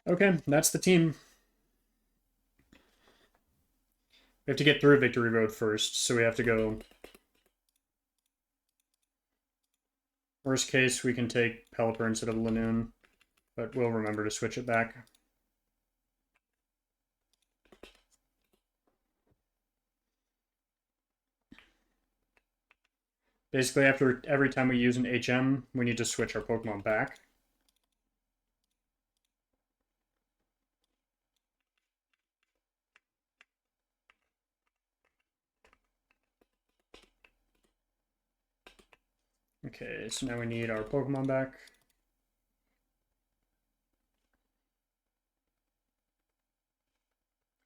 Okay, that's the team. We have to get through Victory Road first, so we have to go. Worst case, we can take Pelipper instead of Lanoon, but we'll remember to switch it back. Basically, after every time we use an HM, we need to switch our Pokemon back. Okay, so now we need our Pokemon back.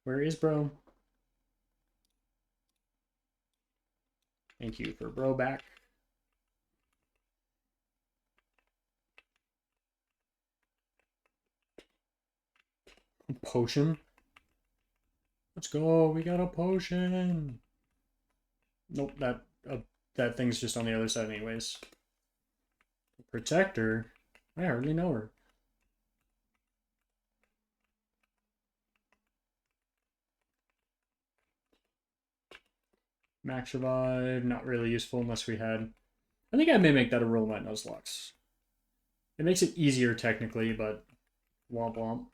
Where is Bro? Thank you for Bro back. Potion? Let's go, we got a potion! Nope, that thing's just on the other side anyways. Protector? I hardly know her. Max Revive, not really useful unless we had... I think I may make that a rule in my Nuzlocke. It makes it easier technically, but womp womp.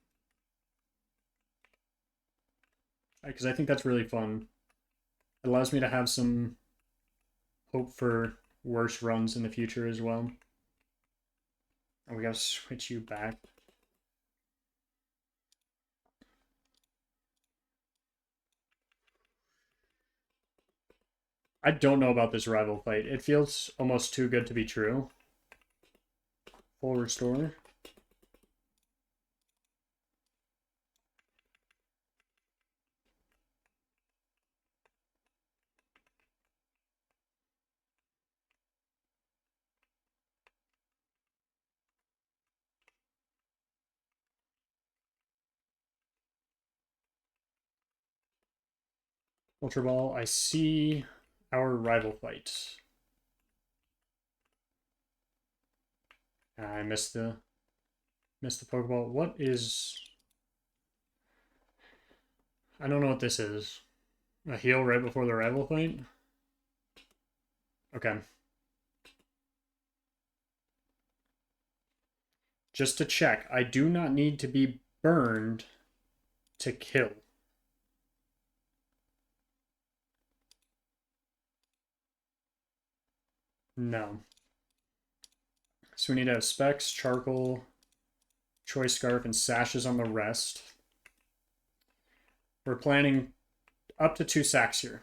Because I think that's really fun. It allows me to have some hope for worse runs in the future as well. And we gotta switch you back. I don't know about this rival fight. It feels almost too good to be true. Full restore. Ultra Ball, I see our rival fight. I missed the Pokeball. What is... I don't know what this is. A heal right before the rival fight? Okay. Just to check, I do not need to be burned to kill. No. So we need to have specs, charcoal, choice scarf, and sashes on the rest. We're planning up to 2 sacks here.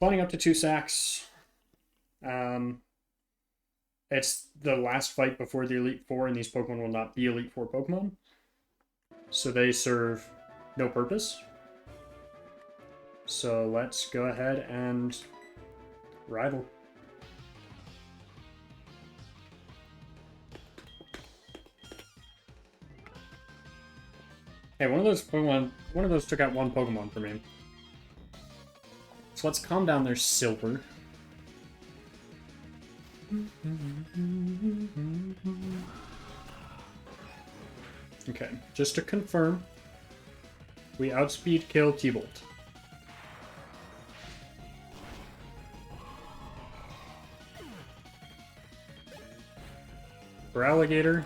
Planning up to 2 sacks. It's the last fight before the Elite Four, and these Pokemon will not be Elite Four Pokemon. So they serve no purpose. So let's go ahead and rival. Hey, one of those took out 1 Pokemon for me. So let's calm down there, Silver. Okay, just to confirm, we outspeed kill T-Bolt. For Alligator,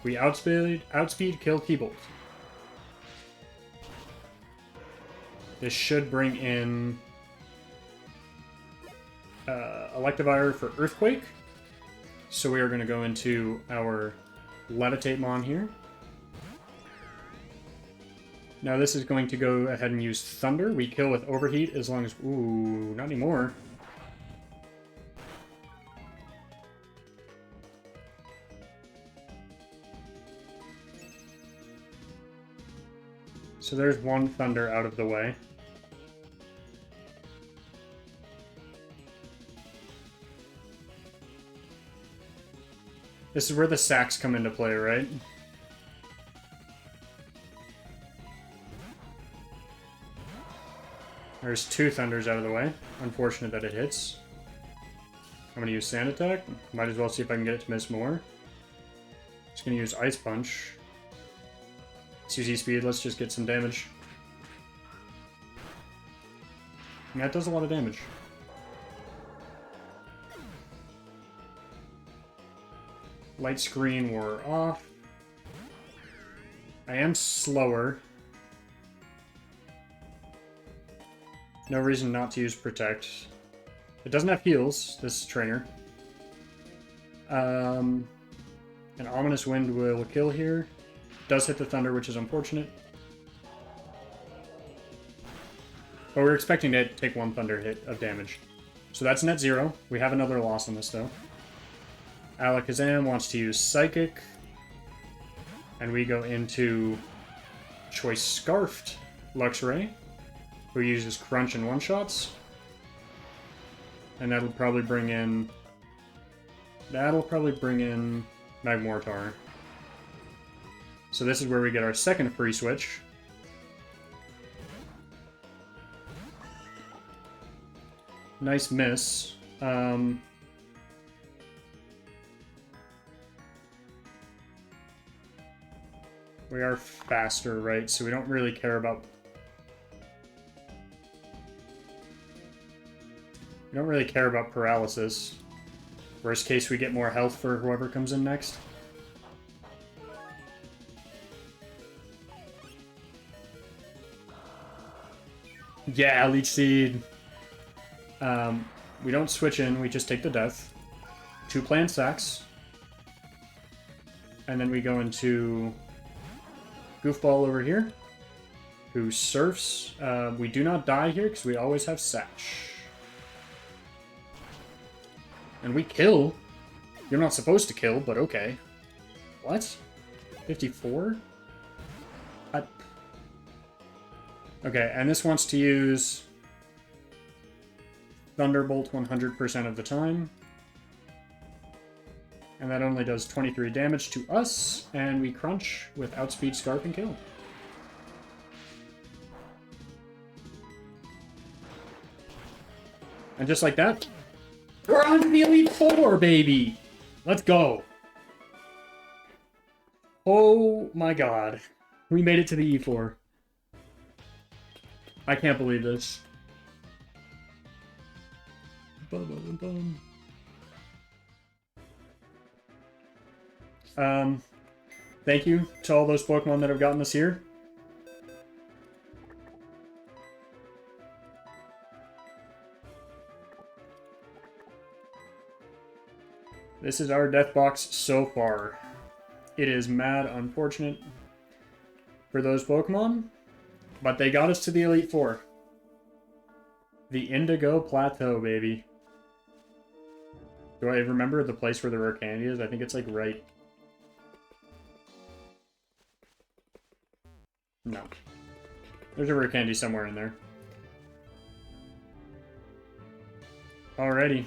we outspeed kill T-Bolt. This should bring in Electivire for Earthquake. So we are going to go into our Levitate Mon here. Now this is going to go ahead and use Thunder. We kill with Overheat as long as... Ooh, not anymore. So there's 1 Thunder out of the way. This is where the sacks come into play, right? There's 2 Thunders out of the way. Unfortunate that it hits. I'm going to use Sand Attack. Might as well see if I can get it to miss more. Just going to use Ice Punch. Let's use E-Speed. Let's just get some damage. And that does a lot of damage. Light Screen wore off. I am slower. No reason not to use Protect. It doesn't have heals, this trainer. An Ominous Wind will kill here. Does hit the Thunder, which is unfortunate. But we're expecting to take 1 Thunder hit of damage. So that's net 0. We have another loss on this, though. Alakazam wants to use Psychic. And we go into Choice Scarfed Luxray, who uses Crunch and one-shots. And that'll probably bring in... Magmortar. So this is where we get our second free switch. Nice miss. We are faster, right? So we don't really care about... We don't really care about paralysis. Worst case, we get more health for whoever comes in next. Yeah, Leech Seed. We don't switch in, we just take the death. 2 plant sacks. And then we go into Goofball over here, who surfs. We do not die here because we always have Satch. And we kill. You're not supposed to kill, but okay. What? 54? Okay, and this wants to use Thunderbolt 100% of the time. And that only does 23 damage to us, and we crunch with Outspeed, Scarf, and kill. And just like that, we're on to the Elite Four, baby! Let's go! Oh my god. We made it to the E4. I can't believe this. Bum, bum, bum. Thank you to all those Pokemon that have gotten us here. This is our death box so far. It is mad unfortunate for those Pokemon, but they got us to the Elite Four. The Indigo Plateau, baby. Do I remember the place where the rare candy is? I think it's like right... No. There's a rare candy somewhere in there. Alrighty.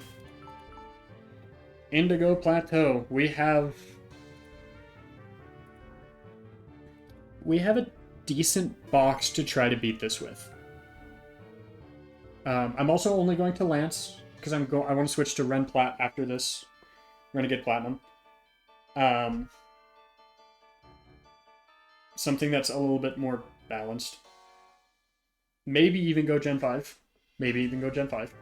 Indigo Plateau. We have a decent box to try to beat this with. I'm also only going to Lance because I want to switch to Ren Plat after this. We're gonna get Platinum. Something that's a little bit more balanced. Maybe even go Gen 5. Maybe even go Gen 5.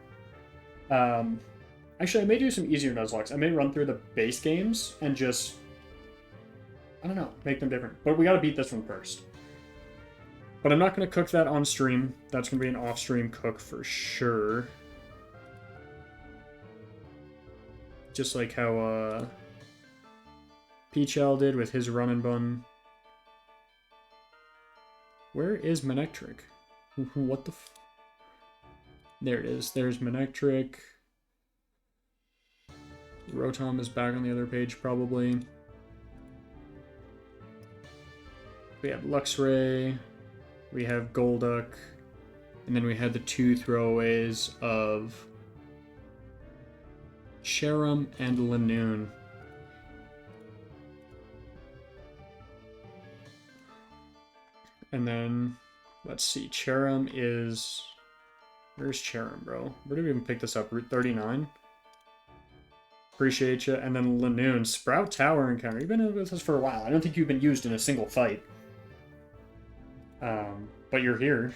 Actually, I may do some easier Nuzlocks. I may run through the base games and just... I don't know, make them different. But we gotta beat this one first. But I'm not gonna cook that on stream. That's gonna be an off-stream cook for sure. Just like how Peachel did with his run and bun. Where is Manectric? What the f... There it is. There's Manectric. Rotom is back on the other page, probably. We have Luxray. We have Golduck. And then we had the two throwaways of Cherim and Lanoon. And then, let's see, Cherim is... Where's Cherim, bro? Where did we even pick this up? Route 39? Appreciate you. And then Lanoon, Sprout Tower encounter. You've been with us for a while. I don't think you've been used in a single fight. But you're here.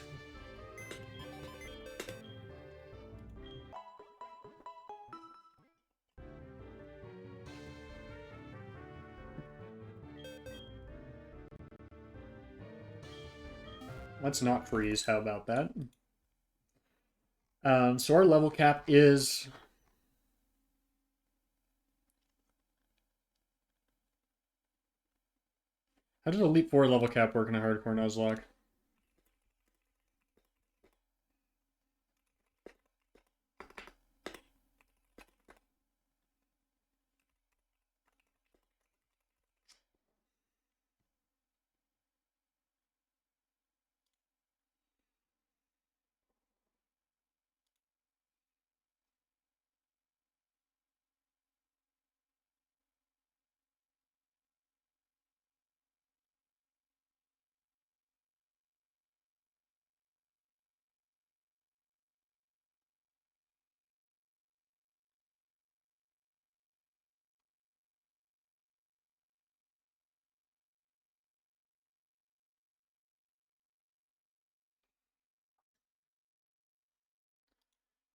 Let's not freeze. How about that? So our level cap is... How does Elite Four level cap work in a hardcore Nuzlocke?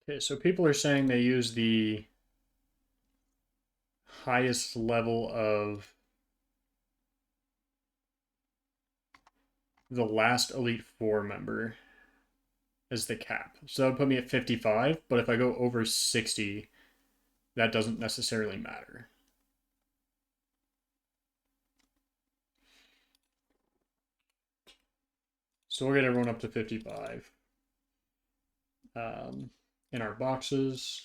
Okay, so people are saying they use the highest level of the last Elite Four member as the cap. So that would put me at 55, but if I go over 60, that doesn't necessarily matter. So we'll get everyone up to 55. In our boxes.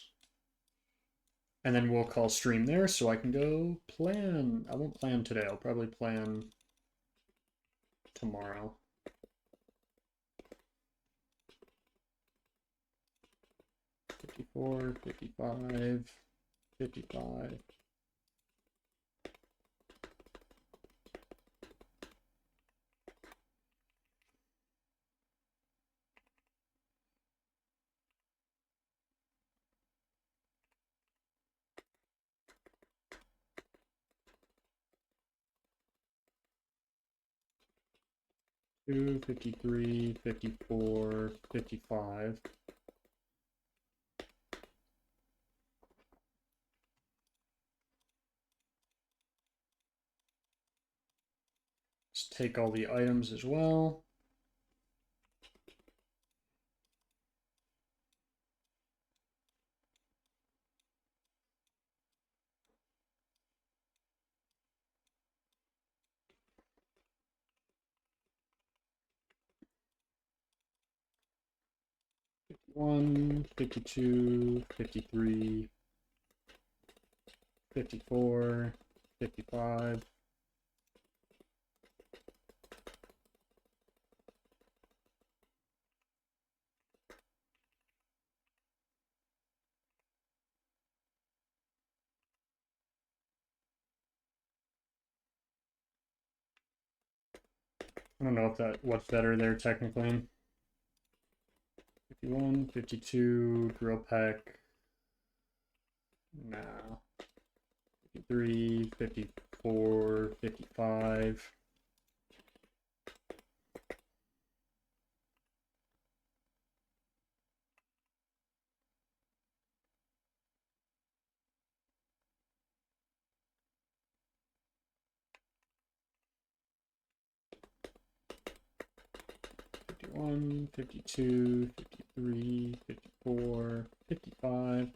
And then we'll call stream there so I can go plan. I won't plan today. I'll probably plan tomorrow. $54, $55, $55. $52, $53, $54, $55. Let's take all the items as well. One, 52, 53, 54, 55. I don't know if what's better there technically. 51, 52, drill peck. No. 53, 54, 55. One, 52, 53, 54, 55.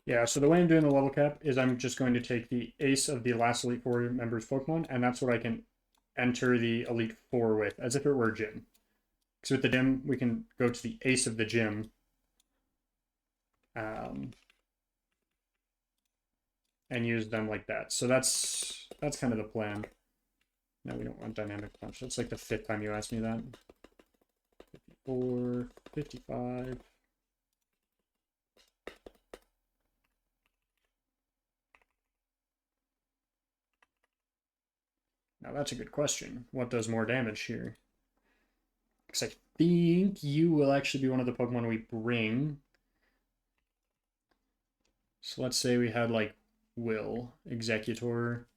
Yeah, so the way I'm doing the level cap is I'm just going to take the ace of the last Elite Four members Pokemon, and that's what I can enter the Elite Four with, as if it were a gym. Because with the gym, we can go to the ace of the gym. And use them like that. So that's kind of the plan. No, we don't want dynamic punch. That's like the 5th time you asked me that. 54, 55. Now that's a good question. What does more damage here? Because I think you will actually be one of the Pokemon we bring. So let's say we had like Will, Executor,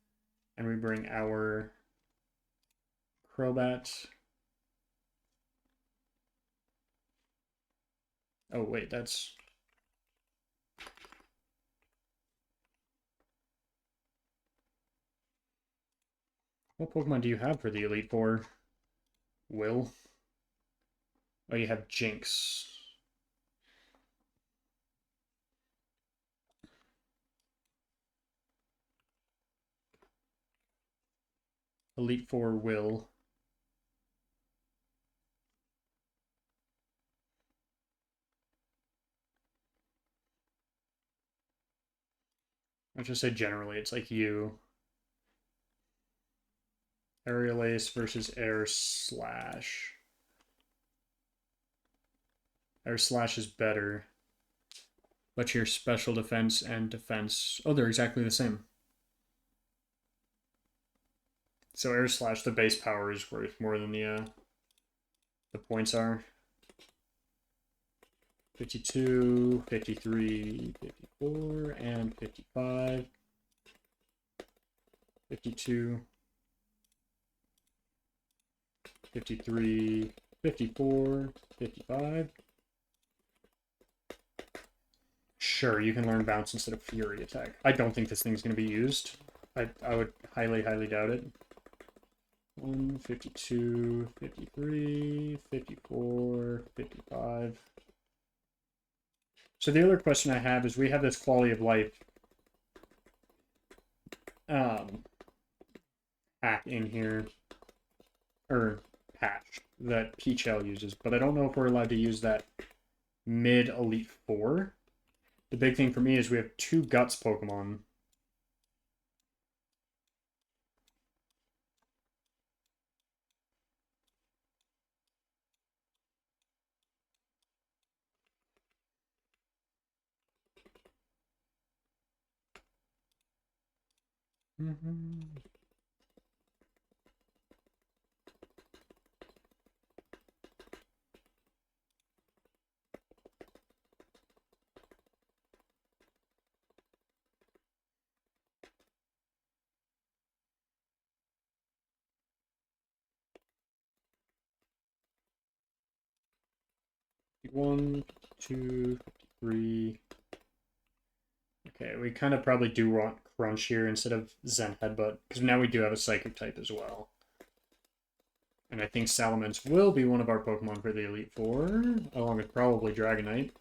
and we bring our Crobat. Oh wait, that's... What Pokemon do you have for the Elite Four? Will? Oh, you have Jinx. Elite Four Will. Let's just say generally, it's like you. Aerial Ace versus Air Slash. Air Slash is better. But your special defense and defense... Oh, they're exactly the same. So Air Slash, the base power is worth more than the points are. 52, 53, 54, and 55. 52, 53, 54, 55. Sure, you can learn Bounce instead of Fury Attack. I don't think this thing's going to be used. I would highly, highly doubt it. 1, 52, 53, 54, 55. So the other question I have is we have this quality of life hack in here, or patch, that Peachel uses, but I don't know if we're allowed to use that mid Elite Four. The big thing for me is we have 2 Guts Pokemon. 51, 52, 53. Okay, we kind of probably do want Crunch here instead of Zen Headbutt, because now we do have a Psychic type as well. And I think Salamence will be one of our Pokemon for the Elite Four, along with probably Dragonite.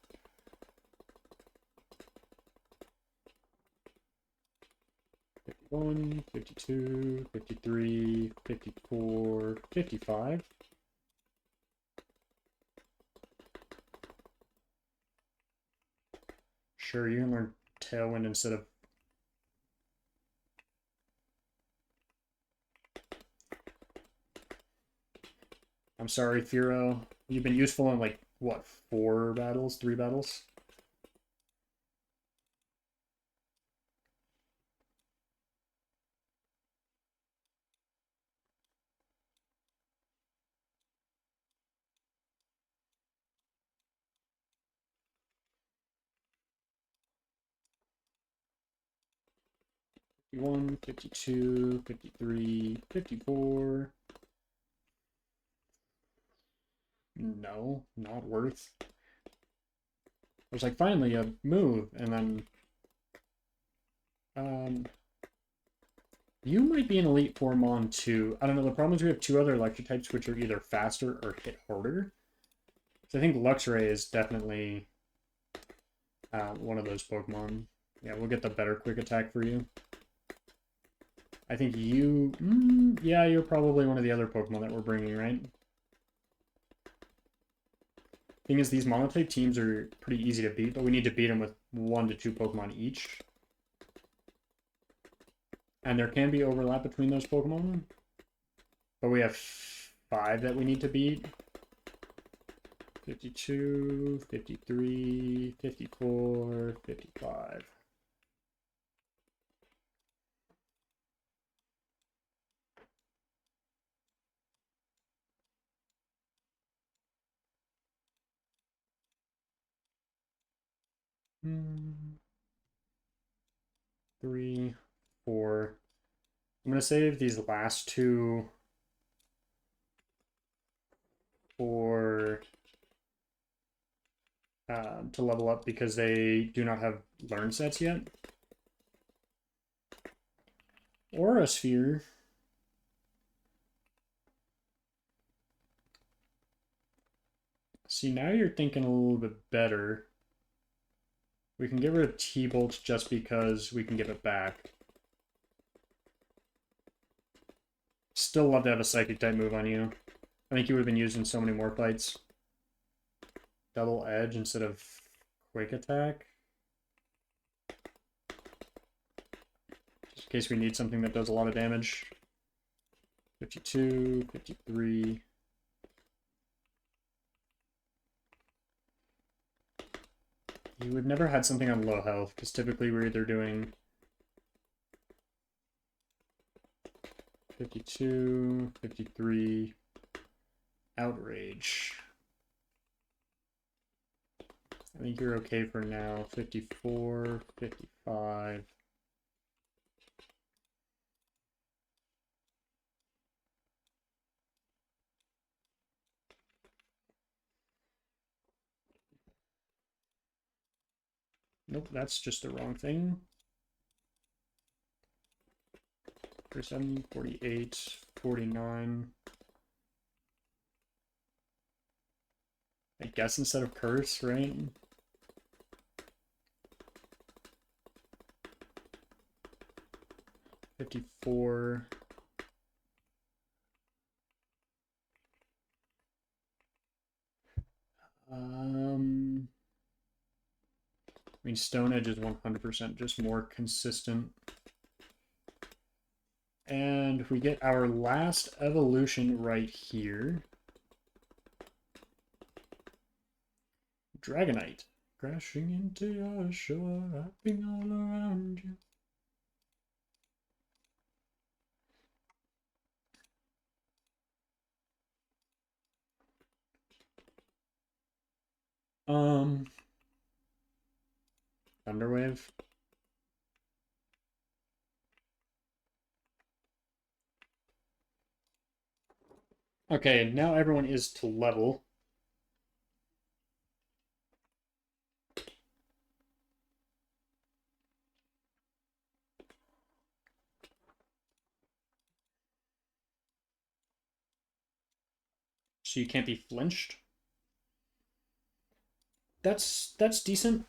One, 52, 53, 54, 55. Sure, you can learn Tailwind instead of... I'm sorry, Furo. You've been useful in, like, what, 4 battles? 3 battles? One, 52, 53, 54. No, not worth. I was like, finally, a move, and then... You might be an Elite Four Mon too. I don't know, the problem is we have 2 other electric types which are either faster or hit harder. So I think Luxray is definitely one of those Pokemon. Yeah, we'll get the better quick attack for you. I think you... yeah, you're probably one of the other Pokemon that we're bringing, right? Thing is, these monotype teams are pretty easy to beat, but we need to beat them with 1 to 2 Pokemon each. And there can be overlap between those Pokemon. But we have 5 that we need to beat. 52, 53, 54, 55. Three, 4. I'm going to save these last 2 for to level up because they do not have learn sets yet. Aura Sphere. See, now you're thinking a little bit better. We can get rid of T-Bolt just because we can give it back. Still love to have a Psychic type move on you. I think you would have been used in so many more fights. Double Edge instead of Quick Attack. Just in case we need something that does a lot of damage. 52, 53... You would never had something on low health, because typically we're either doing 52, 53, Outrage. I think you're okay for now. 54, 55. Nope, that's just the wrong thing. 47, 48, 49. I guess instead of curse, right? $54. I mean, Stone Edge is 100% just more consistent. And we get our last evolution right here. Dragonite. Crashing into your shore, wrapping all around you. Thunderwave. Okay, now everyone is to level. so you can't be flinched. That's decent.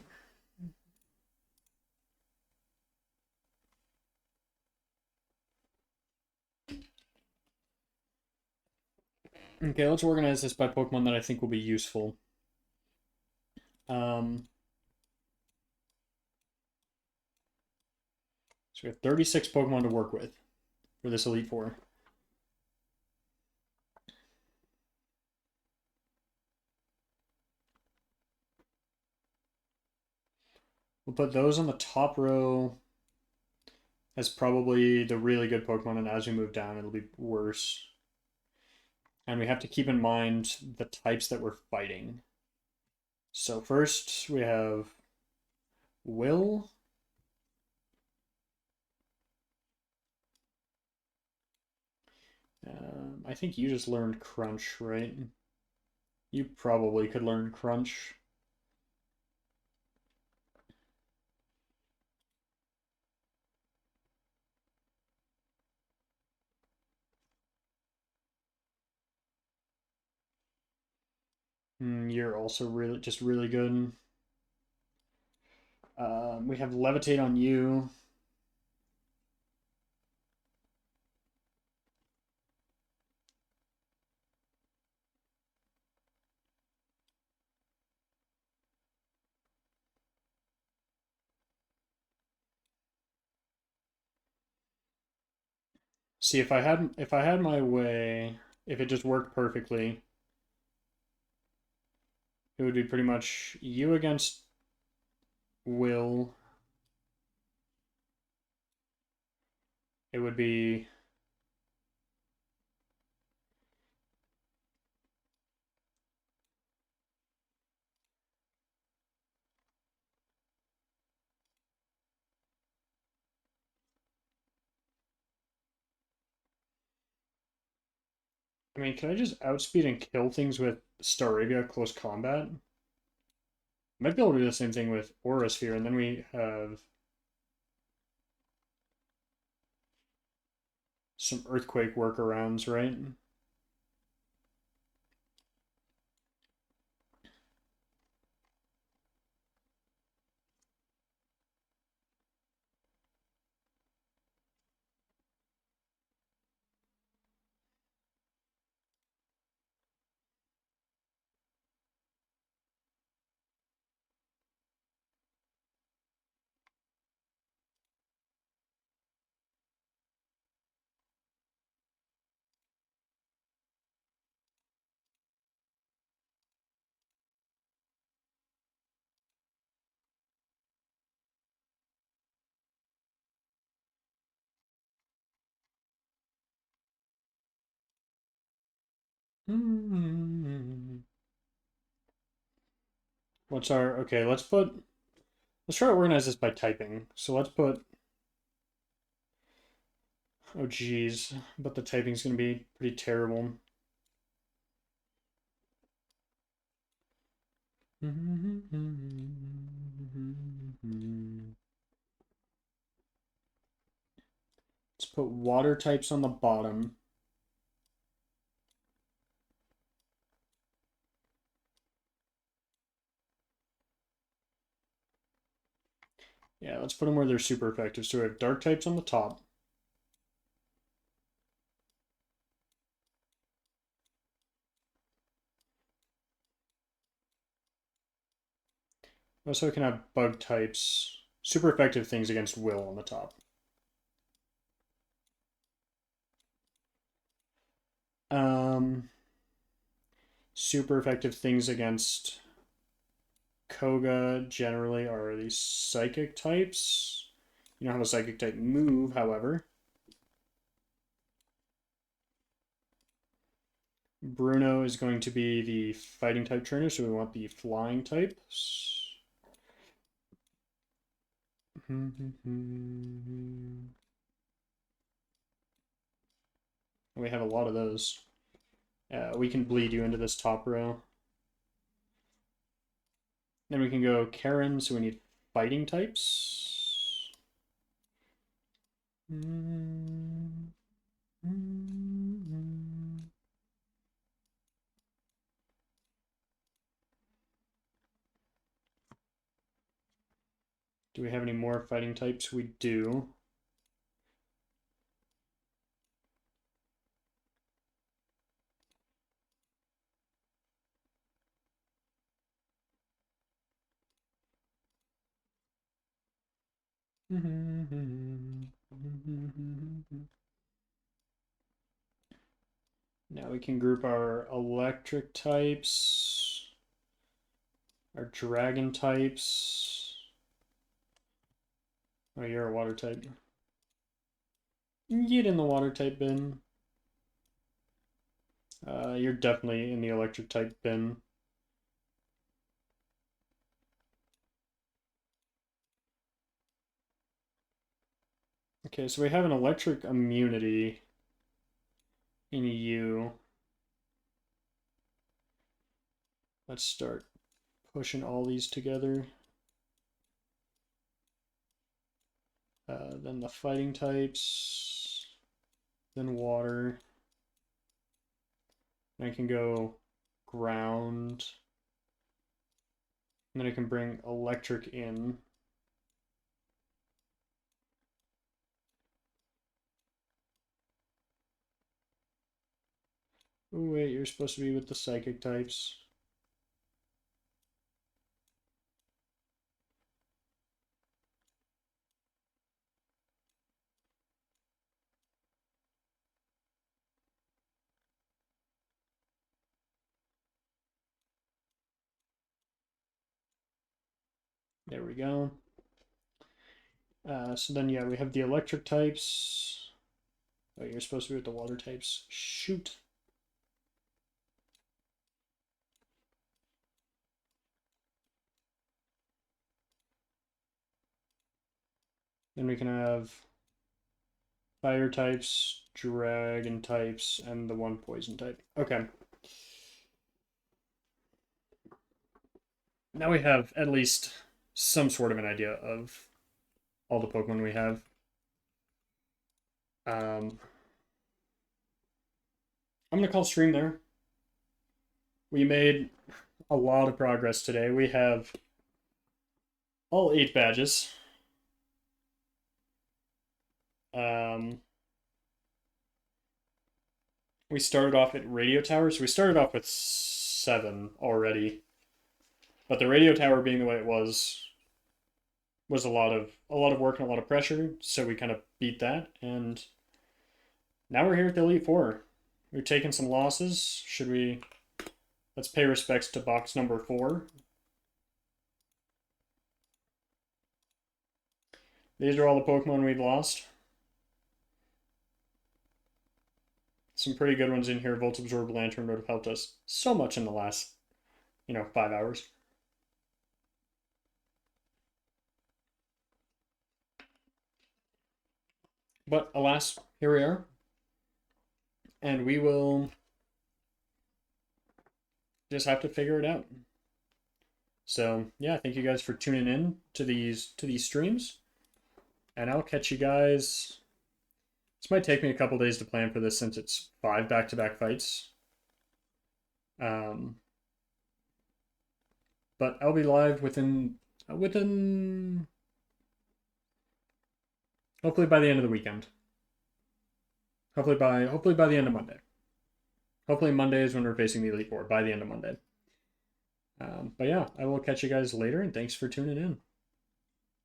Okay, let's organize this by Pokemon that I think will be useful. So we have 36 Pokemon to work with for this Elite Four. We'll put those on the top row as probably the really good Pokemon, and as we move down, it'll be worse. And we have to keep in mind the types that we're fighting. So first we have Will. I think you just learned Crunch, right? You probably could learn Crunch. You're also really good. We have Levitate on you. See, if I had my way, if it just worked perfectly, it would be pretty much you against Will. It would be I mean, can I just outspeed and kill things with Staravia close combat? Might be able to do the same thing with Aura Sphere, and then we have some Earthquake workarounds, right? What's our okay? Let's try to organize this by typing. So let's put oh geez, but the typing's gonna be pretty terrible. Let's put water types on the bottom. Yeah, let's put them where they're super effective. So we have dark types on the top. Also, we can have bug types, super effective things against Will on the top. Super effective things against Koga generally are these psychic types. You don't have a psychic type move, however. Bruno is going to be the fighting type trainer, so we want the flying types. We have a lot of those. We can bleed you into this top row. Then we can go Karen, so we need fighting types. Do we have any more fighting types? We do. Now we can group our electric types, our dragon types. Oh, you're a water type. Get in the water type bin. You're definitely in the electric type bin. Okay, so we have an electric immunity in you. Let's start pushing all these together. Then the fighting types, then water. And I can go ground. And then I can bring electric in. Oh wait, you're supposed to be with the psychic types. There we go. So then, yeah, we have the electric types. Oh, you're supposed to be with the water types. Shoot. Then we can have fire types, dragon types, and the one poison type. Okay. Now we have at least some sort of an idea of all the Pokemon we have. I'm going to call stream there. We made a lot of progress today. We have all 8 badges. We started off at radio towers. We started off with 7 already. But the radio tower being the way it was a lot of work and a lot of pressure, so we kind of beat that, and now we're here at the Elite Four. We've taken some losses. Let's pay respects to box number 4. These are all the Pokemon we've lost. Some pretty good ones in here. Volt Absorb, Lantern would have helped us so much in the last, 5 hours. But alas, here we are. And we will just have to figure it out. So yeah, thank you guys for tuning in to these streams. And I'll catch you guys. This might take me a couple days to plan for this since it's 5 back-to-back fights. But I'll be live within hopefully by the end of the weekend. Hopefully by the end of Monday. Hopefully Monday is when we're facing the Elite Four, by the end of Monday. But yeah, I will catch you guys later, and thanks for tuning in.